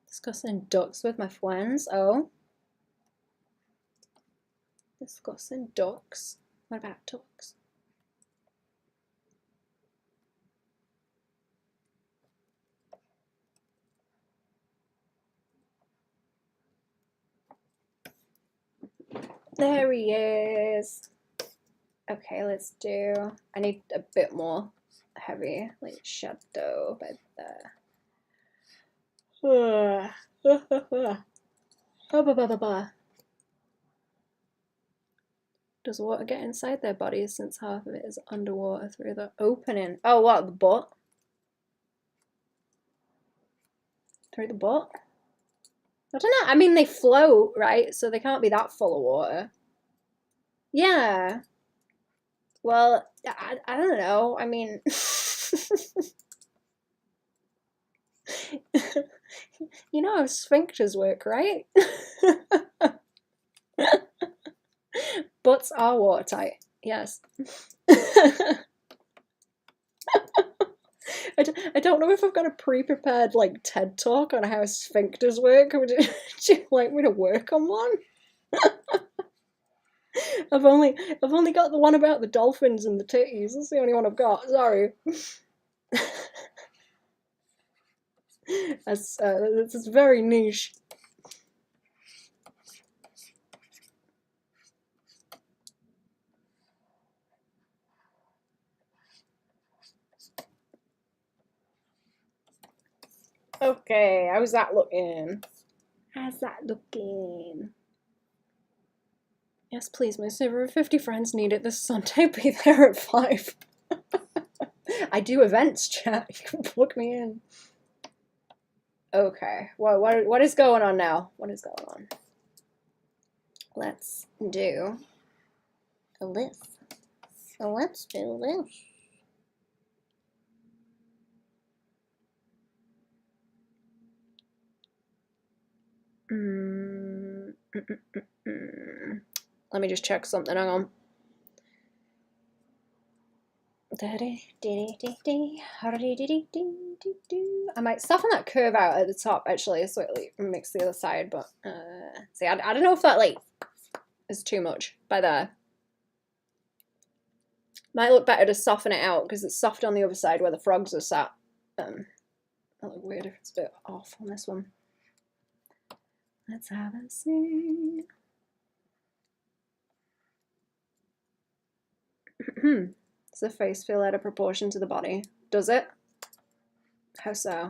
Discussing ducks with my friends. Oh. Discussing ducks. What about ducks? There he is. Okay, let's do. I need a bit more heavy, like shadow by there. Does water get inside their bodies since half of it is underwater through the opening? Oh, what, the butt? Through the butt? I don't know. I mean, they float, right? So they can't be that full of water. Yeah. Well, I don't know. I mean, you know how sphincters work, right? Butts are watertight. Yes. I don't know if I've got a pre-prepared like TED talk on how sphincters work. Would you like me to work on one? I've only got the one about the dolphins and the titties. That's the only one I've got. Sorry. That's very niche. Okay, how's that looking? How's that looking? Yes, please, my server of 50 friends need it this Sunday. Be there at 5. I do events, chat. You can book me in. Okay, what is going on now? What is going on? Let's do this. So let's do this. Let me just check something. Hang on. I might soften that curve out at the top actually, so it like makes the other side. But see, I don't know if that like is too much by there. Might look better to soften it out because it's soft on the other side where the frogs are sat. That'll look weird if it's a bit off on this one. Let's have a see. Does the face feel out of proportion to the body? Does it? How so?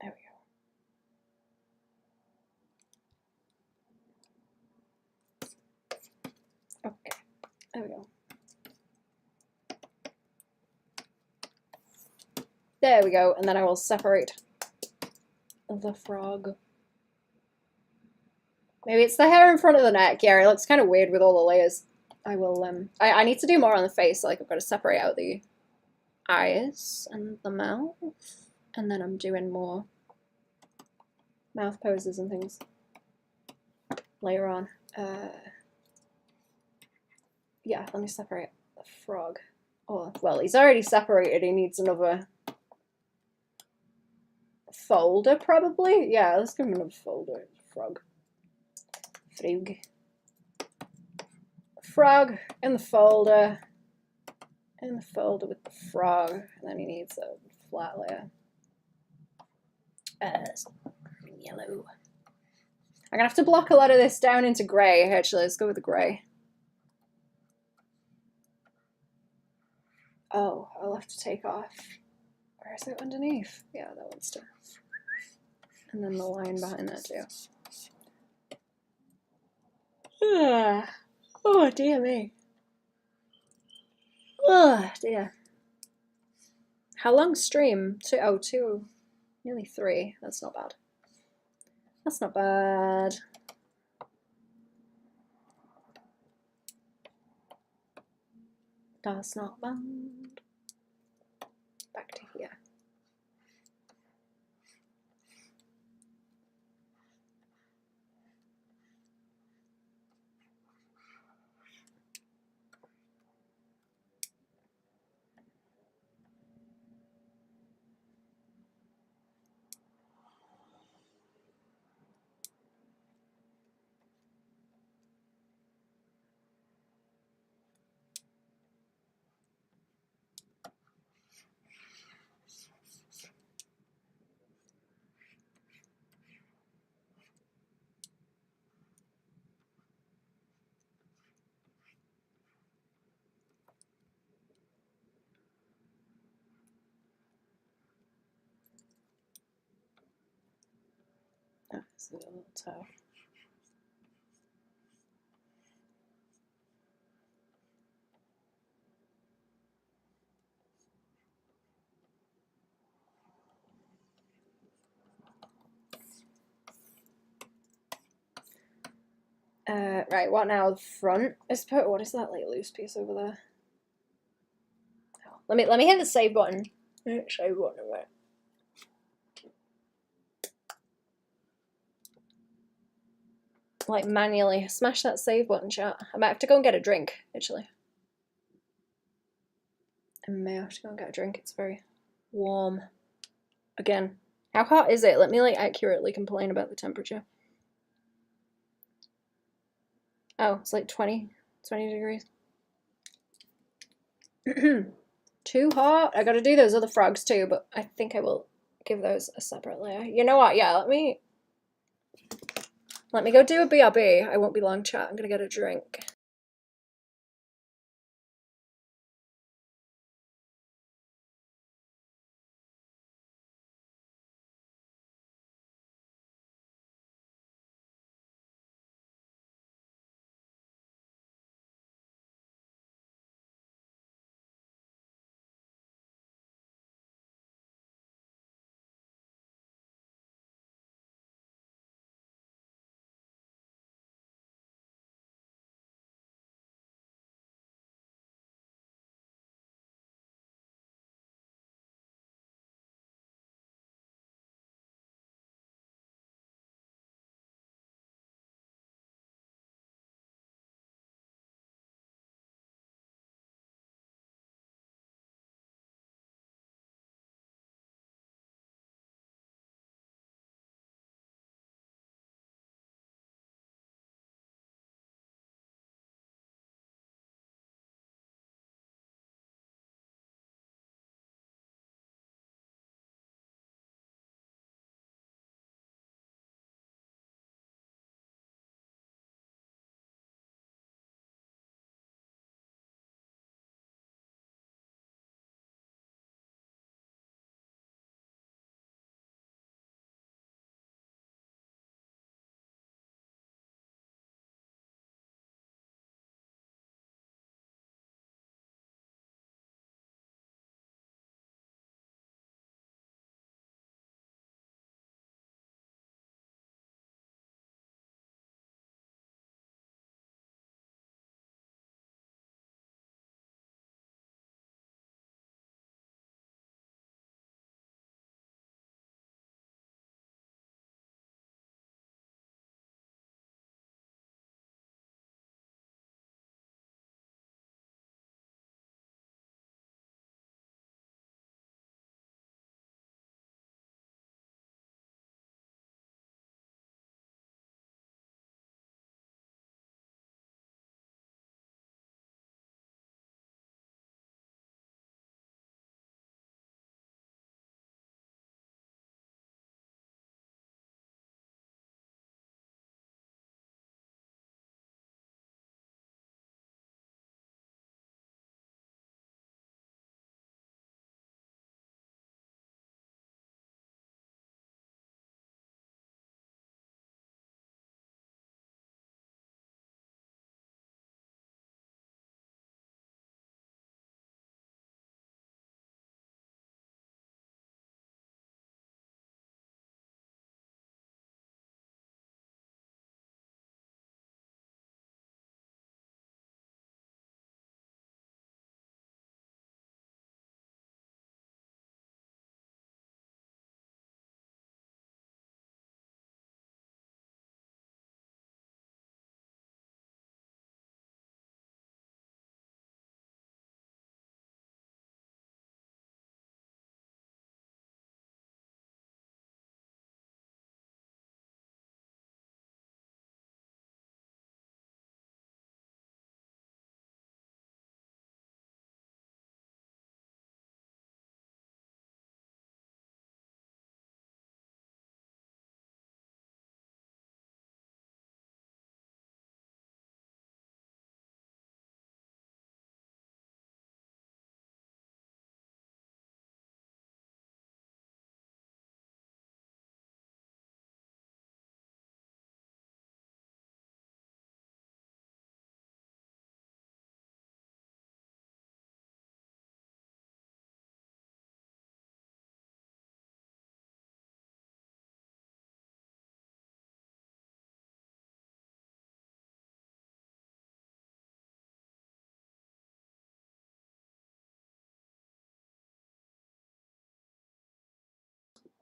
There we go. Okay, there we go. There we go, and then I will separate the frog. Maybe it's the hair in front of the neck. Yeah, it looks kind of weird with all the layers. I will, I need to do more on the face, like I've got to separate out the eyes and the mouth, and then I'm doing more mouth poses and things later on. Yeah, let me separate the frog. Oh, well, he's already separated. He needs another folder, probably. Yeah, let's give him another folder. Frog. Frog. Frog in the folder. In the folder with the frog. And then he needs a flat layer. Yellow. I'm gonna have to block a lot of this down into grey. Actually, let's go with the grey. Oh, I'll have to take off. Where is it underneath? Yeah, that one's done. And then the line behind that too. Oh dear me. Oh dear. How long stream? Two, nearly 3. That's not bad. That's not bad. That's not bad. Back to here. That's a little toe. Right, what now? The front? I suppose, what is that like loose piece over there? Oh, let me hit the save button. Save button, right. Like manually smash that save button, chat. I might have to go and get a drink, actually. I may have to go and get a drink. It's very warm. Again, how hot is it? Let me like accurately complain about the temperature. Oh, it's like 20 degrees. Too hot. I gotta do those other frogs too, but I think I will give those a separate layer. You know what? Yeah, let me go do a BRB. I won't be long, chat. I'm gonna get a drink.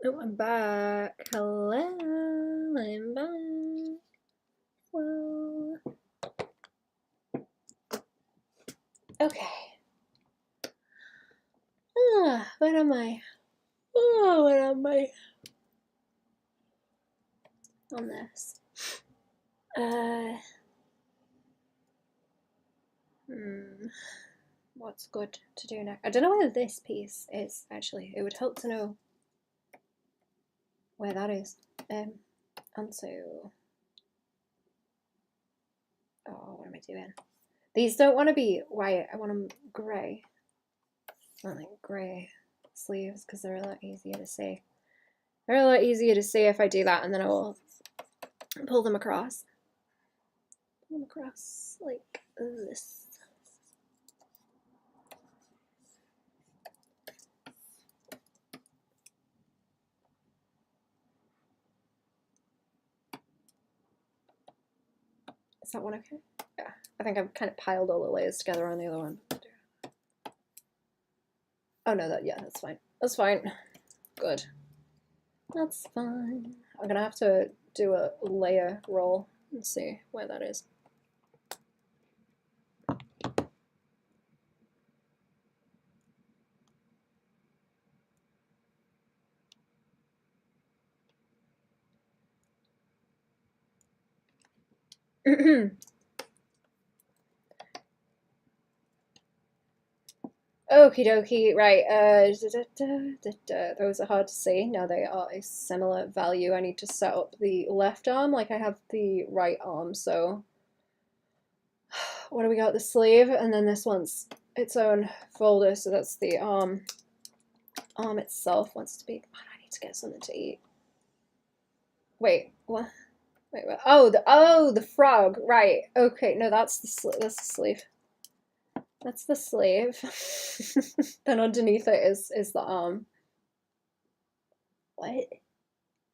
Oh, I'm back. Hello, I'm back. Whoa. Okay. Where am I? Oh, where am I? On this. What's good to do next? I don't know where this piece is, actually. It would help to know where that is. And so... Oh, what am I doing? These don't want to be white. I want them grey. I want like grey sleeves because they're a lot easier to see. They're a lot easier to see if I do that, and then I will pull them across. Pull them across like this. Is that one okay? Yeah. I think I've kind of piled all the layers together on the other one. Oh no, yeah, that's fine. That's fine. Good. That's fine. I'm gonna have to do a layer roll and see where that is. Okie dokie, right, those are hard to see. Now they are a similar value. I need to set up the left arm like I have the right arm, so what do we got? The sleeve, and then this one's its own folder, so that's the arm itself wants to be. Man, I need to get something to eat. Wait, what? Wait, what? Oh, the frog, right? Okay, no, that's the sleeve. That's the sleeve. Then underneath it is the arm. What?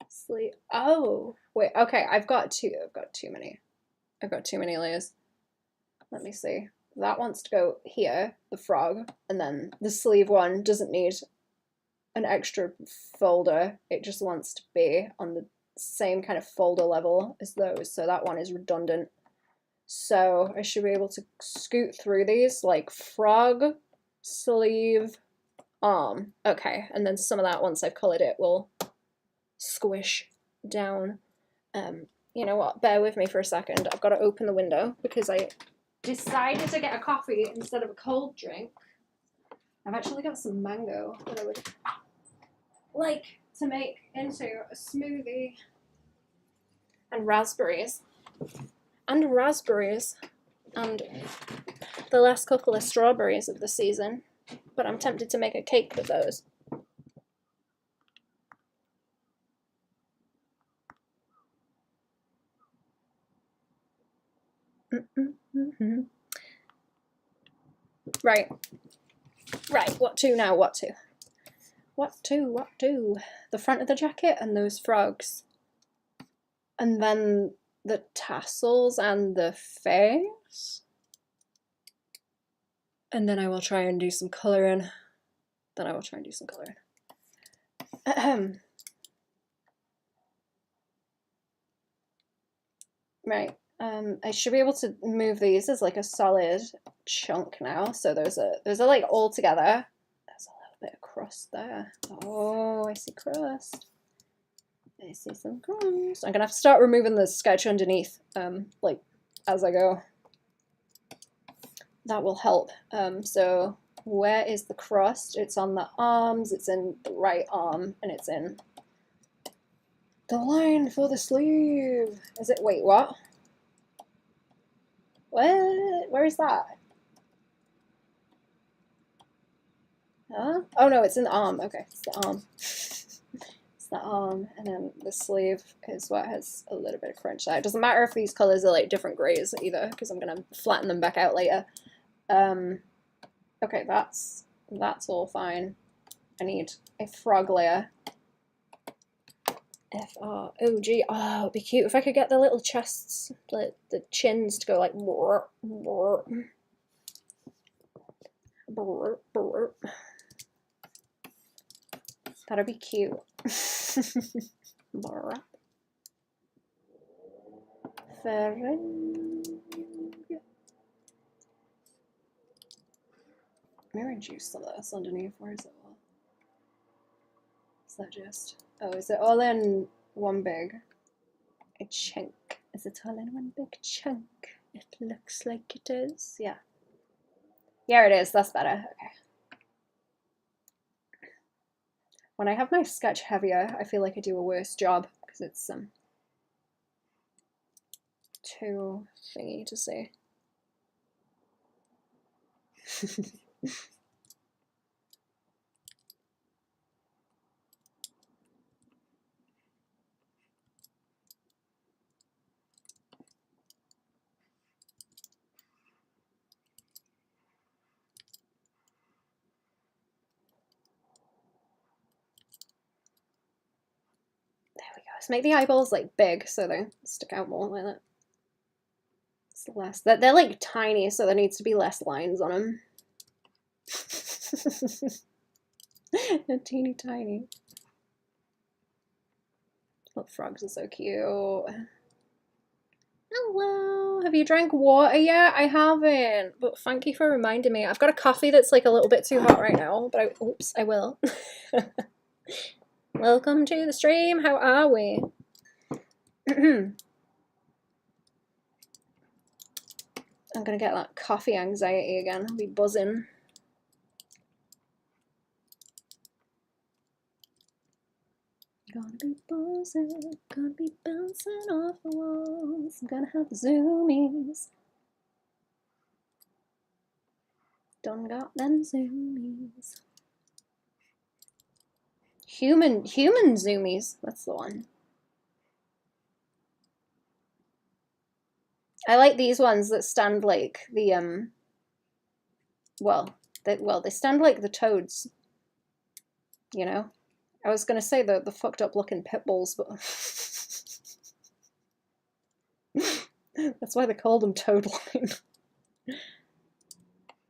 Sleeve. Oh, wait. Okay, I've got too many. I've got too many layers. Let me see. That wants to go here, the frog, and then the sleeve one doesn't need an extra folder. It just wants to be on the same kind of folder level as those, so that one is redundant. So I should be able to scoot through these like frog, sleeve, arm. Okay, and then some of that, once I've colored it, will squish down. You know what, bear with me for a second. I've got to open the window because I decided to get a coffee instead of a cold drink. I've actually got some mango that I would like to make into a smoothie. And raspberries. And the last couple of strawberries of the season. But I'm tempted to make a cake with those. Right. What to now? What to? The front of the jacket and those frogs. And then the tassels and the face. And then I will try and do some colouring. Right. I should be able to move these as like a solid chunk now. So those are like all together. There's a little bit of crust there. Oh, I see crust. I see some crumbs. I'm gonna have to start removing the sketch underneath, like as I go. That will help. So where is the crust? It's on the arms, it's in the right arm, and it's in the line for the sleeve. Is it? Wait, what? What? Where is that? Huh? Oh no, it's in the arm. Okay, it's the arm. It's the arm, and then the sleeve is what has a little bit of crunch there. It doesn't matter if these colors are like different grays either, because I'm gonna flatten them back out later. Okay, that's all fine. I need a frog layer. F-R-O-G. Oh, it'd be cute if I could get the little chests, the chins to go like brr, brr, brr, brr. That'd be cute. Let me reduce some of this underneath. Where is it all? Is that just... Oh, is it all in one big chunk? Is it all in one big chunk? It looks like it is. Yeah. Yeah, it is. That's better. Okay. When I have my sketch heavier, I feel like I do a worse job because it's too thingy to see. Let's make the eyeballs like big so they stick out more like that. It's less. They're like tiny, so there needs to be less lines on them. They're teeny tiny. Little frogs are so cute. Hello. Have you drank water yet? I haven't, but thank you for reminding me. I've got a coffee that's like a little bit too hot right now, but oops, I will. Welcome to the stream. How are we? I'm gonna get that coffee anxiety again. I'll be buzzing. Gonna be buzzing, gonna be bouncing off the walls. I'm gonna have the zoomies. Done got them zoomies. Human zoomies. That's the one. I like these ones that stand like the they stand like the toads. You know? I was gonna say the fucked up looking pit bulls, but that's why they called them toad line.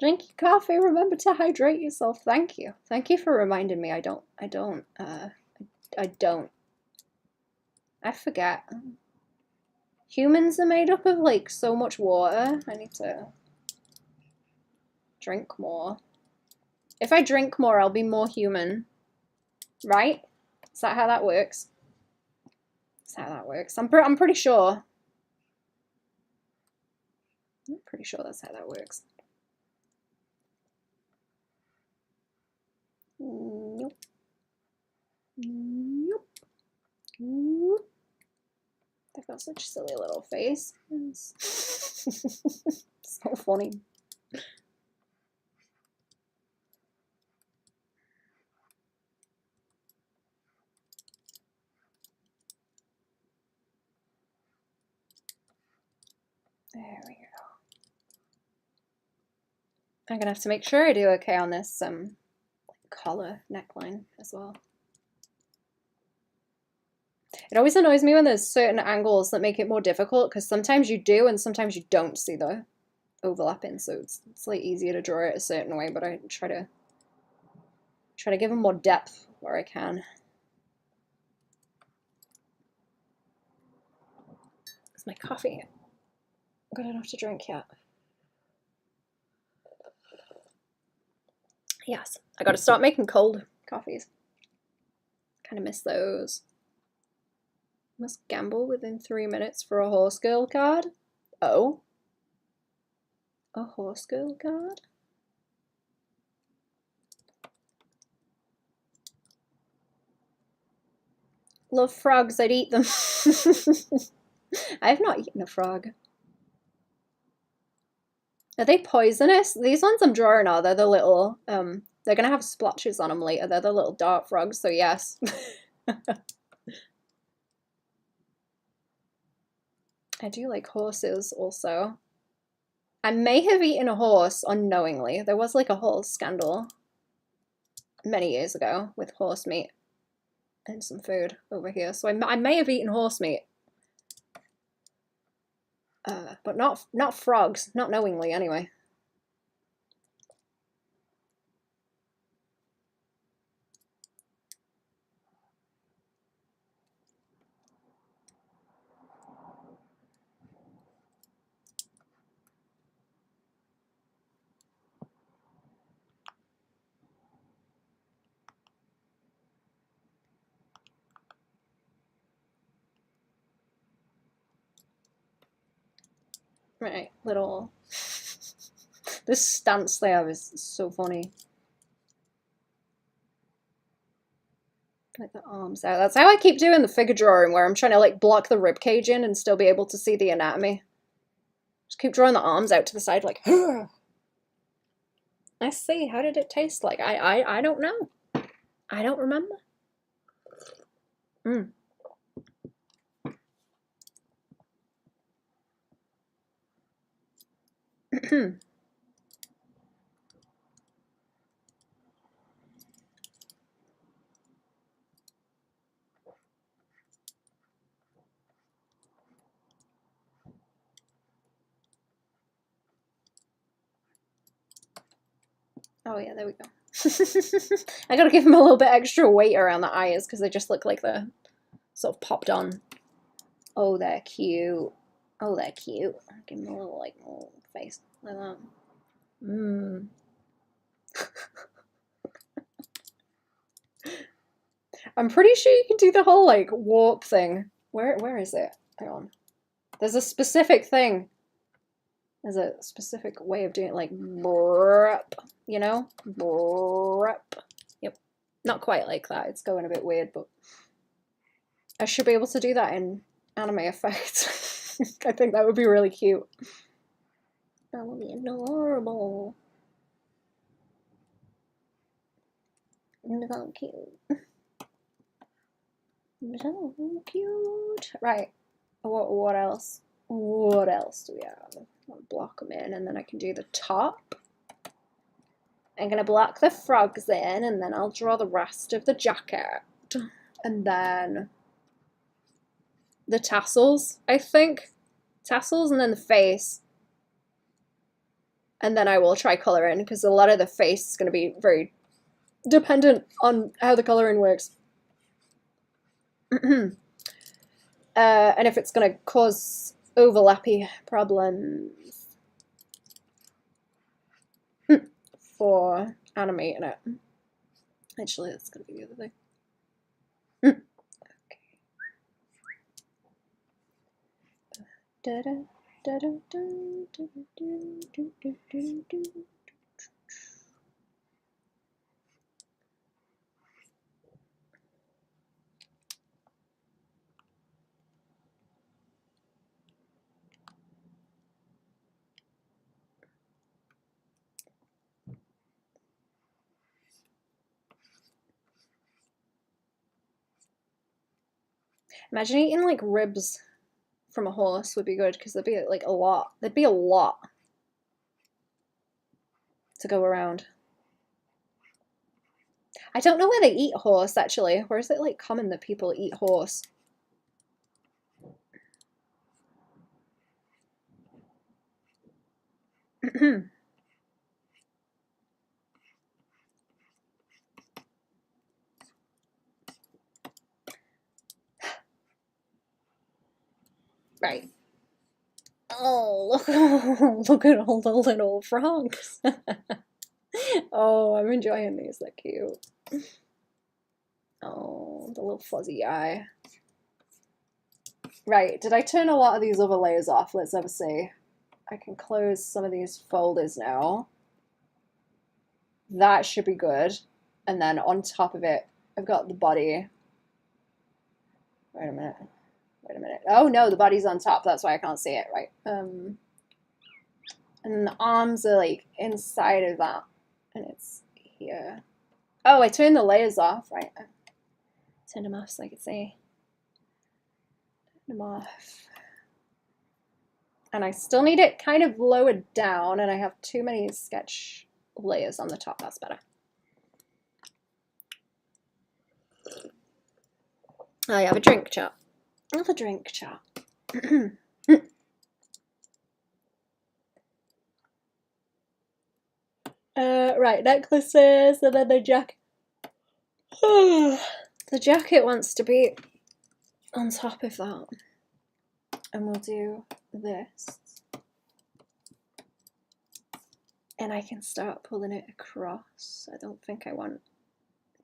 Drink your coffee, remember to hydrate yourself. Thank you. Thank you for reminding me. I forget. Humans are made up of like so much water. I need to drink more. If I drink more, I'll be more human. Right? Is that how that works? Is that how that works? I'm pretty sure. I'm pretty sure that's how that works. Nope. Nope. Nope. They've got such a silly little face. So funny. There we go. I'm gonna have to make sure I do okay on this collar neckline as well. It always annoys me when there's certain angles that make it more difficult, because sometimes you do and sometimes you don't see the overlapping, so it's like easier to draw it a certain way, but I try to give them more depth where I can. It's my coffee. Good enough to drink yet. Yes, I gotta start making cold coffees. Kind of miss those. Must gamble within 3 minutes for a horse girl card. Oh. A horse girl card? Love frogs, I'd eat them. I have not eaten a frog. Are they poisonous? These ones I'm drawing are, they're the little, they're gonna have splotches on them later. They're the little dart frogs, so yes. I do like horses also. I may have eaten a horse unknowingly. There was like a whole scandal many years ago with horse meat and some food over here. So I may have eaten horse meat. But not frogs, not knowingly anyway. Right, little... This stance they have is so funny. Like the arms out. That's how I keep doing the figure drawing, where I'm trying to like block the rib cage in and still be able to see the anatomy. Just keep drawing the arms out to the side like, I see. How did it taste like? I don't know. I don't remember. Oh yeah, there we go. I gotta give them a little bit extra weight around the eyes because they just look like they're sort of popped on. Oh, they're cute. Oh, they're cute. Give them a little like little face like that. I'm pretty sure you can do the whole like warp thing. Where is it? Hang on. There's a specific thing. There's a specific way of doing it, like brrp, you know? Brrp. Yep. Not quite like that. It's going a bit weird, but I should be able to do that in anime effects. I think that would be really cute. That would be adorable. So cute. So cute. Right. What else? What else do we have? I'll block them in, and then I can do the top. I'm gonna block the frogs in, and then I'll draw the rest of the jacket. And then the tassels, I think. Tassels, and then the face. And then I will try coloring, because a lot of the face is going to be very dependent on how the coloring works. And if it's going to cause overlappy problems for animating it. Actually, that's going to be the other thing. Okay. Da-da, da-da, da-da-da-da-da-da-da-da. Imagine eating like ribs from a horse would be good, because there'd be like a lot. There'd be a lot to go around. I don't know where they eat horse actually. Where is it like common that people eat horse? Right. Oh, look at all the little frogs. Oh, I'm enjoying these. They're cute. Oh, the little fuzzy eye. Right, did I turn a lot of these other layers off? Let's have a see. I can close some of these folders now. That should be good. And then on top of it, I've got the body. Wait a minute. Wait a minute. Oh no, the body's on top. That's why I can't see it. Right. And then the arms are like inside of that. And it's here. Oh, I turned the layers off. Right. Turn them off so I can see. Turn them off. And I still need it kind of lowered down, and I have too many sketch layers on the top. That's better. I have a drink, chat. Another drink, chat. Right, necklaces, and then the jacket. The jacket wants to be on top of that. And we'll do this. And I can start pulling it across. I don't think I want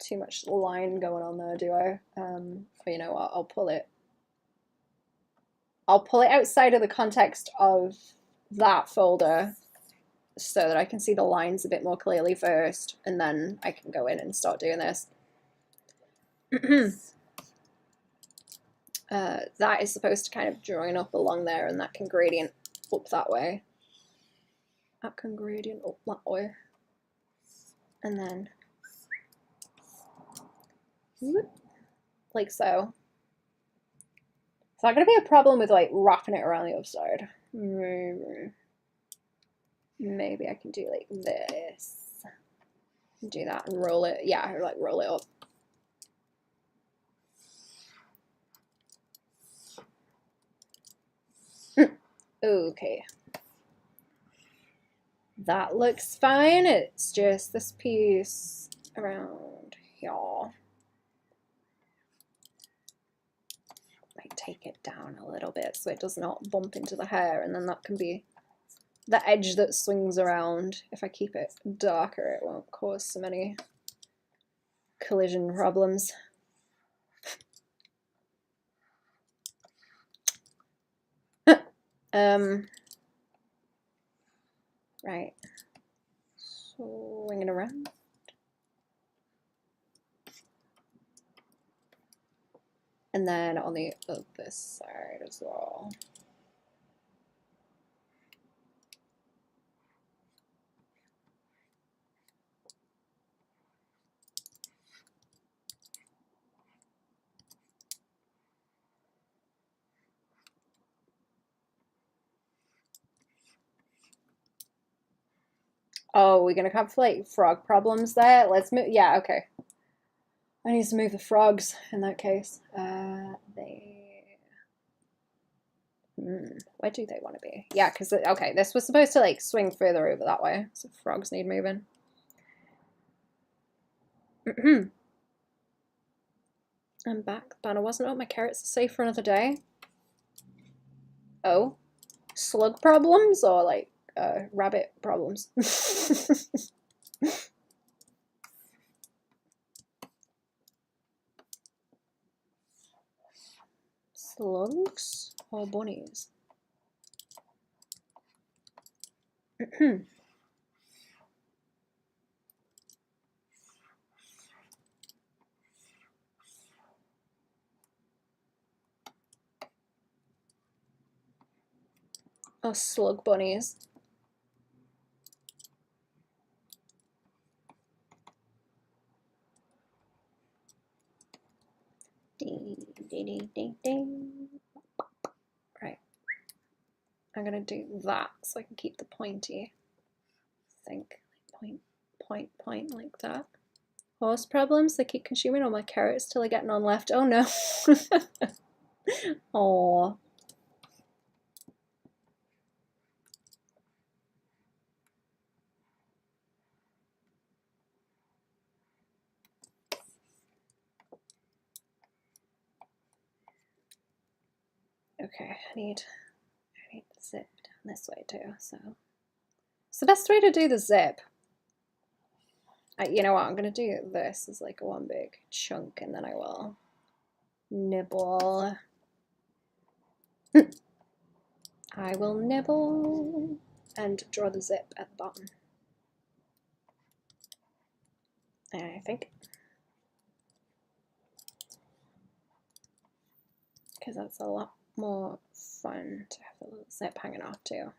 too much line going on there, do I? But you know what, I'll pull it. I'll pull it outside of the context of that folder so that I can see the lines a bit more clearly first, and then I can go in and start doing this. That is supposed to kind of join up along there, and that can gradient up that way. That can gradient up that way. And then, whoop, like so. Is that going to be a problem with like wrapping it around the other side? Maybe I can do like this. Do that and roll it. Yeah, or like roll it up. Okay. That looks fine. It's just this piece around here. Like take it down a little bit so it does not bump into the hair, and then that can be the edge that swings around. If I keep it darker, it won't cause so many collision problems. Right. Swing it around. And then on the other side as well. Oh, we're gonna have like frog problems there. Let's move. Yeah, okay. I need to move the frogs in that case. Where do they want to be? Yeah, because okay, this was supposed to like swing further over that way, so frogs need moving. I'm back. Banner wasn't up. My carrots are safe for another day. Oh, slug problems or like rabbit problems? Slugs or bunnies? Oh, slug bunnies. Ding, ding, ding, ding, ding. Right. I'm gonna do that so I can keep the pointy. Think point, point, point like that. Horse problems. They keep consuming all my carrots till I get none left. Oh no. Aww. Okay, I need the zip down this way too. So the best way to do the zip. You know what? I'm gonna do this as like one big chunk, and then I will nibble. I will nibble and draw the zip at the bottom. I think. Because that's a lot more fun to have the little zip hanging off too.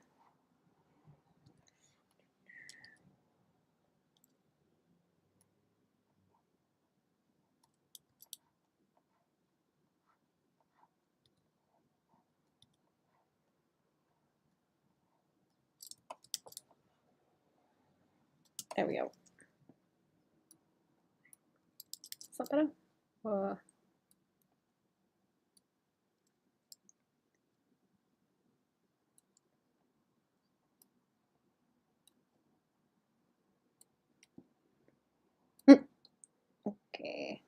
There we go. Is that better? Or... Okay.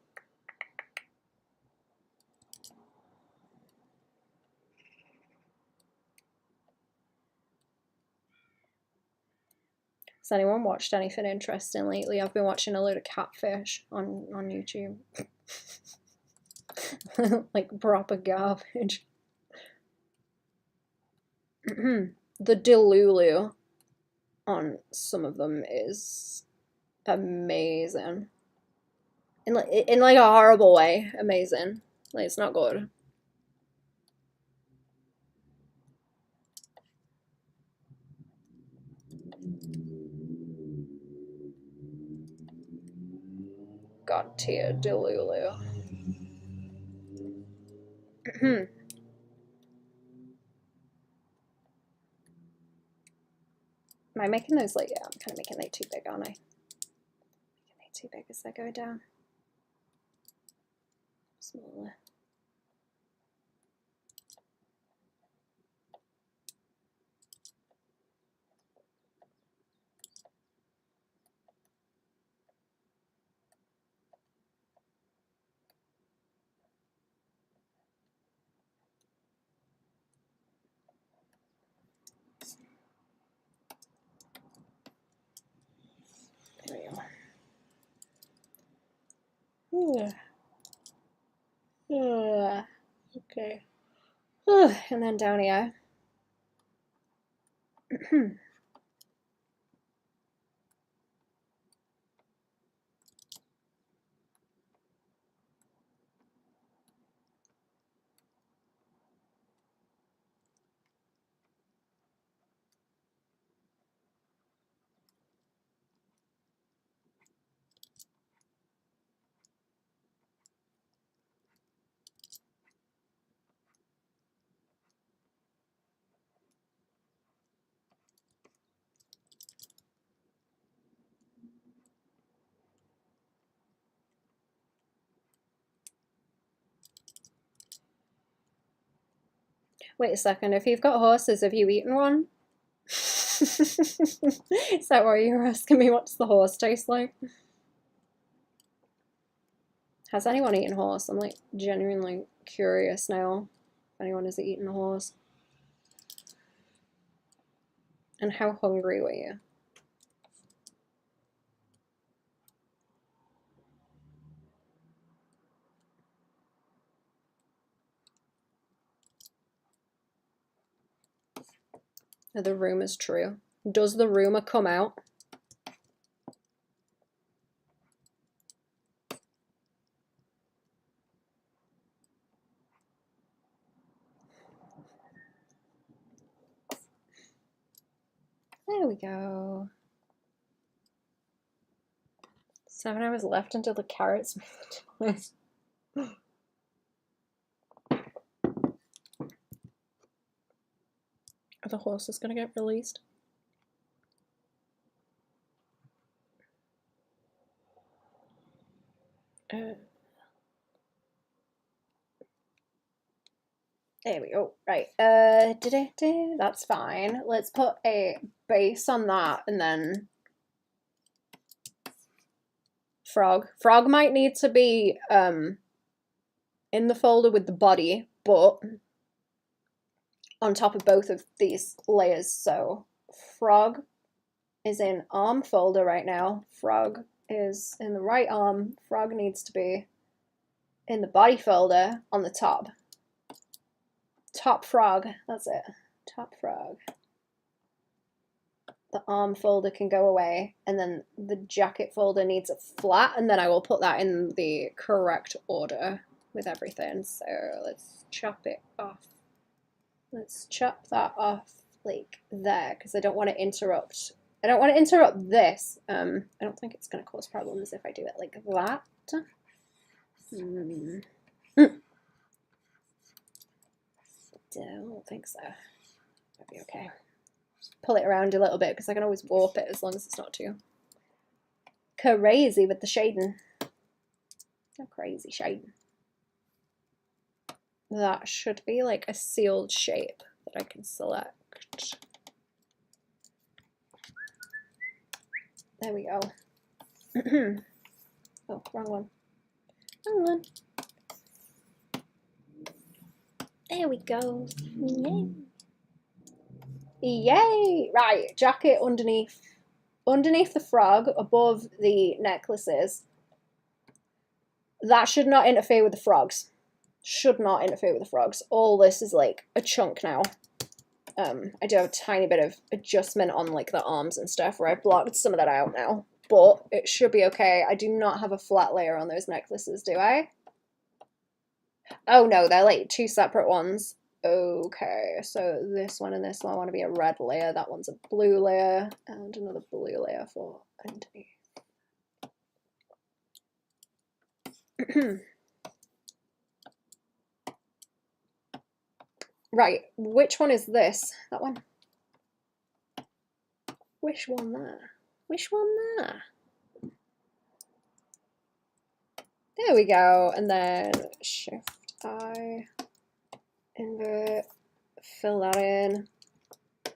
Has anyone watched anything interesting lately? I've been watching a load of catfish on YouTube. Like proper garbage. The Delulu on some of them is amazing. In like a horrible way, amazing. Like, it's not good. God tier Delulu. Am I making those like, yeah, I'm kind of making they too big, aren't I? Making they too big as they go down. Smaller. There we go. Okay. And then down here. Wait a second, if you've got horses, have you eaten one? Is that why you're asking me what's the horse taste like? Has anyone eaten horse? I'm like genuinely curious now if anyone has eaten a horse. And how hungry were you? Are the rumors true? Does the rumor come out? There we go. 7 hours left until the carrots make the choice. Are the horses gonna get released? There we go. Right. That's fine. Let's put a base on that and then frog. Frog might need to be in the folder with the body, but on top of both of these layers. So frog is in arm folder right now. Frog is in the right arm. Frog needs to be in the body folder on the top. Top frog, that's it. Top frog. The arm folder can go away, and then the jacket folder needs a flat, and then I will put that in the correct order with everything. So let's chop it off. Let's chop that off like there, because I don't want to interrupt. I don't want to interrupt this. I don't think it's going to cause problems if I do it like that. Don't think so. Might be okay. Just pull it around a little bit because I can always warp it as long as it's not too crazy with the shading. No crazy shading. That should be like a sealed shape that I can select. There we go. Oh, wrong one. Wrong one. There we go. Yay. Yay! Right, jacket underneath. Underneath the frog, above the necklaces. That should not interfere with the frogs. Should not interfere with the frogs. All this is like a chunk now. I do have a tiny bit of adjustment on like the arms and stuff where I've blocked some of that out now, but it should be okay. I do not have a flat layer on those necklaces, do I? Oh no, they're like two separate ones. Okay, so this one and this one want to be a red layer, that one's a blue layer, and another blue layer for underneath. Right, which one is this? That one? Which one there? Which one there? There we go, and then Shift I, invert, fill that in,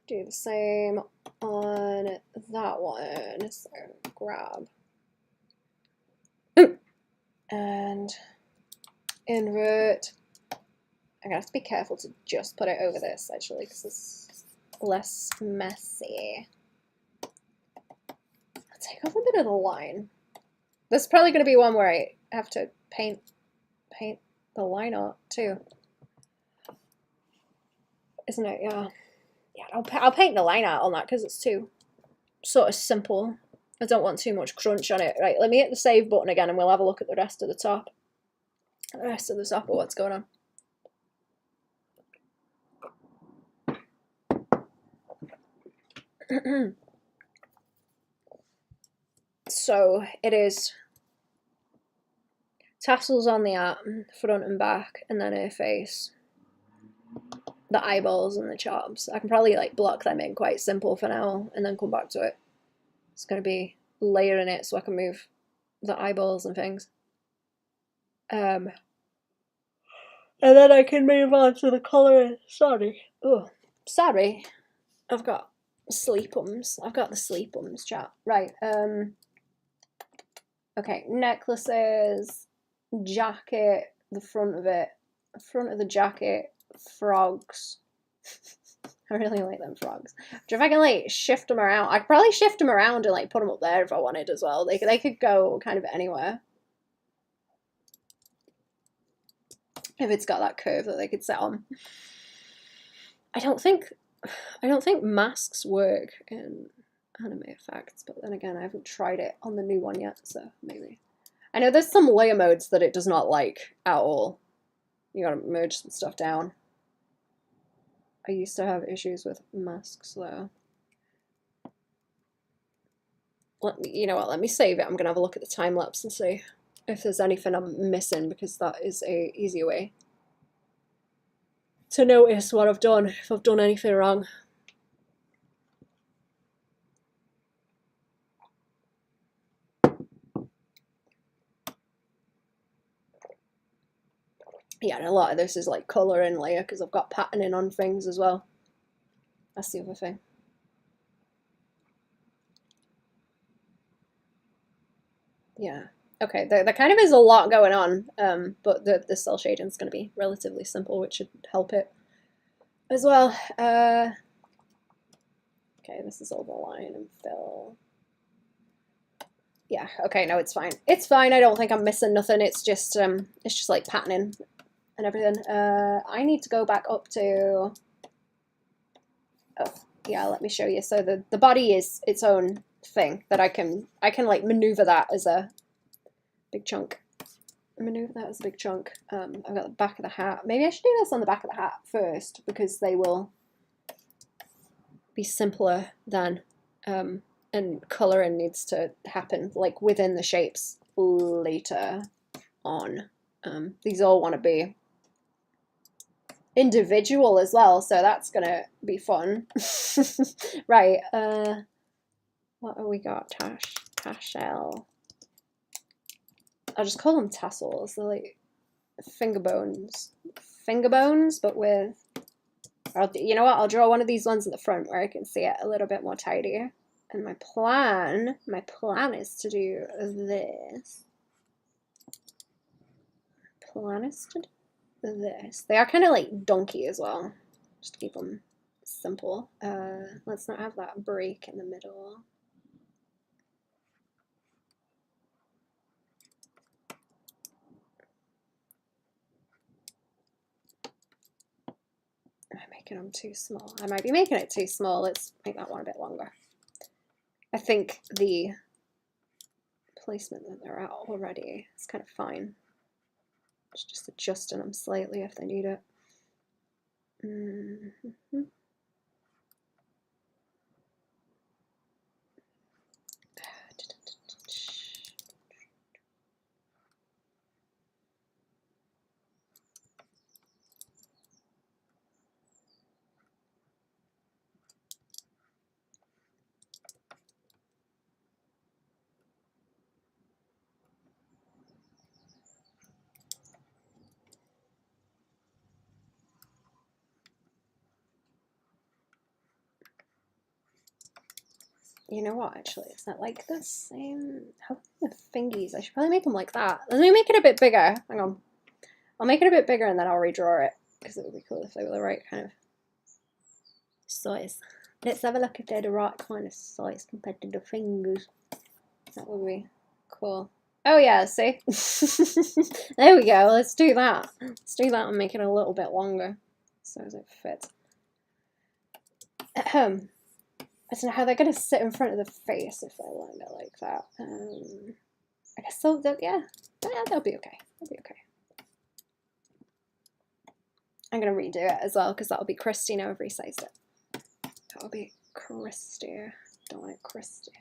do the same on that one, so grab, and invert. I'm gonna have to be careful to just put it over this actually, because it's less messy. I'll take off a bit of the line. This is probably gonna be one where I have to paint the line art too, isn't it? Yeah, I'll paint the line art on that because it's too sort of simple. I don't want too much crunch on it. Right, let me hit the save button again and we'll have a look at the rest of the top. The rest of the top of what's going on. So it is tassels on the arm, front and back, and then her face, the eyeballs and the chops. I can probably like block them in quite simple for now and then come back to it. It's going to be layering it so I can move the eyeballs and things. And then I can move on to the colouring. Sorry. Oh, sorry. I've got sleepums. I've got the sleepums, chat. Right. Okay, necklaces, jacket, the front of it, front of the jacket, frogs. I really like them frogs. If I can like shift them around, I could probably shift them around and like put them up there if I wanted as well. They could go kind of anywhere. If it's got that curve that they could set on. I don't think masks work in anime effects, but then again I haven't tried it on the new one yet, so maybe. I know there's some layer modes that it does not like at all. You gotta merge some stuff down. I used to have issues with masks though. You know what, let me save it. I'm gonna have a look at the time lapse and see if there's anything I'm missing, because that is a easier way to notice what I've done, if I've done anything wrong. Yeah, and a lot of this is like colour and layer because I've got patterning on things as well. That's the other thing. Yeah. Okay, there kind of is a lot going on, but the cell shading is going to be relatively simple, which should help it as well. Okay, this is all the line and fill. Yeah, okay, no, it's fine. It's fine. I don't think I'm missing nothing. It's just like patterning and everything. I need to go back up to. Oh, yeah. Let me show you. So the body is its own thing that I can like maneuver that as a big chunk. Maneuver that as a big chunk. I've got the back of the hat. Maybe I should do this on the back of the hat first because they will be simpler then. And colouring needs to happen like within the shapes later on. These all want to be individual as well, so that's gonna be fun. Right, what have we got? Tassel. I'll just call them tassels. They're like finger bones, but with, you know what, I'll draw one of these ones at the front where I can see it a little bit more tidier. And my plan is to do this. They are kind of like donkey as well, just to keep them simple. Let's not have that break in the middle. Am I making them too small? I might be making it too small. Let's make that one a bit longer. I think the placement that they're at already is kind of fine. It's just adjusting them slightly if they need it. You know what, actually, it's not like the same. How the fingies? I should probably make them like that. Let me make it a bit bigger. Hang on. I'll make it a bit bigger and then I'll redraw it, because it would be cool if they were the right kind of size. Let's have a look if they're the right kind of size compared to the fingers. That would be cool. Oh yeah, see? There we go, let's do that. Let's do that and make it a little bit longer so as it fits. I don't know how they're going to sit in front of the face if they lined it like that. I guess so, yeah, they'll be okay. They'll be okay. I'm going to redo it as well because that'll be Christy now I've resized it. That'll be Christy. Don't want it Christy.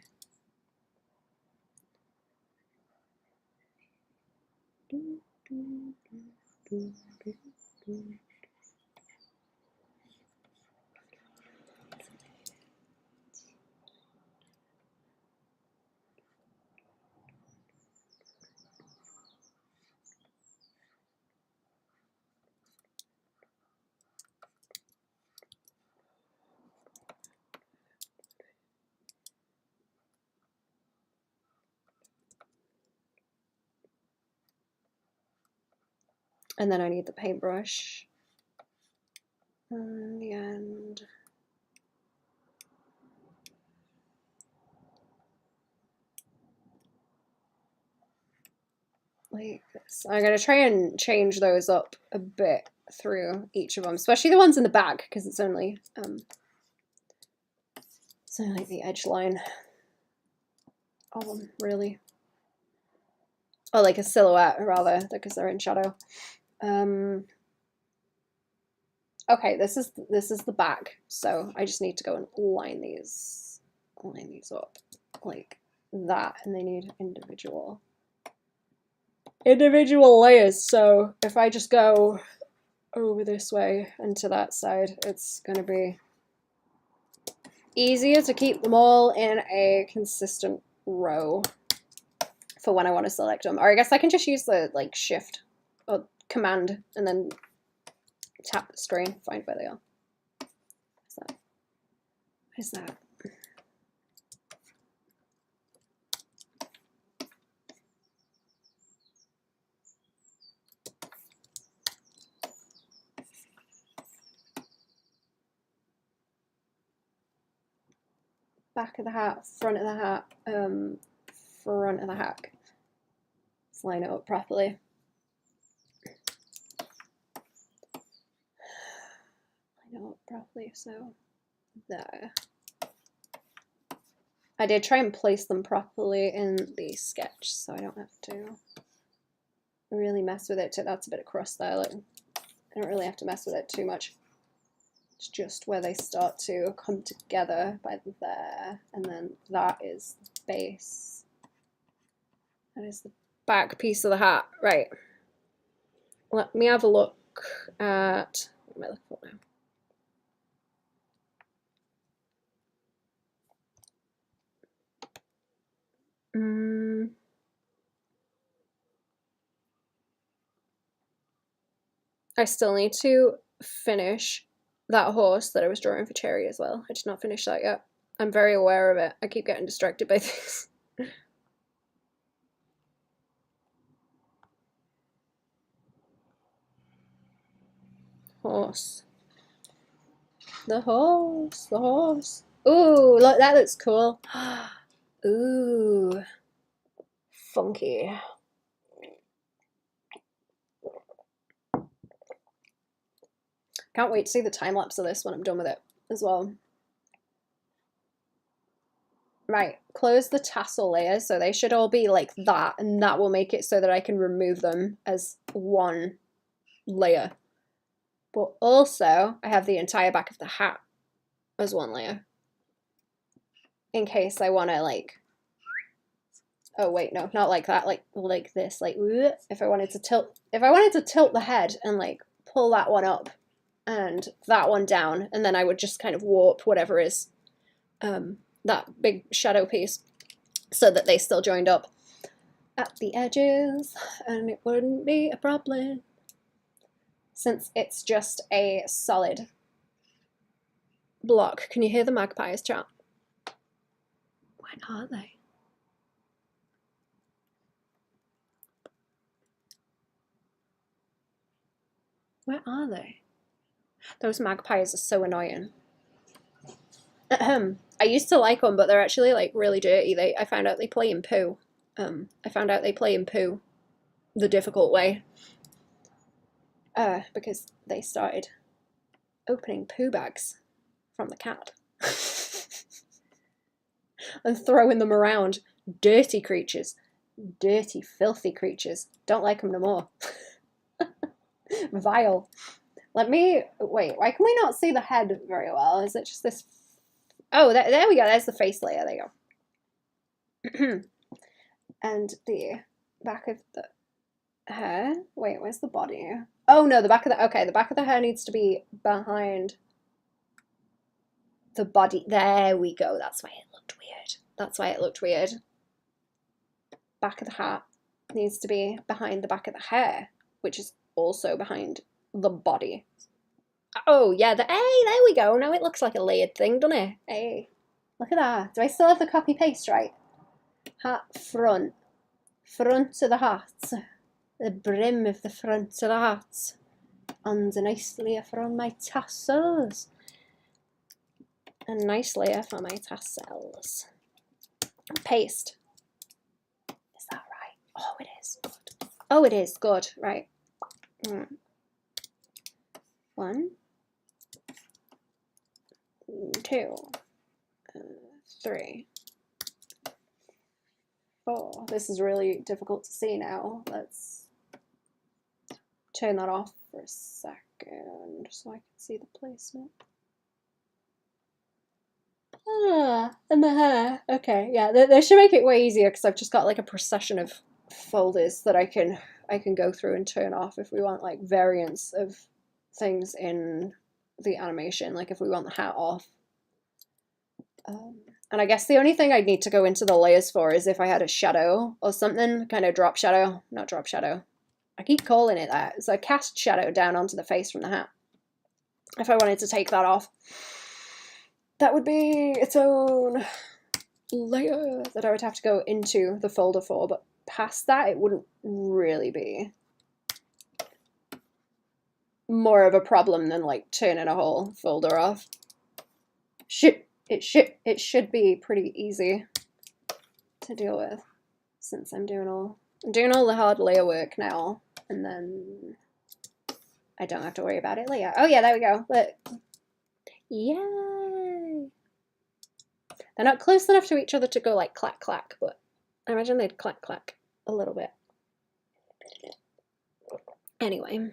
And then I need the paintbrush on the end. Like this. I'm going to try and change those up a bit through each of them, especially the ones in the back, because it's only like the edge line of them, really. Or like a silhouette, rather, because they're in shadow. Okay, this is the back, so I just need to go and line these up like that, and they need individual layers. So if I just go over this way and to that side, it's going to be easier to keep them all in a consistent row for when I want to select them. Or I guess I can just use the like shift or command and then tap the screen, find where they are. Where's that? Back of the hat, front of the hat, front of the hat. Let's line it up properly. Line it up properly, so there. I did try and place them properly in the sketch, so I don't have to really mess with it. That's a bit of crust there. Like, I don't really have to mess with it too much. It's just where they start to come together by there, and then that is the base. That is the back piece of the hat. Right. Let me have a look at what am I looking for now? I still need to finish that horse that I was drawing for Cherry as well. I did not finish that yet. I'm very aware of it. I keep getting distracted by things. Horse. The horse. The horse. Ooh, look, that looks cool. Ooh. Funky. Can't wait to see the time lapse of this when I'm done with it as well. Right, close the tassel layers, so they should all be like that, and that will make it so that I can remove them as one layer. But also, I have the entire back of the hat as one layer. In case I want to, like, oh wait, no, not like that, like this, like, if I wanted to tilt the head and like pull that one up and that one down, and then I would just kind of warp whatever is that big shadow piece so that they still joined up at the edges, and it wouldn't be a problem since it's just a solid block. Can you hear the magpies, chat? Where are they? Where are they? Those magpies are so annoying. I used to like them, but they're actually like really dirty. I found out they play in poo. The difficult way. Because they started opening poo bags from the cat and throwing them around. Dirty creatures. Dirty, filthy creatures. Don't like them no more. Vile. Let me, wait, why can we not see the head very well? Is it just this? Oh, there we go. There's the face layer. There you go. And the back of the hair. Wait, where's the body? Oh no, the back of the, okay, the back of the hair needs to be behind the body. There we go. That's why it looked weird. That's why it looked weird. Back of the hat needs to be behind the back of the hair, which is also behind the body. Oh yeah, hey, there we go. Now it looks like a layered thing, doesn't it? Hey, look at that. Do I still have the copy paste right? Hat front. Front of the hat. The brim of the front of the hat. And a nice layer for on my tassels. A nice layer for my tassels. Paste. Is that right? Oh, it is. Good. Oh, it is. Good. Right. 1, 2, 3, 4. This is really difficult to see now. Let's turn that off for a second so I can see the placement. And the hair. Okay, yeah, they should make it way easier because I've just got like a procession of folders that I can go through and turn off if we want like variants of things in the animation, like if we want the hat off. And I guess the only thing I'd need to go into the layers for is if I had a shadow or something, kind of drop shadow, not drop shadow. I keep calling it that. It's a cast shadow down onto the face from the hat. If I wanted to take that off, that would be its own layer that I would have to go into the folder for, but past that it wouldn't really be more of a problem than like turning a whole folder off. It should be pretty easy to deal with since I'm doing all the hard layer work now, and then I don't have to worry about it later. Oh yeah, there we go. Look. Yay! They're not close enough to each other to go like clack clack, but I imagine they'd clack clack a little bit. Anyway,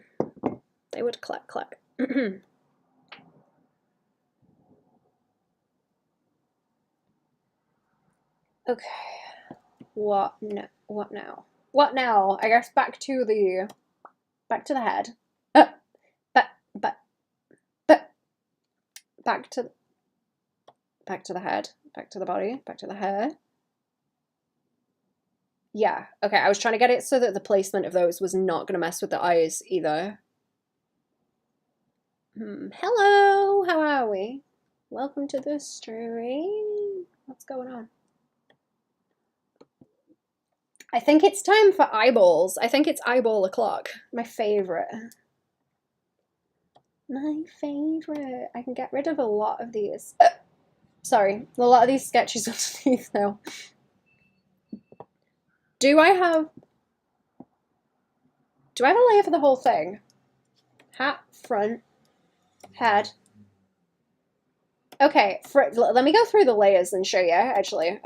they would clack clack. Okay. What now? What now? I guess back to the head. Back to the head. Back to the body. Back to the hair. Yeah. Okay. I was trying to get it so that the placement of those was not going to mess with the eyes either. Hello. How are we? Welcome to the stream. What's going on? I think it's time for eyeballs. I think it's eyeball o'clock. My favorite. My favorite. I can get rid of a lot of these. Sorry, a lot of these sketches underneath now. Do I have a layer for the whole thing? Hat front. Head. Okay, let me go through the layers and show you, actually.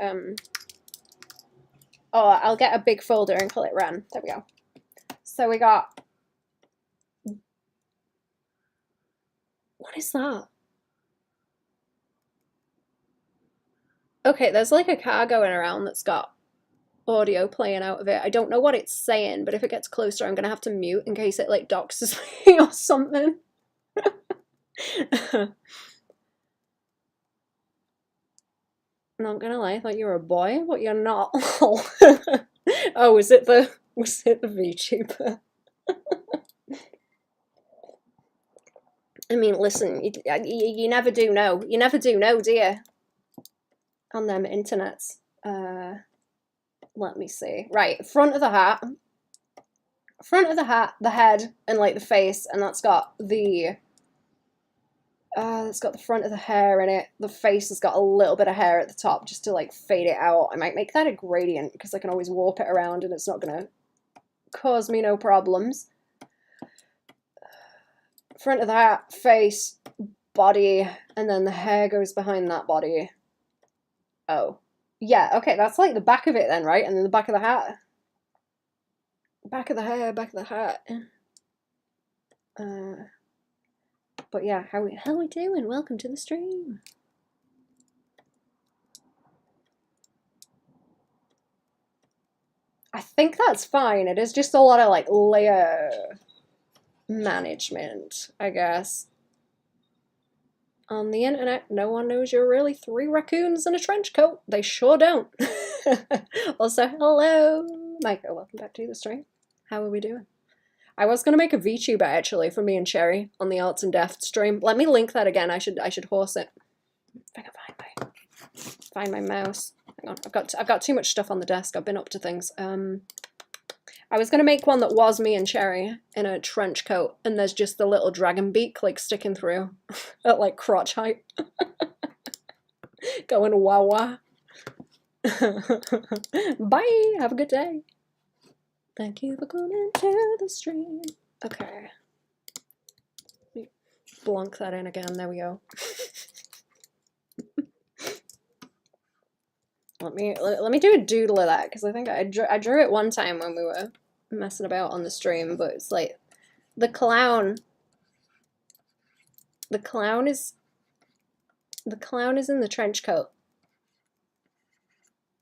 Oh, I'll get a big folder and call it run. There we go. So we got... What is that? Okay, there's like a car going around that's got audio playing out of it. I don't know what it's saying, but if it gets closer, I'm gonna have to mute in case it like doxes me or something. Not gonna lie, I thought you were a boy, but you're not. Oh, was it the VTuber? I mean, listen, you never do know. You never do know, do you? On them internets. Let me see. Right, front of the hat. Front of the hat, the head, and like the face, and that's got the... it's got the front of the hair in it. The face has got a little bit of hair at the top just to like fade it out. I might make that a gradient because I can always warp it around and it's not gonna cause me no problems. Front of the hat, face, body, and then the hair goes behind that body. Oh. Yeah, okay, that's like the back of it then, right? And then the back of the hat. Back of the hair, back of the hat. But yeah, how we doing? Welcome to the stream. I think that's fine. It is just a lot of like layer management, I guess. On the internet, no one knows you're really 3 raccoons in a trench coat. They sure don't. Also, hello, Micah. Welcome back to the stream. How are we doing? I was gonna make a VTuber actually for me and Cherry on the Arts and Deft stream. Let me link that again. I should horse it. If I can find my mouse. Hang on, I've got too much stuff on the desk. I've been up to things. I was gonna make one that was me and Cherry in a trench coat, and there's just the little dragon beak like sticking through at like crotch height, going wah wah. Bye. Have a good day. Thank you for coming to the stream. Okay. Let me blunk that in again. There we go. Let me do a doodle of that because I think I drew it one time when we were messing about on the stream, but it's like the clown is in the trench coat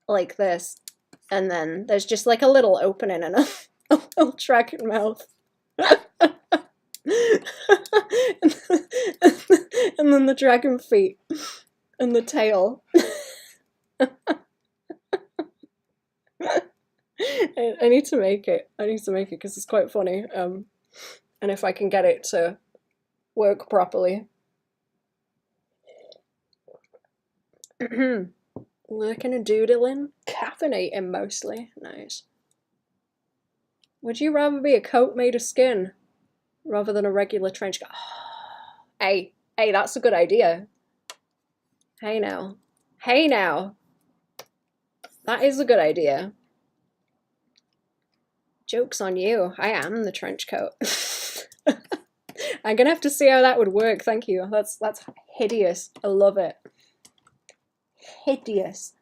like this, and then there's just like a little opening and a little dragon mouth. And then the dragon feet and the tail. I need to make it. I need to make it because it's quite funny. And if I can get it to work properly. Lurking and doodling, caffeinating mostly. Nice. Would you rather be a coat made of skin rather than a regular trench coat? Hey, that's a good idea. Hey now. Hey now. That is a good idea. Joke's on you. I am the trench coat. I'm gonna have to see how that would work. Thank you. That's hideous. I love it. Hideous.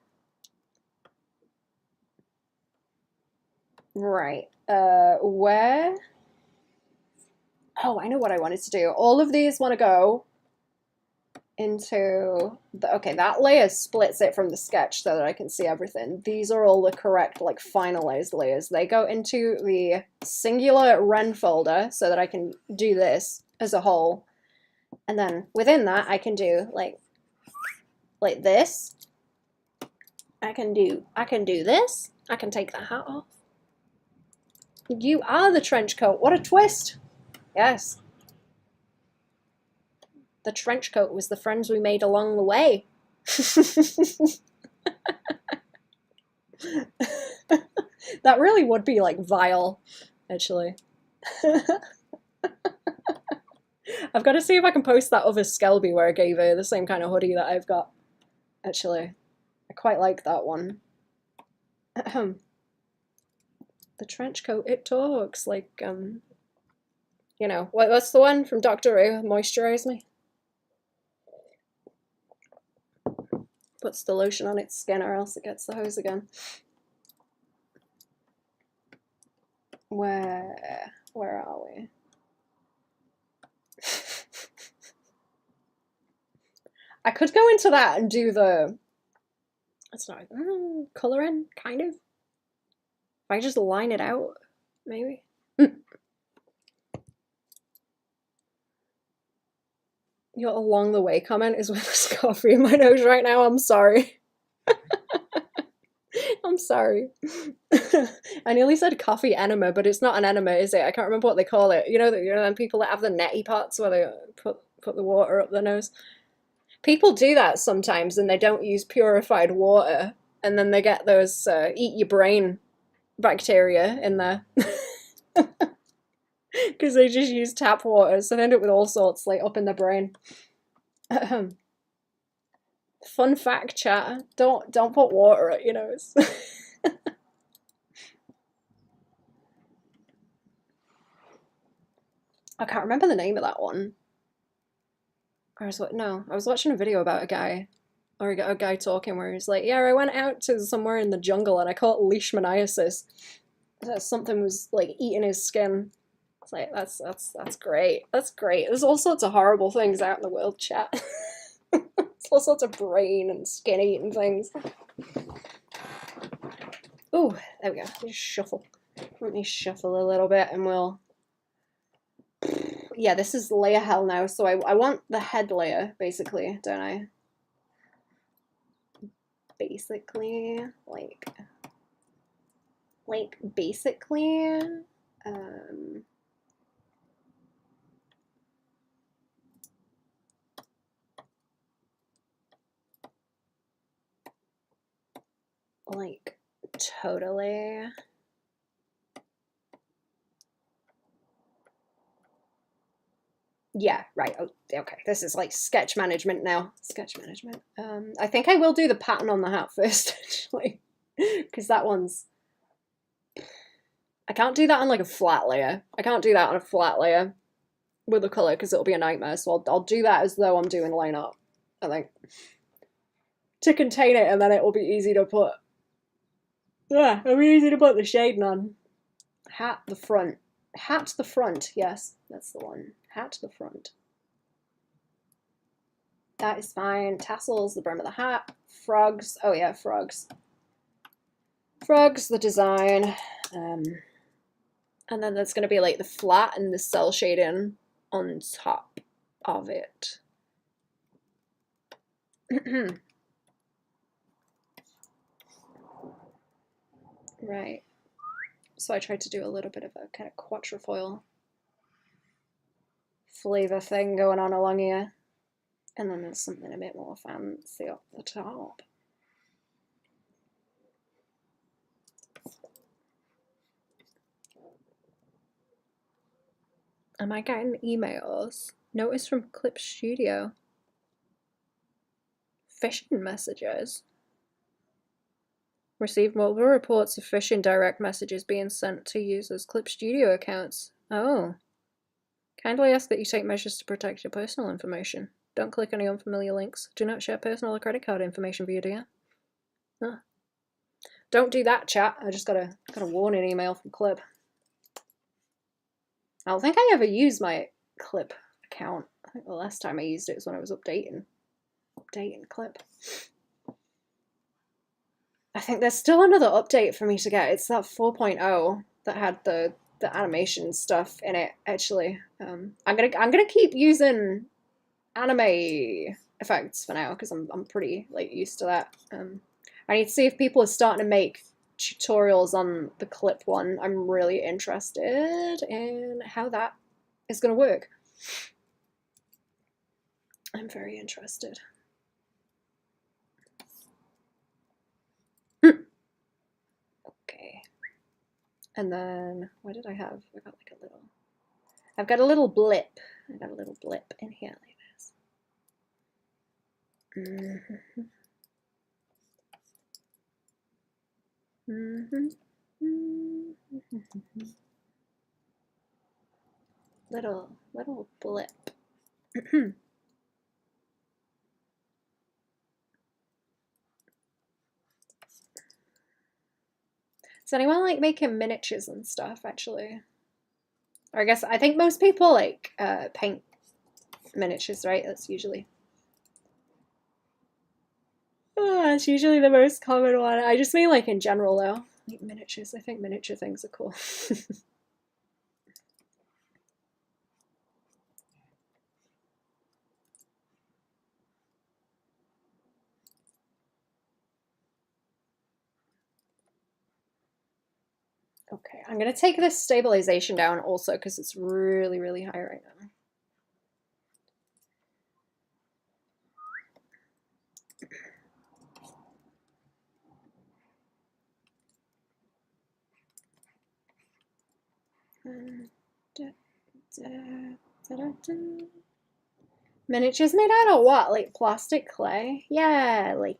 Right. Where? Oh, I know what I wanted to do. All of these want to go into the, okay, that layer splits it from the sketch so that I can see everything. These are all the correct, like, finalized layers. They go into the singular Ren folder so that I can do this as a whole. And then within that, I can do like this. I can do this. I can take the hat off. You are the trench coat. What a twist. Yes. The trench coat was the friends we made along the way. That really would be like vile, actually. I've got to see if I can post that other Skelby where I gave her the same kind of hoodie that I've got. Actually, I quite like that one. The trench coat, it talks like You know, what's the one from Dr. Who? Moisturize me. Puts the lotion on its skin or else it gets the hose again. Where are we? I could go into that and do the, it's not, colouring, kind of. If I just line it out, maybe. Your along the way comment is with this coffee in my nose right now. I'm sorry. I'm sorry. I nearly said coffee enema, but it's not an enema, is it? I can't remember what they call it. You know them people that have the neti pots where they put the water up their nose. People do that sometimes, and they don't use purified water, and then they get those eat your brain bacteria in there because they just use tap water, so they end up with all sorts like up in the brain. Fun fact, chat: don't put water at your nose. I can't remember the name of that one. I was watching a video about a guy, or a guy talking where he's like, yeah, I went out to somewhere in the jungle and I caught leishmaniasis. Something was like eating his skin. It's like, that's great. That's great. There's all sorts of horrible things out in the world, chat. There's all sorts of brain and skin eating things. Ooh, there we go. Let me shuffle. Let me shuffle a little bit and we'll... Yeah, this is layer hell now, so I want the head layer, basically, don't I? Basically, like basically, like, totally. Yeah, right. Oh, okay. This is like sketch management now. Sketch management. I think I will do the pattern on the hat first, actually, because that one's... I can't do that on like a flat layer. I can't do that on a flat layer with the color because it'll be a nightmare. So I'll do that as though I'm doing line art, I think, to contain it, and then it will be easy to put. Yeah, it'll be easy to put the shading on. Hat the front. Hat the front. Yes, that's the one. Hat the front. That is fine. Tassels, the brim of the hat. Frogs. Oh yeah, frogs. Frogs, the design. And then there's going to be like the flat and the cell shading on top of it. Right. So I tried to do a little bit of a kind of quatrefoil flavor thing going on along here. And then there's something a bit more fancy up the top. Am I getting emails? Notice from Clip Studio. Phishing messages. Received multiple reports of phishing direct messages being sent to users' Clip Studio accounts. Oh. Kindly ask that you take measures to protect your personal information. Don't click any unfamiliar links. Do not share personal or credit card information via DM. Oh. Don't do that, chat. I just got a warning email from Clip. I don't think I ever used my Clip account. I think the last time I used it was when I was updating Clip. I think there's still another update for me to get. It's that 4.0 that had the animation stuff in it. Actually, I'm gonna keep using anime effects for now because I'm pretty like used to that. I need to see if people are starting to make tutorials on the Clip one. I'm really interested in how that is gonna work. I'm very interested. Okay. And then, what did I have? I got like a little... I've got a little blip. I got a little blip in here like this. little blip. Does anyone like making miniatures and stuff, actually? Or I think most people like paint miniatures, right? That's usually... Oh, it's usually the most common one. I just mean like in general though. Like miniatures, I think miniature things are cool. Okay, I'm gonna take this stabilization down also because it's really, really high right now. Miniatures made out of what? Like plastic clay? Yeah, like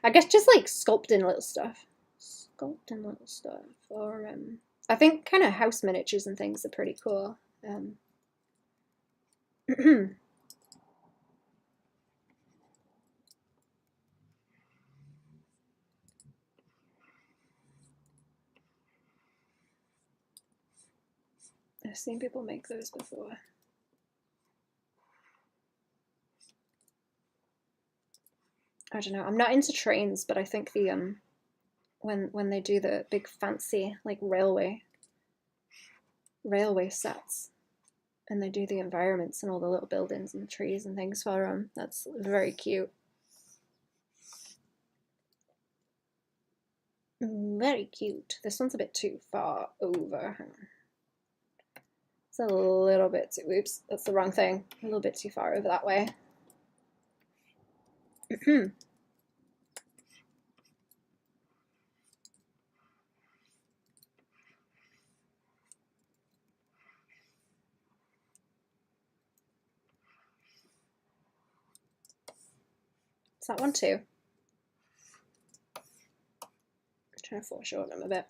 I guess just like sculpting little stuff. Sculpting little stuff. Or I think kind of house miniatures and things are pretty cool. I've seen people make those before. I don't know. I'm not into trains, but I think the when they do the big fancy like railway sets and they do the environments and all the little buildings and trees and things for them, that's very cute. Very cute. This one's a bit too far over. It's a little bit too, oops, that's the wrong thing. A little bit too far over that way. Is that one too? I'm trying to foreshorten them a bit.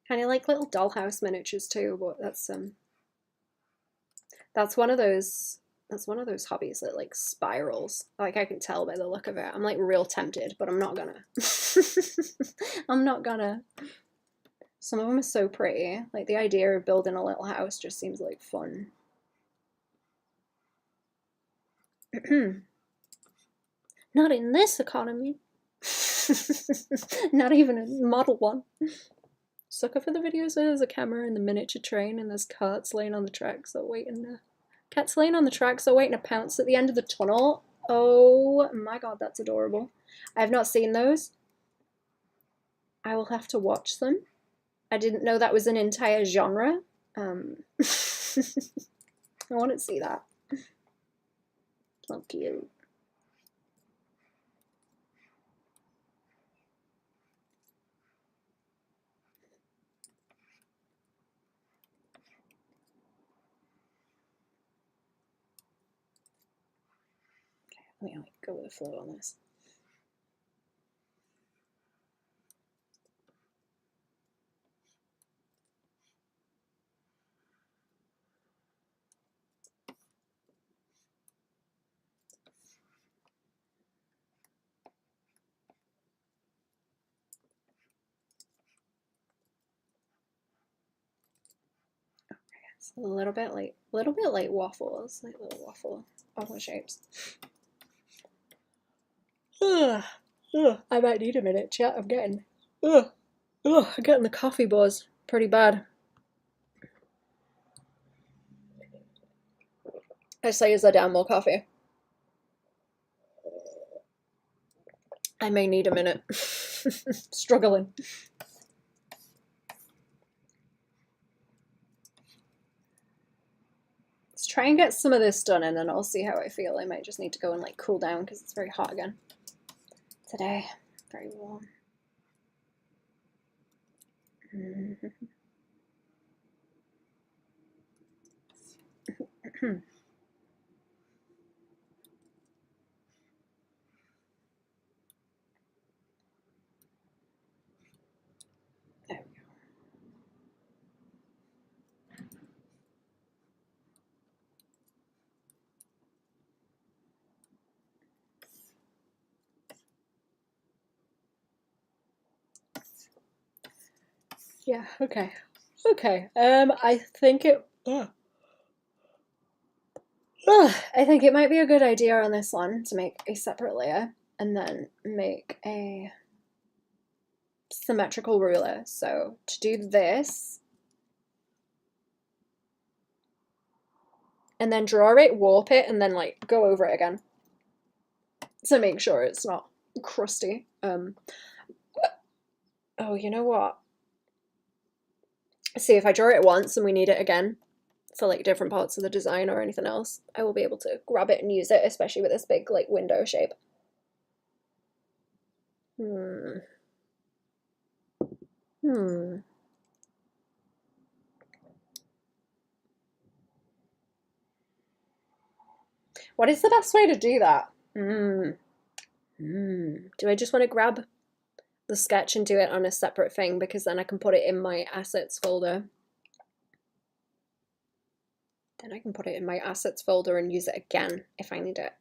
Kind of like little dollhouse miniatures too, but that's one of those hobbies that like spirals. Like I can tell by the look of it. I'm like real tempted, but I'm not gonna. I'm not gonna. Some of them are so pretty. Like the idea of building a little house just seems like fun. Not in this economy. Not even a model one. Sucker for the videos where there's a camera in the miniature train and there's carts laying on the tracks that waiting to... Cats laying on the tracks are waiting to pounce at the end of the tunnel. Oh my god, that's adorable. I have not seen those. I will have to watch them. I didn't know that was an entire genre. I want to see that. So cute. Let me like go with the flow on this. Okay, it's a little bit like waffles, like little waffle shapes. Ugh. Ugh. I might need a minute, chat. I'm getting the coffee buzz pretty bad. I say as I down more coffee. I may need a minute. Struggling. Let's try and get some of this done, and then I'll see how I feel. I might just need to go and like cool down because it's very hot again today. Very warm. There we go. Yeah, okay. Okay. I think it I think it might be a good idea on this one to make a separate layer and then make a symmetrical ruler. So to do this, and then draw it, warp it, and then like go over it again to make sure it's not crusty. Oh, you know what? See, if I draw it once and we need it again for like different parts of the design or anything else, I will be able to grab it and use it, especially with this big like window shape. What is the best way to do that? Do I just want to grab the sketch and do it on a separate thing, because then I can put it in my assets folder? Then I can put it in my assets folder and use it again if I need it.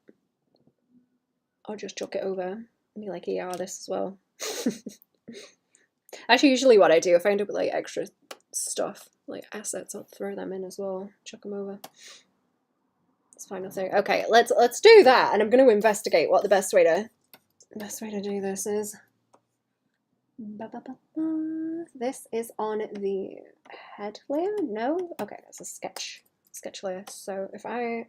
Or just chuck it over and be like, yeah, this as well. Actually, usually what I do, if I end up with like extra stuff, like assets, I'll throw them in as well, chuck them over. It's final thing. Okay, let's do that, and I'm going to investigate what the best way to do this is. This is on the head layer. No, okay, that's a sketch layer. So if I,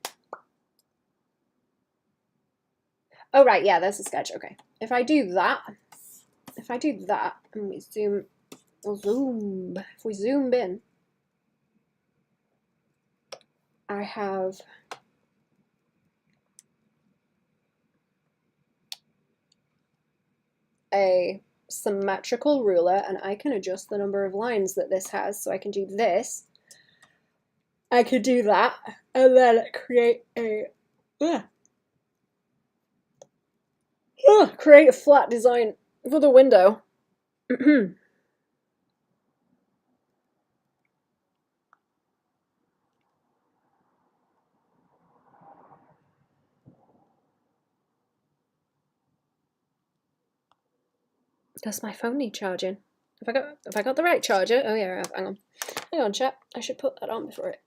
oh right, yeah, there's a sketch. Okay, if I do that, and we zoom, if we zoom in, I have a symmetrical ruler, and I can adjust the number of lines that this has. So I can do this, I could do that, and then create a create a flat design for the window. Does my phone need charging? Have I got the right charger? Oh yeah, hang on, chat. I should put that on before it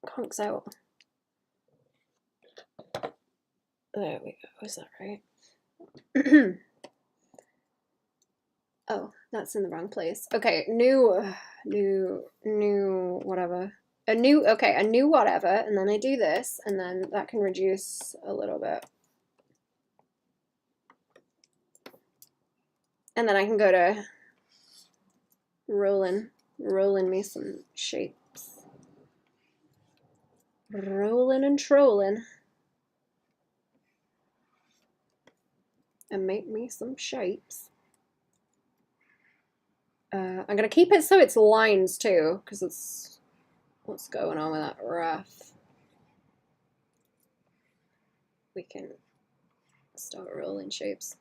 conks out. There we go. Is that right? Oh, that's in the wrong place. Okay, new whatever. A new whatever, and then I do this, and then that can reduce a little bit. And then I can go to rolling me some shapes. Rolling and trolling. And make me some shapes. I'm going to keep it so it's lines too, because it's, what's going on with that rough? We can start rolling shapes.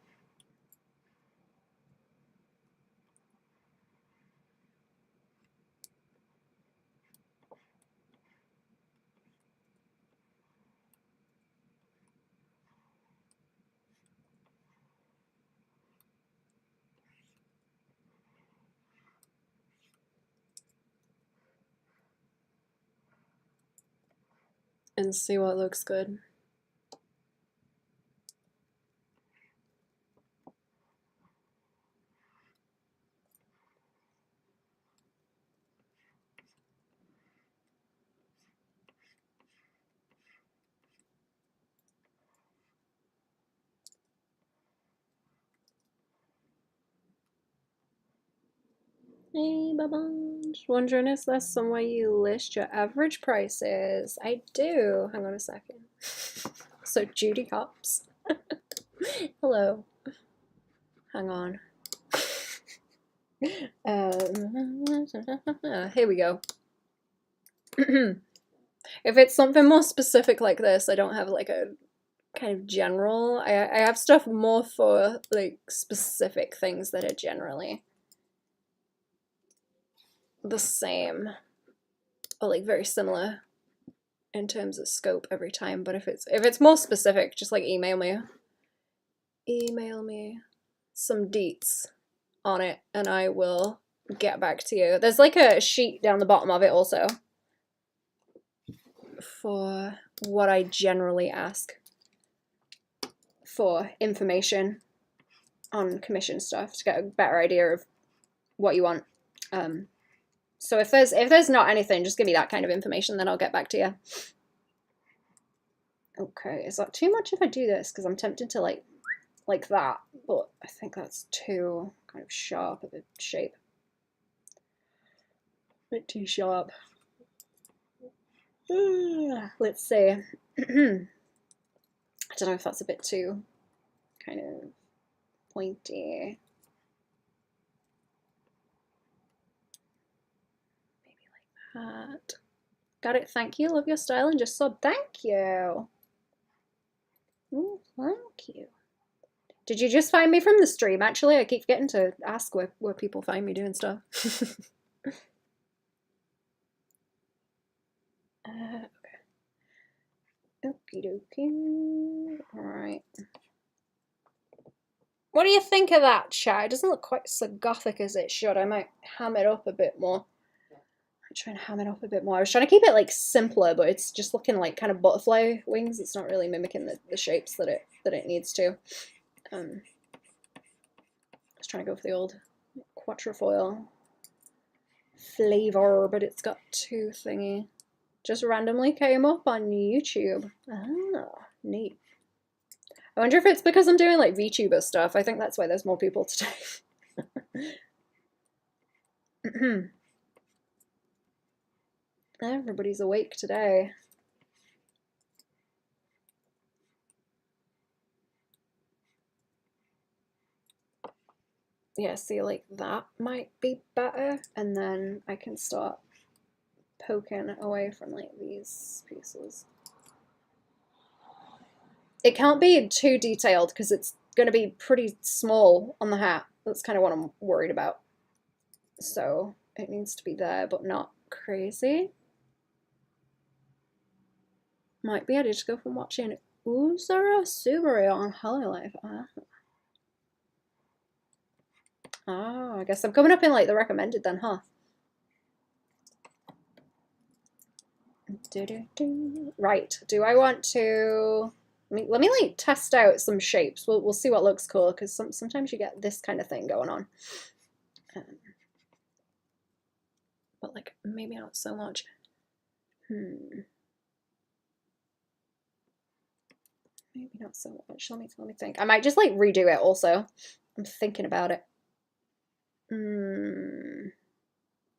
And see what looks good. Hey, Baban. Just wondering, is there somewhere you list your average prices? I do. Hang on a second. So, Judy Hops. Hello. Hang on. Here we go. If it's something more specific like this, I don't have like a kind of general. I have stuff more for like specific things that are generally the same or like very similar in terms of scope every time. But if it's more specific, just like email me some deets on it and I will get back to you. There's like a sheet down the bottom of it also for what I generally ask for information on commission stuff to get a better idea of what you want. So if there's not anything, just give me that kind of information, then I'll get back to you. Okay, is that too much if I do this? Because I'm tempted to like that, but I think that's too kind of sharp of a shape. A bit too sharp. Let's see. I don't know if that's a bit too kind of pointy. Maybe like that. Got it, thank you. Love your style and just sub. Thank you. Ooh, thank you. Did you just find me from the stream? Actually, I keep getting to ask where people find me doing stuff. Okay. Okie dokie. Alright. What do you think of that, chat? It doesn't look quite so gothic as it should. I might ham it up a bit more. I try and ham it up a bit more. I was trying to keep it like simpler, but it's just looking like kind of butterfly wings. It's not really mimicking the shapes that it needs to. I was trying to go for the old quatrefoil flavor, but it's got two thingy. Just randomly came up on YouTube. Ah, neat. I wonder if it's because I'm doing like VTuber stuff. I think that's why there's more people today. Everybody's awake today. Yeah, see, like that might be better, and then I can start poking away from like these pieces. It can't be too detailed because it's going to be pretty small on the hat. That's kind of what I'm worried about. So it needs to be there, but not crazy. Might be I just go from watching Uzara Subaru on Hololive. Oh, I guess I'm coming up in like the recommended then, huh? Right. Do I want to? Let me like test out some shapes. We'll see what looks cool because sometimes you get this kind of thing going on. But like maybe not so much. Maybe not so much. Let me think. I might just like redo it also. I'm thinking about it.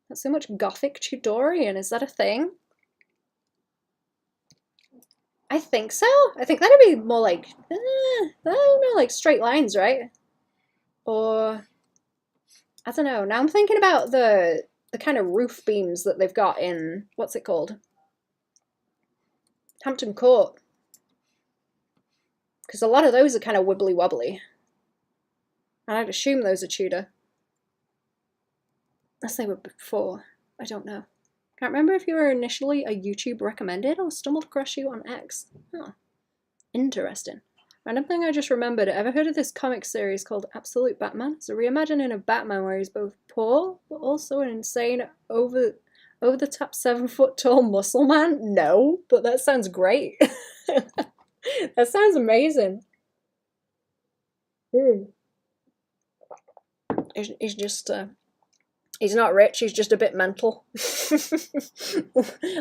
That's so much gothic Tudorian. Is that a thing? I think so. I think that'd be more like, I don't know, like straight lines, right? Or, I don't know. Now I'm thinking about the kind of roof beams that they've got in, what's it called? Hampton Court. Because a lot of those are kind of wibbly wobbly. And I'd assume those are Tudor. Unless they were before. I don't know. Can't remember if you were initially a YouTube recommended or stumbled across you on X. Huh. Interesting. Random thing I just remembered. Ever heard of this comic series called Absolute Batman? It's a reimagining of Batman where he's both poor but also an insane over the top 7 foot tall muscle man? No, but that sounds great. That sounds amazing. He's just he's not rich, he's just a bit mental.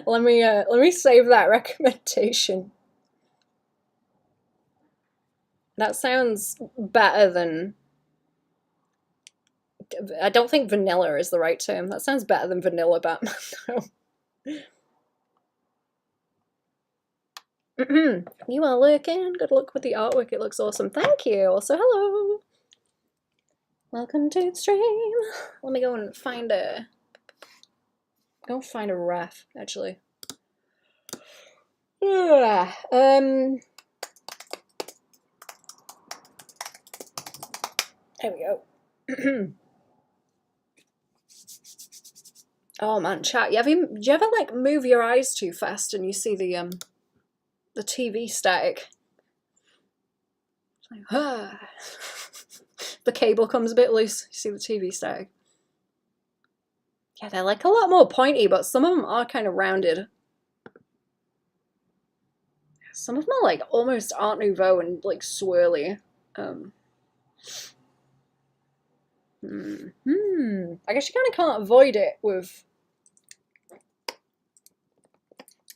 Let me save that recommendation. That sounds better than I don't think vanilla is the right term. That sounds better than vanilla Batman, though. You are looking. Good luck with the artwork. It looks awesome. Thank you. Also, hello. Welcome to the stream. Let me go and find a ref, actually. There we go. Oh man, chat. Do you ever like move your eyes too fast and you see the TV static? It's like, ah. The cable comes a bit loose. You see the TV static. Yeah, they're like a lot more pointy, but some of them are kind of rounded. Some of them are like almost Art Nouveau and like swirly. I guess you kind of can't avoid it with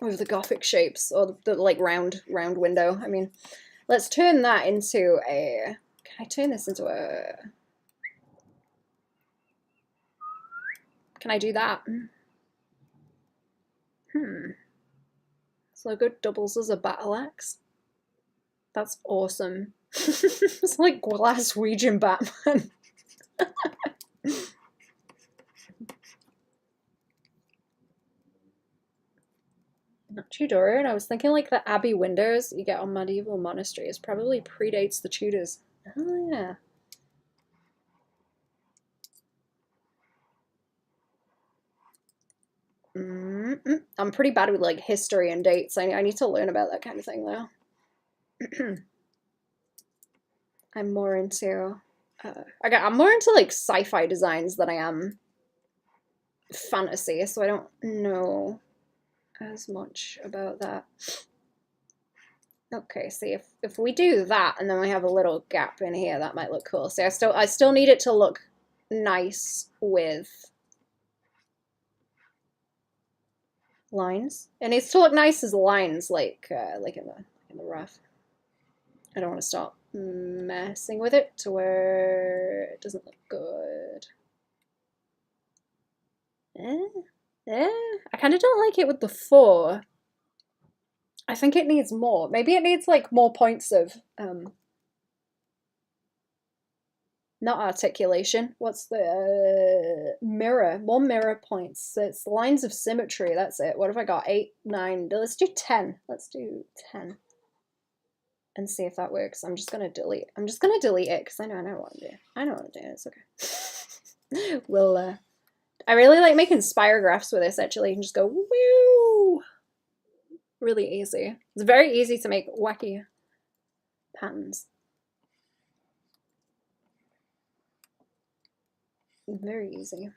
the Gothic shapes or the like round window. I mean, let's turn that into a. Can I turn this into a? Can I do that? So good doubles as a battle axe. That's awesome. It's like Glaswegian Batman. Not Tudor, and I was thinking like the abbey windows you get on medieval monasteries probably predates the Tudors. Oh yeah. I'm pretty bad with like history and dates. I need to learn about that kind of thing though. I'm more into I'm more into like sci-fi designs than I am fantasy, so I don't know as much about that. Okay, see if we do that and then we have a little gap in here, that might look cool. See, I still need it to look nice with lines. It needs to look nice as lines, like in the rough. I don't want to start messing with it to where it doesn't look good. I kind of don't like it with the 4. I think it needs more. Maybe it needs like more points of not articulation. What's the mirror? More mirror points. It's lines of symmetry. That's it. What have I got? 8, 9. Let's do 10. Let's do 10. And see if that works. I'm just gonna delete it because I know what I want to do. I know what to do. It's okay. We'll I really like making spirographs with this actually. You can just go woo. Really easy. It's very easy to make wacky patterns. Very easy.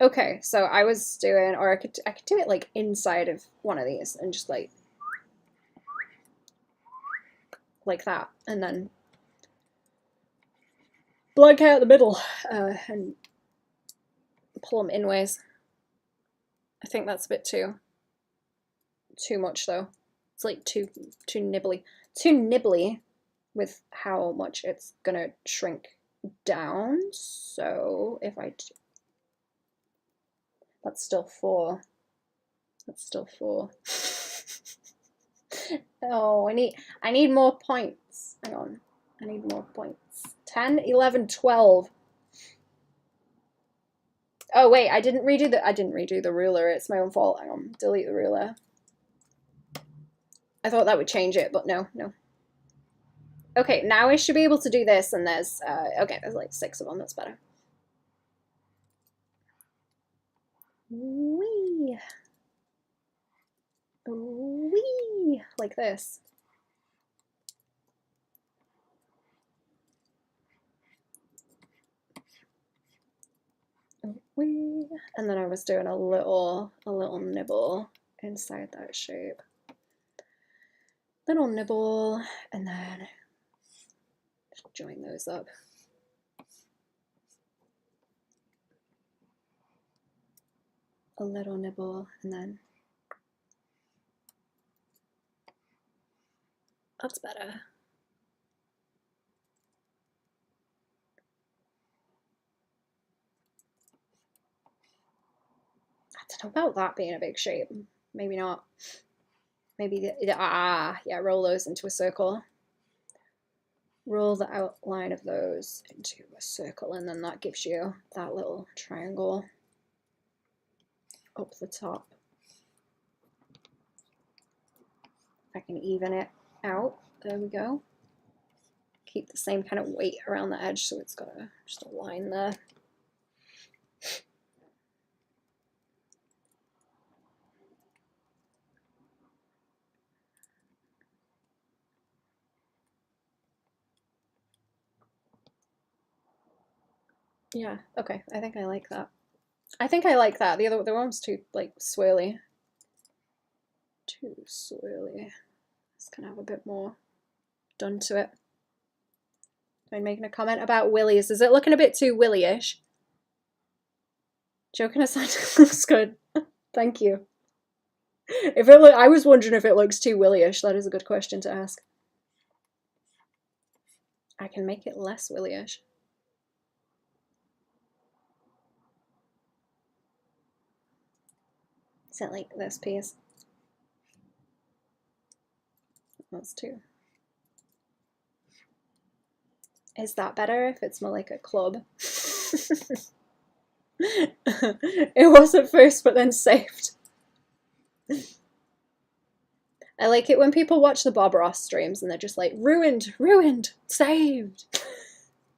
Okay, so I was doing, or I could do it like inside of one of these and just like that, and then blank out the middle and pull them in ways. I think that's a bit too much though. It's like too nibbly with how much it's gonna shrink down. So if I do, that's still 4. That's still 4. Oh, I need more points. Hang on. I need more points. 10, 11, 12. Oh wait, I didn't redo the ruler. It's my own fault. Hang on. Delete the ruler. I thought that would change it, but no. Okay, now I should be able to do this, and there's okay, there's like 6 of them. That's better. Wee. Wee. Like this. Wee. And then I was doing a little nibble inside that shape. Little nibble, and then just join those up. A little nibble, and then that's better. don't know about that being a big shape. Maybe not. Maybe, yeah, roll those into a circle. Roll the outline of those into a circle, and then that gives you that little triangle up the top. I can even it out. There we go. Keep the same kind of weight around the edge, so it's got just a line there. Yeah, okay, I think I like that. I think I like that. The one's too, like, swirly. Too swirly. It's gonna have a bit more done to it. I'm making a comment about willies. Is it looking a bit too willy-ish? Joking aside, it looks good. Thank you. If it I was wondering if it looks too willy-ish. That is a good question to ask. I can make it less willy-ish. Is it like this piece? That's two. Is that better if it's more like a club? It was at first, but then saved. I like it when people watch the Bob Ross streams and they're just like, ruined, ruined, saved.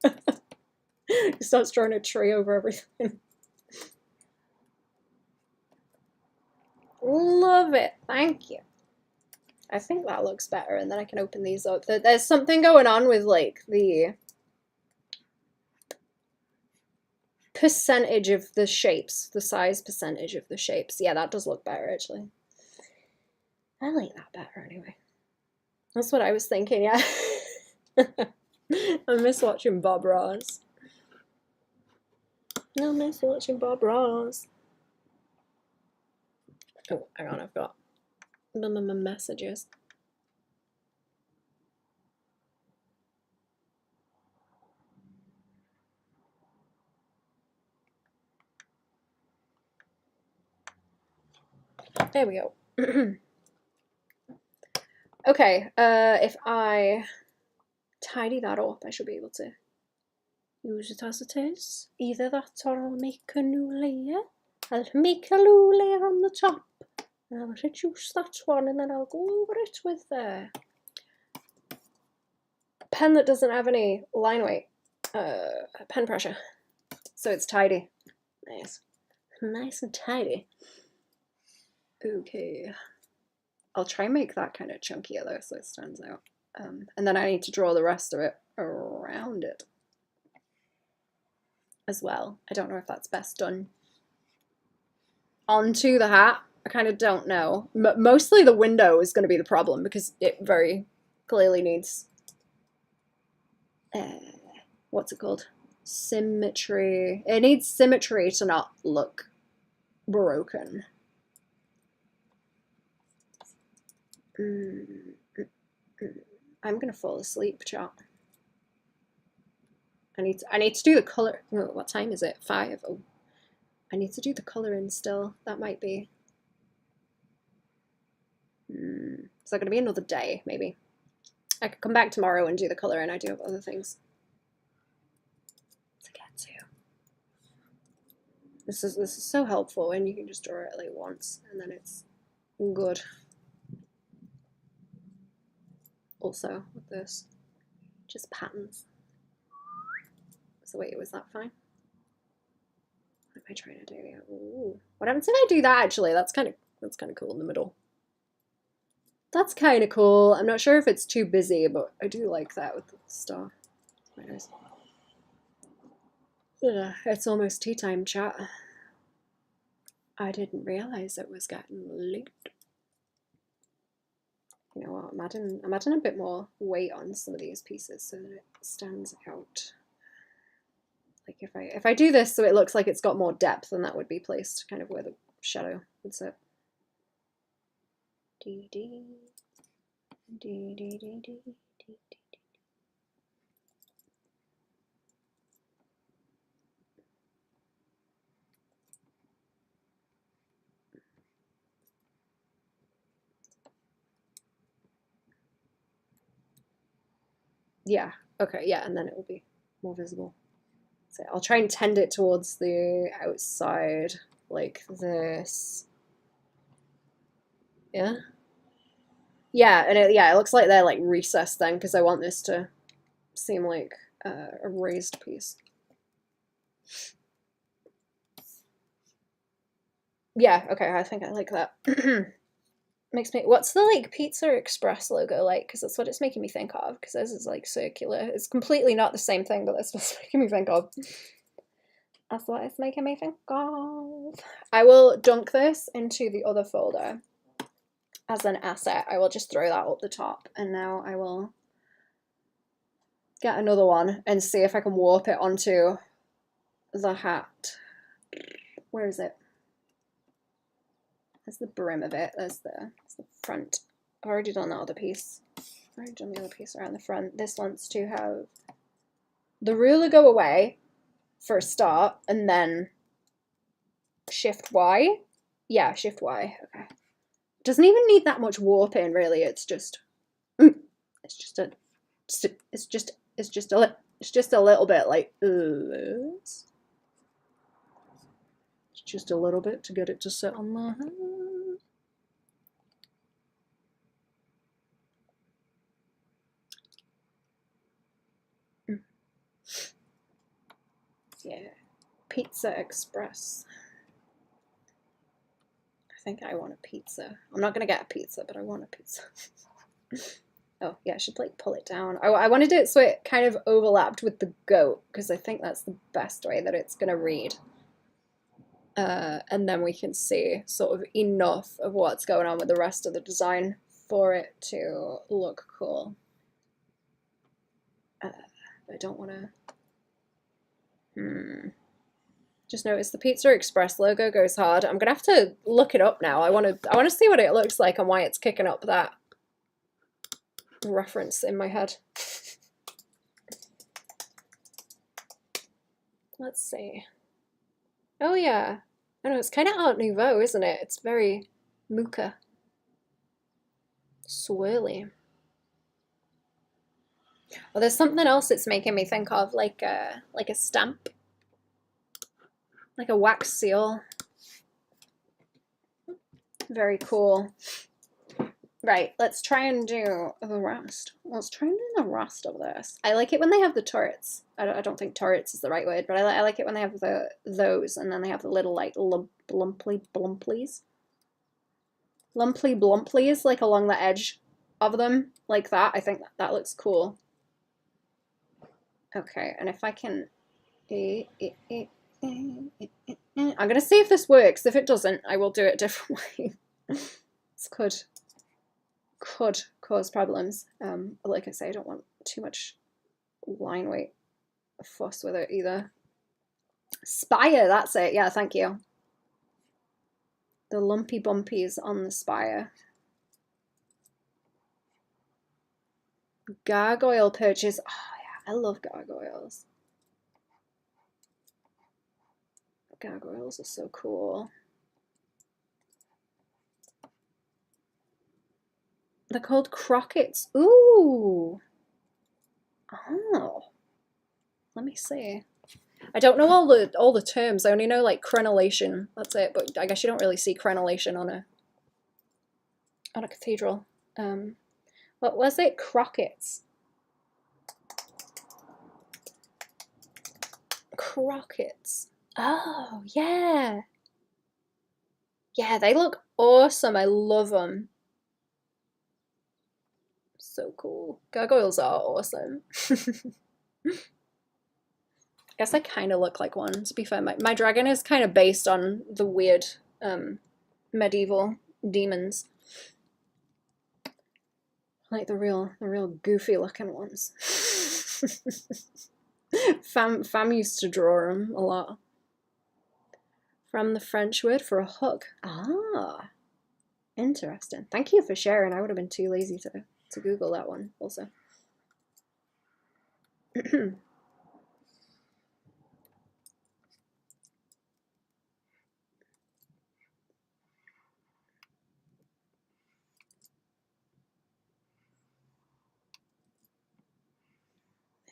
He starts drawing a tree over everything. Love it. Thank you. I think that looks better, and then I can open these up. There's something going on with, like, the percentage of the shapes, the size percentage of the shapes. Yeah, that does look better, actually. I like that better, anyway. That's what I was thinking, yeah. I miss watching Bob Ross. I miss watching Bob Ross. Oh, hang on, I've got messages. There we go. Okay, if I tidy that up, I should be able to use it as it is. Either that or I'll make a new layer. I'll make a new layer on the top. And I'll reduce that one, and then I'll go over it with a pen that doesn't have any line weight, pen pressure. So it's tidy. Nice. Nice and tidy. Okay. I'll try and make that kind of chunkier though, so it stands out. And then I need to draw the rest of it around it as well. I don't know if that's best done onto the hat. I kind of don't know. Mostly the window is going to be the problem because it very clearly needs, what's it called? Symmetry. It needs symmetry to not look broken. I'm gonna fall asleep, chat. I need to do the color. Oh, what time is it? 5. Oh, I need to do the coloring still. That might be. Is that gonna be another day? Maybe. I could come back tomorrow and do the coloring. I do have other things to get to. This is so helpful, and you can just draw it like once, and then it's good. Also with this, just patterns. So wait, was that fine? What am I trying to do here? Ooh. What happens if I do that actually? That's kind of cool in the middle. That's kind of cool. I'm not sure if it's too busy, but I do like that with the star. Ugh, it's almost tea time, chat. I didn't realize it was getting late. You know what, I'm adding a bit more weight on some of these pieces so that it stands out. Like if I do this so it looks like it's got more depth, then that would be placed kind of where the shadow would sit. Dee dee dee dee dee dee dee. Yeah, okay, yeah, and then it will be more visible. So I'll try and tend it towards the outside, like this. Yeah? Yeah, and it looks like they're like recessed then, because I want this to seem like a raised piece. Yeah, okay, I think I like that. Makes me, what's the like Pizza Express logo like? Because that's what it's making me think of, because this is like circular. It's completely not the same thing, but that's what it's making me think of. That's what it's making me think of. I will dunk this into the other folder as an asset. I will just throw that up the top, and now I will get another one and see if I can warp it onto the hat. Where is it? There's the brim of it. There's the front. I've already done that other piece. I've already done the other piece around the front. This wants to have the ruler go away for a start, and then Shift Y. Yeah, Shift Y. Okay. Doesn't even need that much warping, really. It's just a little bit like it's just a little bit to get it to sit on the head. Yeah, Pizza Express. I think I want a pizza. I'm not gonna get a pizza, but I want a pizza. Oh yeah, I should like pull it down. I wanted it so it kind of overlapped with the goat, because I think that's the best way that it's gonna read. And then we can see sort of enough of what's going on with the rest of the design for it to look cool. I don't want to. Just notice the Pizza Express logo goes hard. I'm gonna have to look it up now. I want to see what it looks like and why it's kicking up that reference in my head. Let's see. Oh yeah. I know, it's kind of Art Nouveau, isn't it? It's very Mooka. Swirly. Oh, there's something else it's making me think of, like a stamp. Like a wax seal. Very cool. Right, let's try and do the rest. Let's try and do the rest of this. I like it when they have the turrets. I don't think turrets is the right word, but I like it when they have those, and then they have the little like lumply blumplies. Lumply blumplies, like along the edge of them, like that. I think that looks cool. Okay, and if I can... I'm gonna see if this works. If it doesn't, I will do it a different way. This could cause problems. Like I say, I don't want too much line weight fuss with it either. Spire, that's it. Yeah, thank you. The lumpy bumpies on the spire. Gargoyle perches. Oh yeah, I love gargoyles. Gargoyles are so cool. They're called crockets. Ooh. Oh. Let me see. I don't know all the terms. I only know like crenellation. That's it. But I guess you don't really see crenellation on a cathedral. What was it? Crockets. Crockets. Oh, yeah. Yeah, they look awesome. I love them. So cool. Gargoyles are awesome. I guess I kind of look like one, to be fair. My dragon is kind of based on the weird medieval demons. Like the real goofy looking ones. Fam used to draw them a lot. From the French word for a hook. Ah, interesting. Thank you for sharing. I would have been too lazy to Google that one also.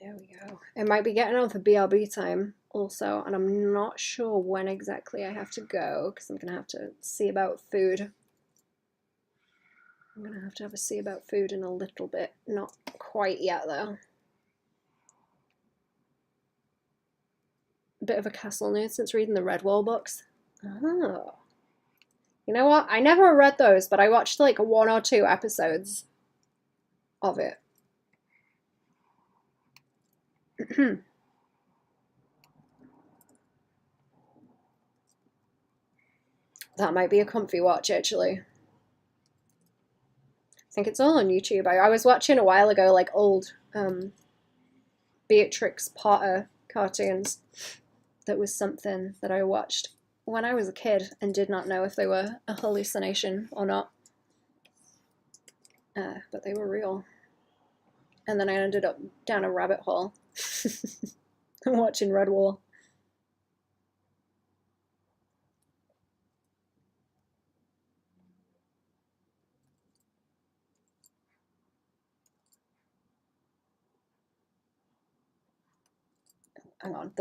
There we go. It might be getting on for BRB time also, and I'm not sure when exactly I have to go because I'm going to have to see about food. I'm going to have a see about food in a little bit. Not quite yet though. A bit of a castle nerd since reading the Redwall books. Oh. You know what? I never read those, but I watched like 1 or 2 episodes of it. That might be a comfy watch, actually. I think it's all on YouTube. I was watching a while ago, like, old Beatrix Potter cartoons. That was something that I watched when I was a kid and did not know if they were a hallucination or not. But they were real. And then I ended up down a rabbit hole watching Redwall. Hang on,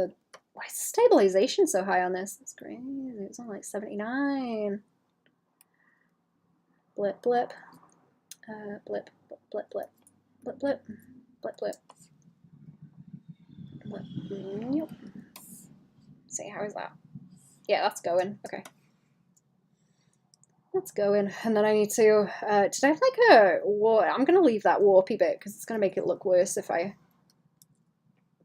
why is stabilization so high on this? That's crazy. It's on like 79. Blip, blip. Blip, blip, blip. Blip, blip. Blip, blip. Blip. Yep. See, how is that? Yeah, that's going. Okay. That's going. And then I need to, did I have like a war? I'm going to leave that warpy bit because it's going to make it look worse if I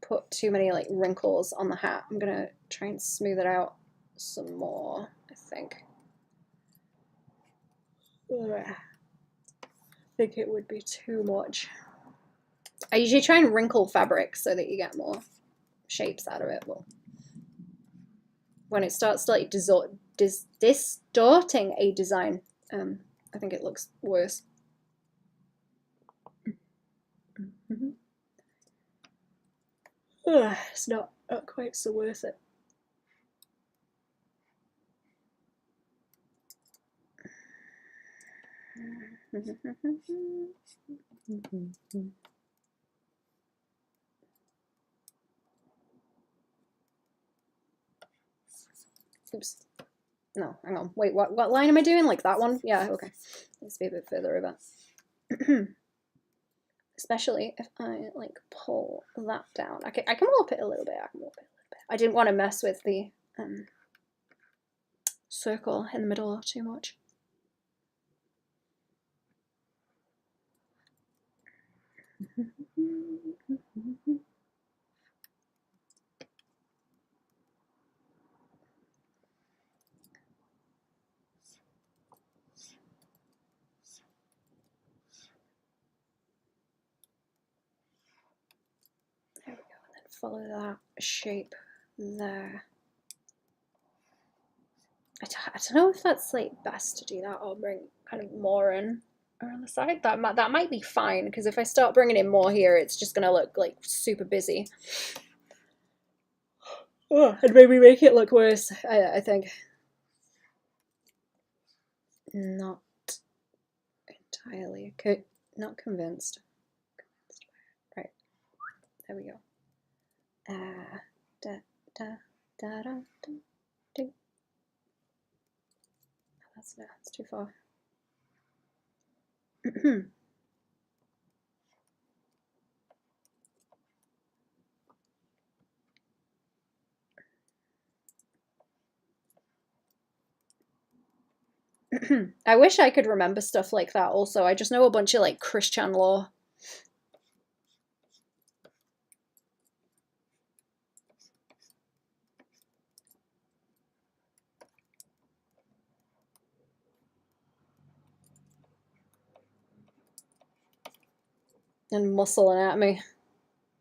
put too many like wrinkles on the hat. I'm going to try and smooth it out some more, I think. Ugh. I think it would be too much. I usually try and wrinkle fabric so that you get more shapes out of it. Well, when it starts to like distorting a design, I think it looks worse. It's not quite so worth it. Oops. No, hang on. Wait, what line am I doing? Like that one? Yeah, okay. Let's be a bit further over. Especially if I like pull that down. I can warp it a little bit. I didn't want to mess with the circle in the middle too much. There we go, and then follow that shape there. I don't know if that's like best to do that or bring kind of more in around the side. That might be fine because if I start bringing in more here, it's just gonna look like super busy. Oh, and maybe make it look worse. I think. Not entirely. Not convinced. Right. There we go. Da da da da da. That's too far. I wish I could remember stuff like that also. I just know a bunch of like Christian law. And muscle anatomy.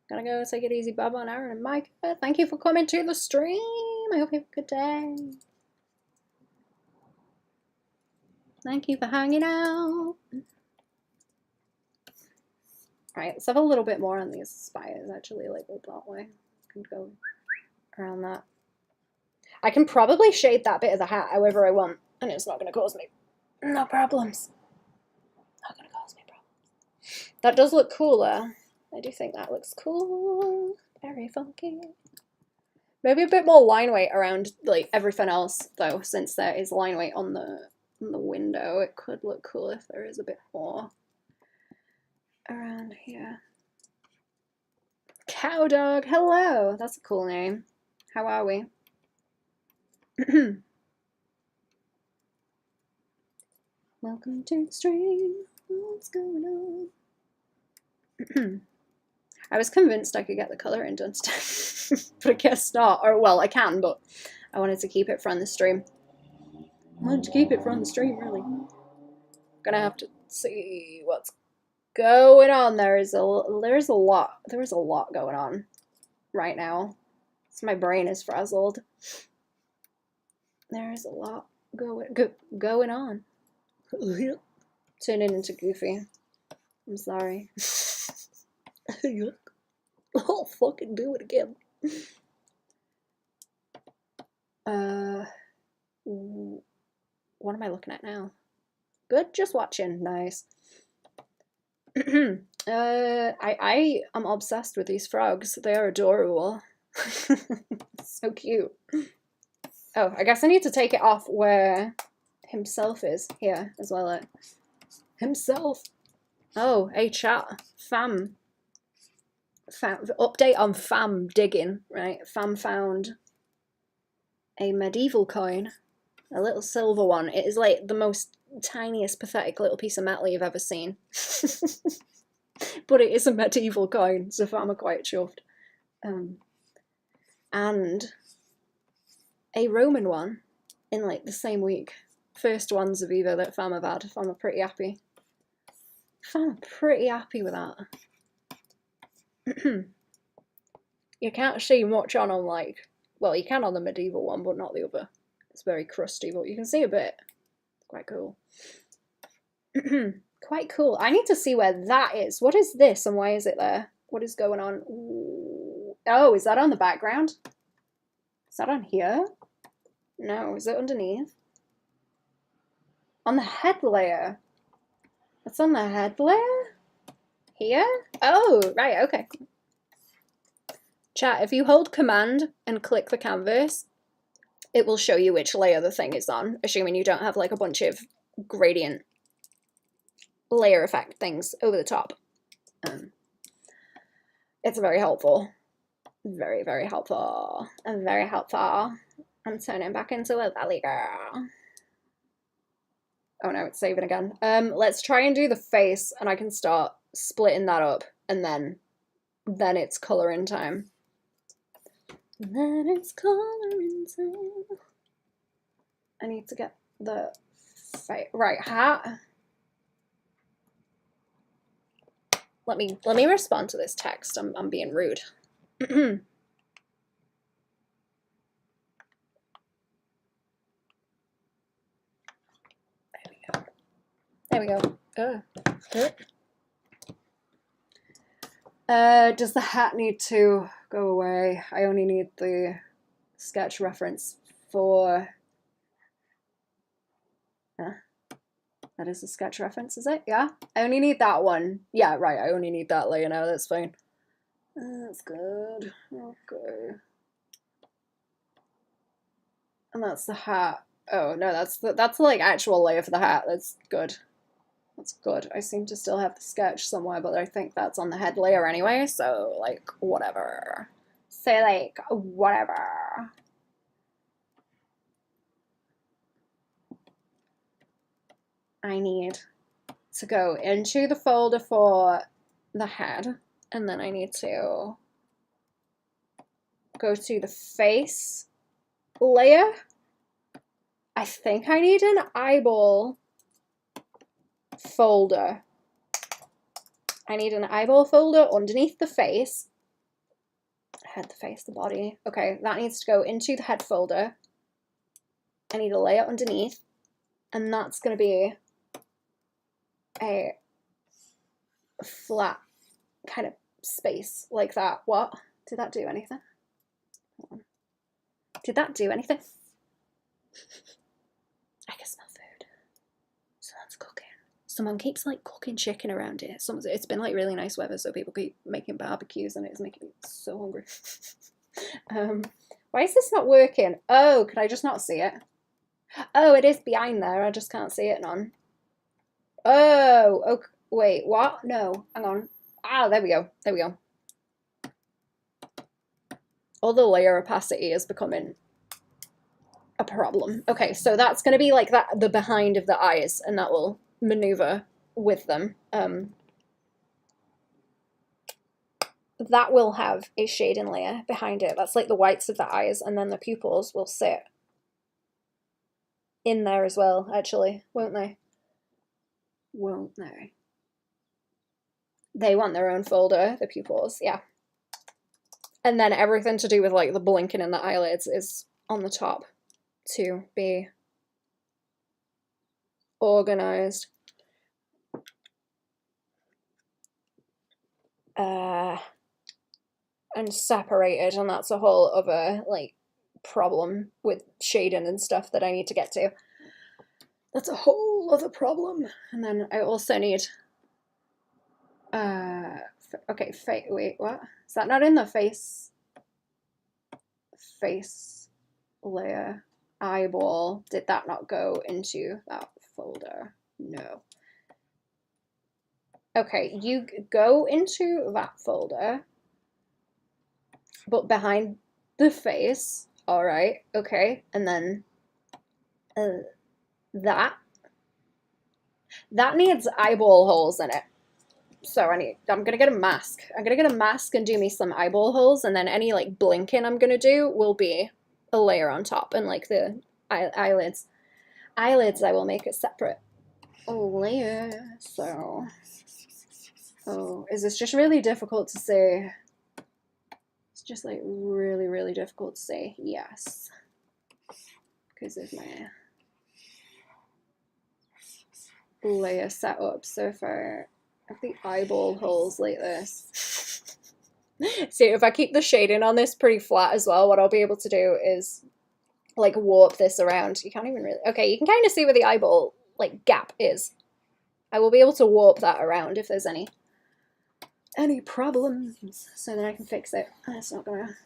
Gotta go take it easy, Baban, Aaron, and Mike. Thank you for coming to the stream. I hope you have a good day. Thank you for hanging out. Alright, let's have a little bit more on these spires, actually, like that way. I can go around that. I can probably shade that bit of the hat however I want, and it's not going to cause me no problems. Not going to cause me problems. That does look cooler. I do think that looks cool. Very funky. Maybe a bit more line weight around like everything else though, since there is line weight on the window. It could look cool if there is a bit more around here. Cow Dog, hello! That's a cool name. How are we? Welcome to the stream. What's going on? I was convinced I could get the colouring done today, but I guess not. Or, well, I can, but I wanted to keep it from the stream. I wanted to keep it from the stream, really. Gonna have to see what's going on. There's a lot going on right now. So my brain is frazzled. There's a lot going on. Turning into Goofy. I'm sorry. I'll fucking do it again. What am I looking at now? Good, just watching. Nice. I am obsessed with these frogs. They are adorable. So cute. Oh, I guess I need to take it off where himself is here as well. Himself. Oh, hey chat. Fam. Update on Fam digging, right? Fam found a medieval coin, a little silver one. It is like the most tiniest, pathetic little piece of metal you've ever seen. But it is a medieval coin, so Fam are quite chuffed. And a Roman one in like the same week. First ones of either that Fam have had. Fam are pretty happy. Fam are pretty happy with that. You can't see much on like, well, you can on the medieval one, but not the other. It's very crusty, but you can see a bit. It's quite cool. Quite cool. I need to see where that is. What is this and why is it there? What is going on? Ooh. Oh, is that on the background? Is that on here? No, is it underneath? On the head layer. That's on the head layer? Here? Oh, right, okay. Chat, if you hold command and click the canvas, it will show you which layer the thing is on, assuming you don't have like a bunch of gradient layer effect things over the top. It's very helpful. Very, very helpful. And very helpful. I'm turning back into a valley girl. Oh no, it's saving again. Let's try and do the face, and I can start splitting that up, and then it's colouring time. Then it's colouring time. I need to get the right hat. Let me respond to this text. I'm being rude. There we go. Does the hat need to go away? I only need the sketch reference for... That is the sketch reference, is it? Yeah? I only need that one. Yeah, right, I only need that layer now, that's fine. That's good. Okay. And that's the hat. Oh, no, that's the like actual layer for the hat. That's good. That's good. I seem to still have the sketch somewhere, but I think that's on the head layer anyway, so, like, whatever. Say, like, whatever. I need to go into the folder for the head, and then I need to go to the face layer. I think I need an eyeball folder. I need an eyeball folder underneath the face. Head, the face, the body. Okay, that needs to go into the head folder. I need a layer underneath, and that's going to be a flat kind of space like that. What? Did that do anything? Did that do anything? I can smell food. So that's cooking. Someone keeps like cooking chicken around here. It's been like really nice weather, so people keep making barbecues, and it's making me so hungry. Why is this not working? Oh, can I just not see it? Oh, it is behind there. I just can't see it none. Oh, okay. Wait, what? No, hang on. Ah, there we go. There we go. All the layer opacity is becoming a problem. Okay, so that's going to be like that, the behind of the eyes, and that will maneuver with them. That will have a shading layer behind it. That's like the whites of the eyes, and then the pupils will sit in there as well, actually, won't they? Won't they? They want their own folder, the pupils, yeah. And then everything to do with like the blinking in the eyelids is on the top to be organized. And separated, and that's a whole other like problem with shading and stuff that I need to get to. That's a whole other problem. And then I also need okay, wait, what? Is that not in the face layer? Eyeball, did that not go into that folder? No. Okay, you go into that folder, but behind the face, all right, okay, and then that needs eyeball holes in it. So I'm gonna get a mask. I'm gonna get a mask and do me some eyeball holes, and then any like blinking I'm gonna do will be a layer on top, and like the eyelids I will make a separate layer. So, oh, is this just really difficult to say? It's just like really, really difficult to say. Yes, because of my layer setup. So if I have the eyeball holes like this, see, if I keep the shading on this pretty flat as well, what I'll be able to do is like warp this around. You can't even really, okay, you can kind of see where the eyeball like gap is. I will be able to warp that around if there's any problems, so that I can fix it. It's not gonna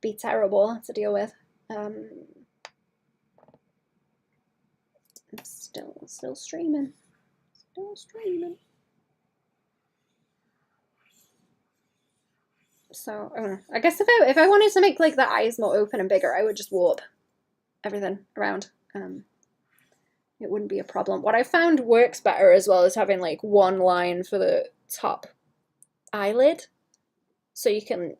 be terrible to deal with. It's still streaming. Still streaming. So I don't know. I guess if I wanted to make like the eyes more open and bigger, I would just warp everything around. It wouldn't be a problem. What I found works better as well is having like one line for the top eyelid, so you can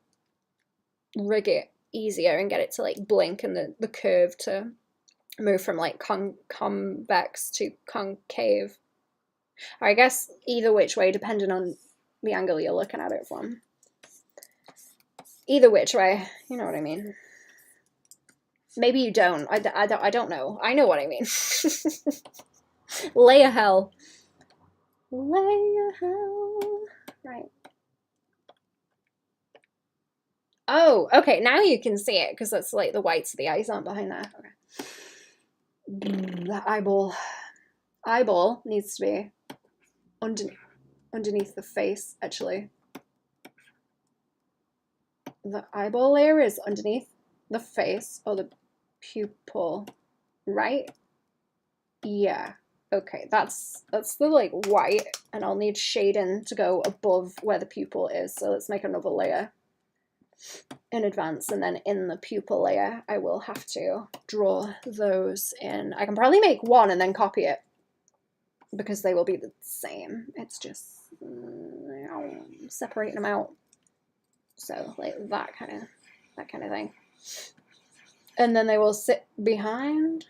rig it easier and get it to like blink, and the curve to move from like convex to concave. Or I guess either which way, depending on the angle you're looking at it from. Either which way, you know what I mean. Maybe you don't. I don't know. I know what I mean. Layer hell. Layer hell. Right. Oh, okay. Now you can see it because that's like the whites of the eyes aren't behind there. Okay. The eyeball needs to be underneath the face, actually. The eyeball layer is underneath the face or the pupil, right? Yeah. Okay, that's the like white, and I'll need shading to go above where the pupil is. So let's make another layer in advance, and then in the pupil layer I will have to draw those in. I can probably make one and then copy it because they will be the same. It's just separating them out. So like that kind of thing. And then they will sit behind.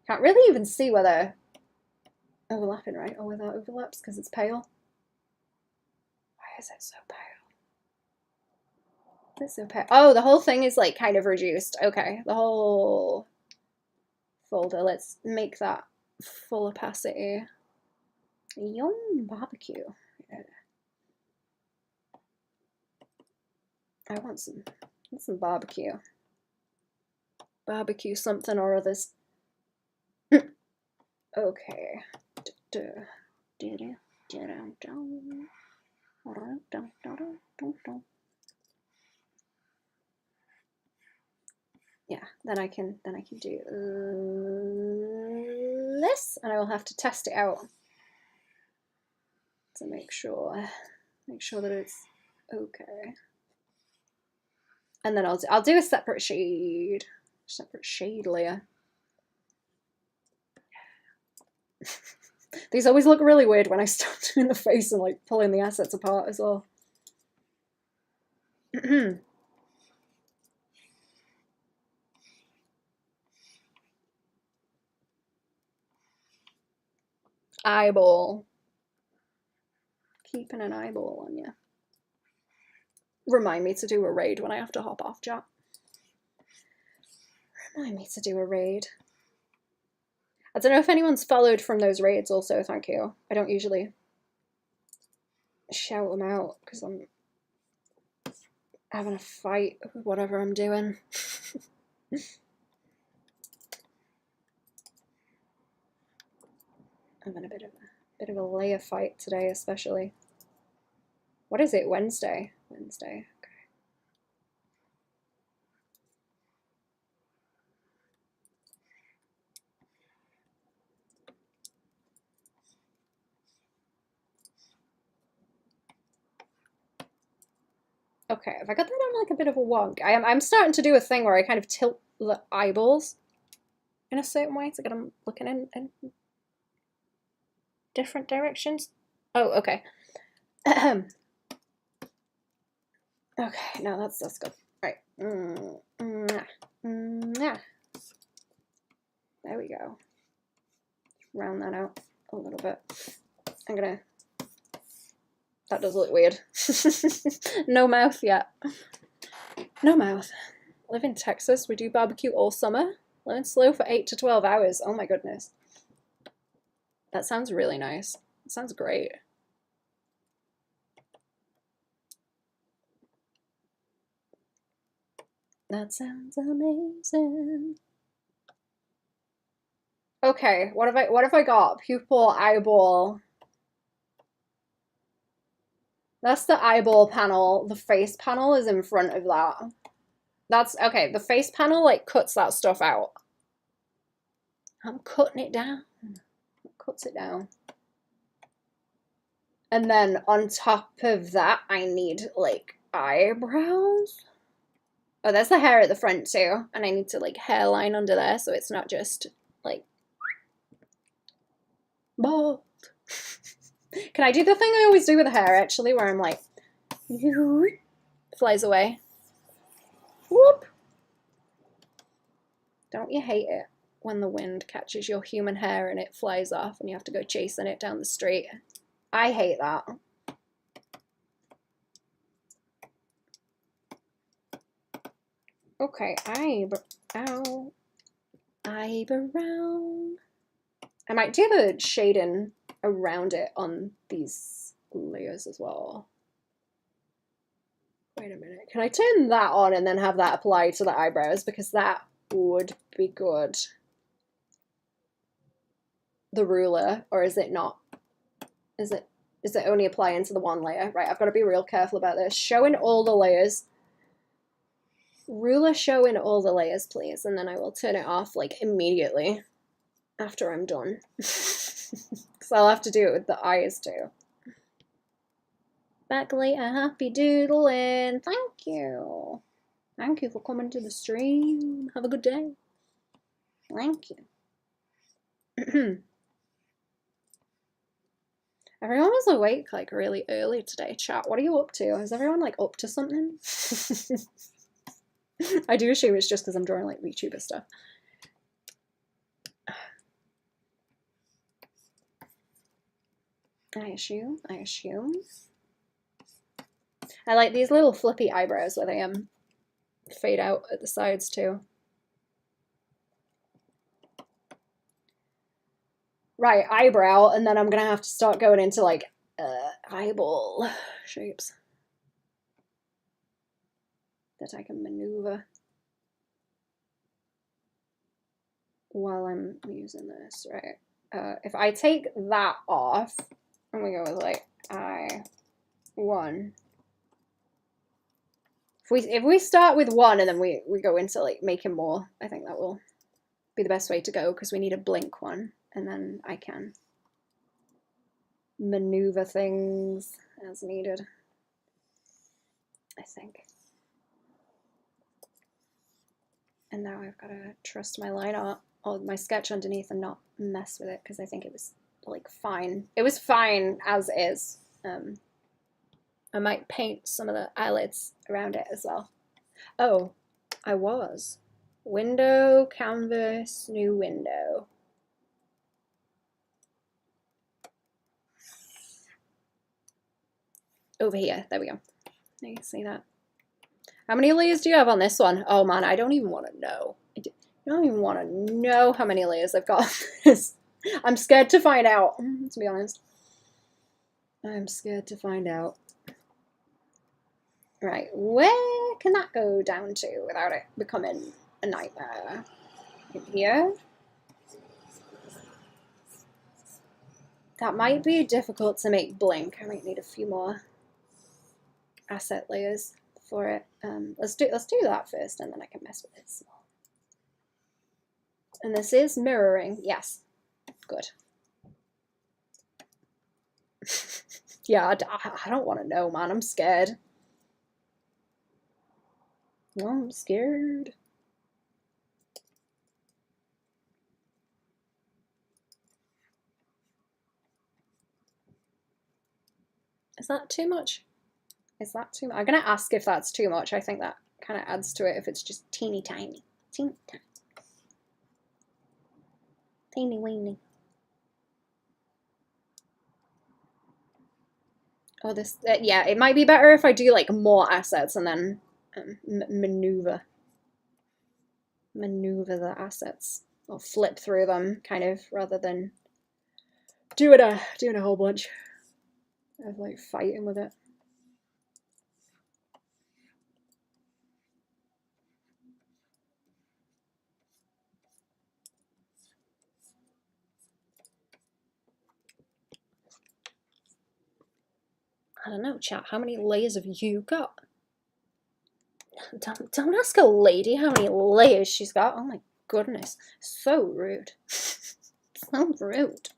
Can't really even see where they're overlapping, right? Or where that overlaps because it's pale. Why is it so pale? It's so pale. Oh, the whole thing is like kind of reduced. Okay, the whole folder. Let's make that full opacity. Yum, barbecue. Yeah. I want some Okay. Yeah, then I can do this, and I will have to test it out to make sure that it's okay. And then I'll do a separate shade layer. These always look really weird when I start doing the face and like pulling the assets apart as well. Eyeball. Keeping an eyeball on you. Remind me to do a raid when I have to hop off, chat. Remind me to do a raid. I don't know if anyone's followed from those raids also, thank you. I don't usually shout them out because I'm having a fight with whatever I'm doing. I'm in a bit of a layer fight today, especially. What is it? Wednesday? Wednesday. Okay, have I got that on like a bit of a wonk? I'm starting to do a thing where I kind of tilt the eyeballs in a certain way to get them looking in different directions. Oh, okay. Okay, no, that's good. Right. There we go. Round that out a little bit. I'm gonna. That does look weird. No mouth yet. No mouth. Live in Texas. We do barbecue all summer. Living slow for 8 to 12 hours. Oh my goodness. That sounds really nice. It sounds great. That sounds amazing. Okay, what have I got? Pupil, eyeball. That's the eyeball panel. The face panel is in front of that. That's okay. The face panel like cuts that stuff out. I'm cutting it down. It cuts it down. And then on top of that, I need like eyebrows. Oh, there's the hair at the front too. And I need to like hairline under there so it's not just like bald. Can I do the thing I always do with the hair actually where I'm like flies away? Whoop. Don't you hate it when the wind catches your human hair and it flies off and you have to go chasing it down the street? I hate that. Okay, eyebrow. I might do the shading around it on these layers as well. Wait a minute. Can I turn that on and then have that apply to the eyebrows? Because that would be good. The ruler, or is it not? Is it only applying to the one layer? Right, I've got to be real careful about this. Showing all the layers. Ruler showing all the layers, please, and then I will turn it off like immediately after I'm done. Because I'll have to do it with the eyes too. Back later, happy doodling. Thank you. Thank you for coming to the stream. Have a good day. Thank you. Everyone was awake like really early today, chat. What are you up to? Is everyone like up to something? I do assume it's just because I'm drawing like VTuber stuff. I assume. I like these little flippy eyebrows where they fade out at the sides too. Right, eyebrow, and then I'm gonna have to start going into like eyeball shapes that I can maneuver while I'm using this, right? if I take that off, and we go with like I1. If we start with 1 and then we go into like making more, I think that will be the best way to go, because we need a blink one, and then I can maneuver things as needed, I think. And now I've got to trust my line art or my sketch underneath and not mess with it, because I think it was like fine. It was fine as is. I might paint some of the eyelids around it as well. Oh, I was. Window, canvas, new window. Over here, there we go. You can see that. How many layers do you have on this one? Oh man, I don't even want to know. I don't even want to know how many layers I've got on this. I'm scared to find out, to be honest. I'm scared to find out. Right, where can that go down to without it becoming a nightmare? In here? That might be difficult to make blink. I might need a few more asset layers for it. Let's do that first, and then I can mess with it some more. And this is mirroring. Yes, good. Yeah, I don't want to know, man. I'm scared. I'm scared. Is that too much? Is that too much? I'm going to ask if that's too much. I think that kind of adds to it if it's just teeny tiny. Teeny tiny. Teeny weeny. Oh, this, yeah, it might be better if I do like more assets and then maneuver the assets, or flip through them, kind of, rather than doing a whole bunch of like fighting with it. I don't know, chat, how many layers have you got? Don't ask a lady how many layers she's got. Oh my goodness, so rude. So rude.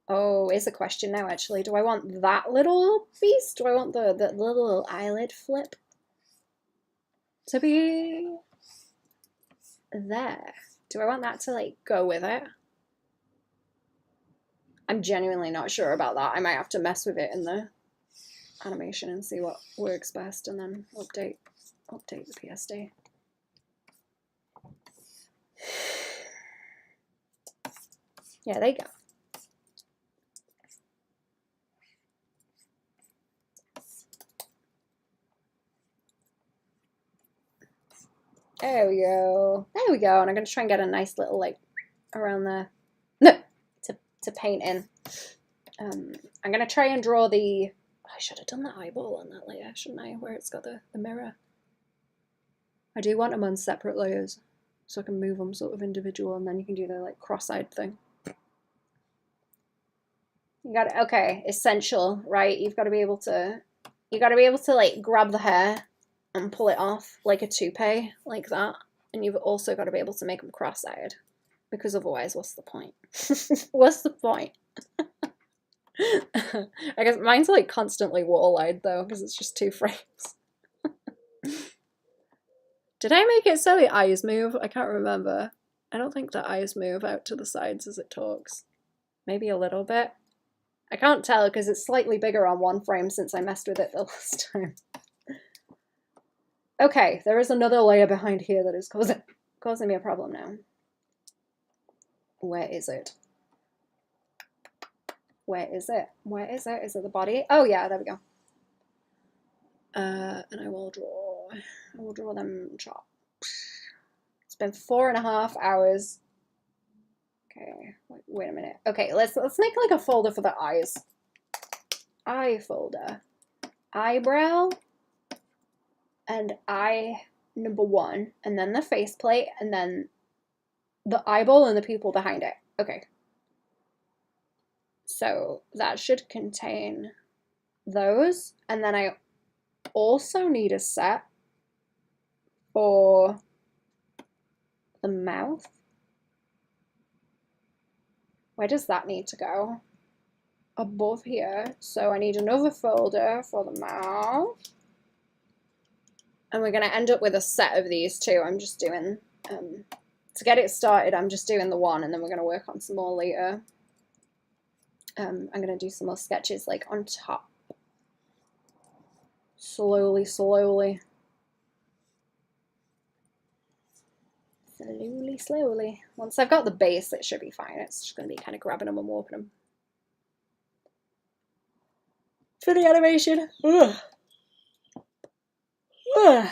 Oh, is a question now, actually. Do I want that little piece? Do I want the little eyelid flip to be there? Do I want that to, like, go with it? I'm genuinely not sure about that. I might have to mess with it in the animation and see what works best, and then update the PSD. Yeah, there you go. There we go. There we go. And I'm going to try and get a nice little, like, around there. No, to paint in. I'm going to try and draw the... I should have done the eyeball on that layer, shouldn't I? Where it's got the mirror. I do want them on separate layers, so I can move them sort of individual, and then you can do the, like, cross-eyed thing. You got it. Okay, essential, right? You've got to be able to... like, grab the hair and pull it off like a toupee, like that. And you've also got to be able to make them cross-eyed, because otherwise, what's the point? What's the point? I guess mine's like constantly wall-eyed though, because it's just 2 frames. Did I make it so the eyes move? I can't remember. I don't think the eyes move out to the sides as it talks. Maybe a little bit. I can't tell because it's slightly bigger on 1 frame since I messed with it the last time. Okay, there is another layer behind here that is causing me a problem now. Where is it? Where is it? Where is it? Is it the body? Oh yeah, there we go. And I will draw them chopped. It's been 4.5 hours. Okay, wait a minute. Okay, let's make like a folder for the eyes. Eye folder. Eyebrow. And eye number 1, and then the faceplate, and then the eyeball and the pupil behind it. Okay. So that should contain those. And then I also need a set for the mouth. Where does that need to go? Above here. So I need another folder for the mouth. And we're going to end up with a set of these two. I'm just doing, to get it started, I'm just doing the one, and then we're going to work on some more later. I'm going to do some more sketches like on top. Slowly, slowly. Slowly, slowly. Once I've got the base, it should be fine. It's just going to be kind of grabbing them and warping them. For the animation. Ugh. Ugh.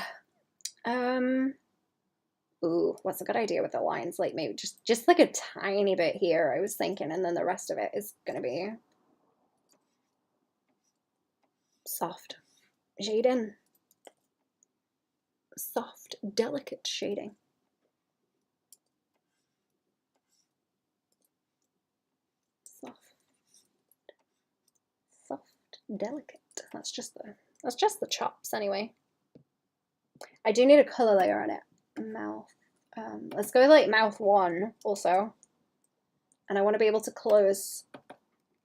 Ooh, what's a good idea with the lines? Like maybe just like a tiny bit here, I was thinking, and then the rest of it is going to be soft shading. Soft, delicate shading. Soft, delicate. That's just the chops anyway. I do need a color layer on it. Mouth. Let's go with like mouth 1 also. And I want to be able to close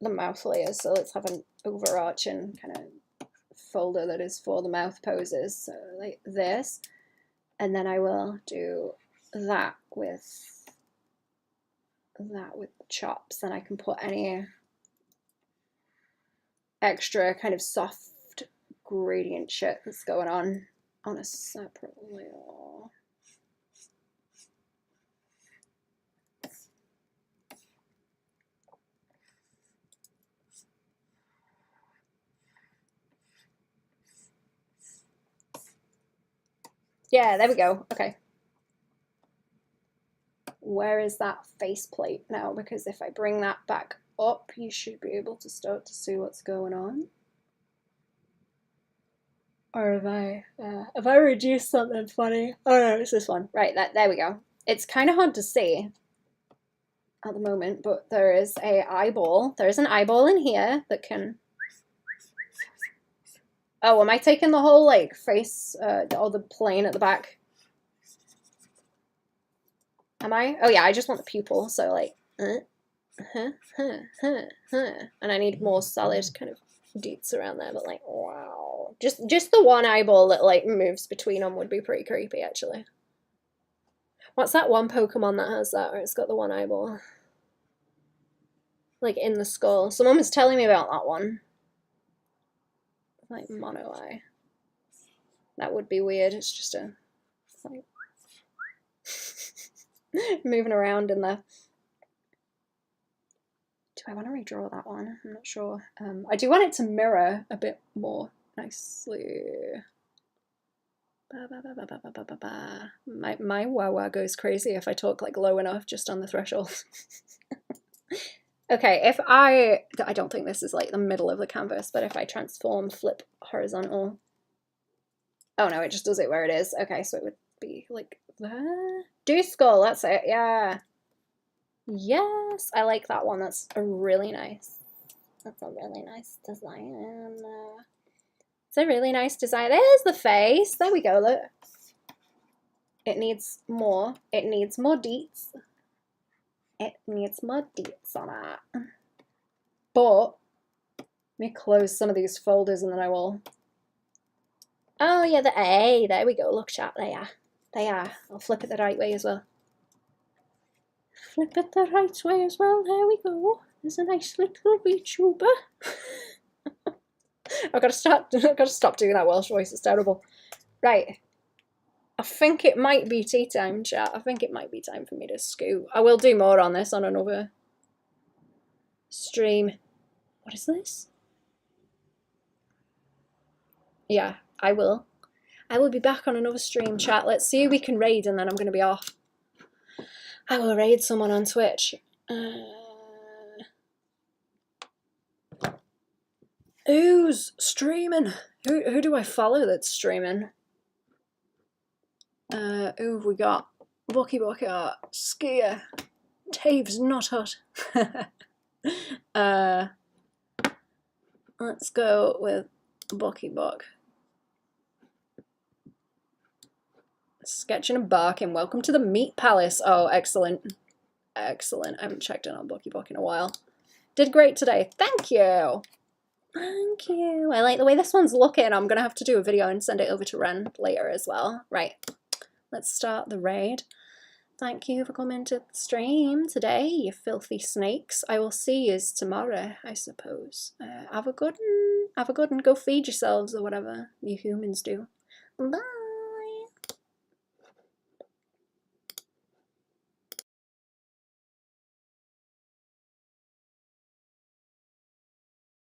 the mouth layers, so let's have an overarching kind of folder that is for the mouth poses. So like this. And then I will do that with the chops, and I can put any extra kind of soft gradient shit that's going on a separate layer. Yeah, there we go. Okay. Where is that faceplate now? Because if I bring that back up, you should be able to start to see what's going on. Or have I reduced something funny? Oh no, it's this one. Right, there we go. It's kind of hard to see at the moment, but there is an eyeball. There is an eyeball in here that can... Oh, am I taking the whole like face or the plane at the back? Am I? Oh yeah, I just want the pupil, so like and I need more solid kind of deets around there, but like wow. Just the one eyeball that like moves between them would be pretty creepy actually. What's that one Pokemon that has that, or it's got the one eyeball? Like in the skull. Someone was telling me about that one. Like mono eye. That would be weird. It's just a like moving around in there. Do I want to redraw that one? I'm not sure. I do want it to mirror a bit more nicely. My wah-wah goes crazy if I talk like low enough just on the threshold. Okay, if I don't think this is like the middle of the canvas, but if I transform, flip horizontal. Oh no, it just does it where it is. Okay, so it would be like that. Do skull, that's it, yeah. Yes, I like that one. That's a really nice design. It's a really nice design. There's the face. There we go, look. It needs more. It needs more deets. It needs more deets on it. But let me close some of these folders and then I will... Oh yeah, the A. There we go. Look, chat. They are. They are. I'll flip it the right way as well. Flip it the right way as well. There we go. There's a nice little VTuber. I've got to stop doing that Welsh voice. It's terrible. Right. I think it might be tea time, chat. I think it might be time for me to scoot. I will do more on this on another stream. What is this? Yeah, I will. I will be back on another stream, chat. Let's see who we can raid and then I'm going to be off. I will raid someone on Twitch. Who's streaming? Who do I follow that's streaming? Who have we got? Bucky art. Skier. Tave's not hot. Let's go with Bucky. Sketching and barking. Welcome to the Meat Palace. Oh, excellent. Excellent. I haven't checked in on Bucky in a while. Did great today. Thank you. Thank you. I like the way this one's looking. I'm going to have to do a video and send it over to Ren later as well. Right. Let's start the raid. Thank you for coming to the stream today, you filthy snakes. I will see you tomorrow, I suppose. Have a good one. Have a good one. Go feed yourselves or whatever you humans do. Bye.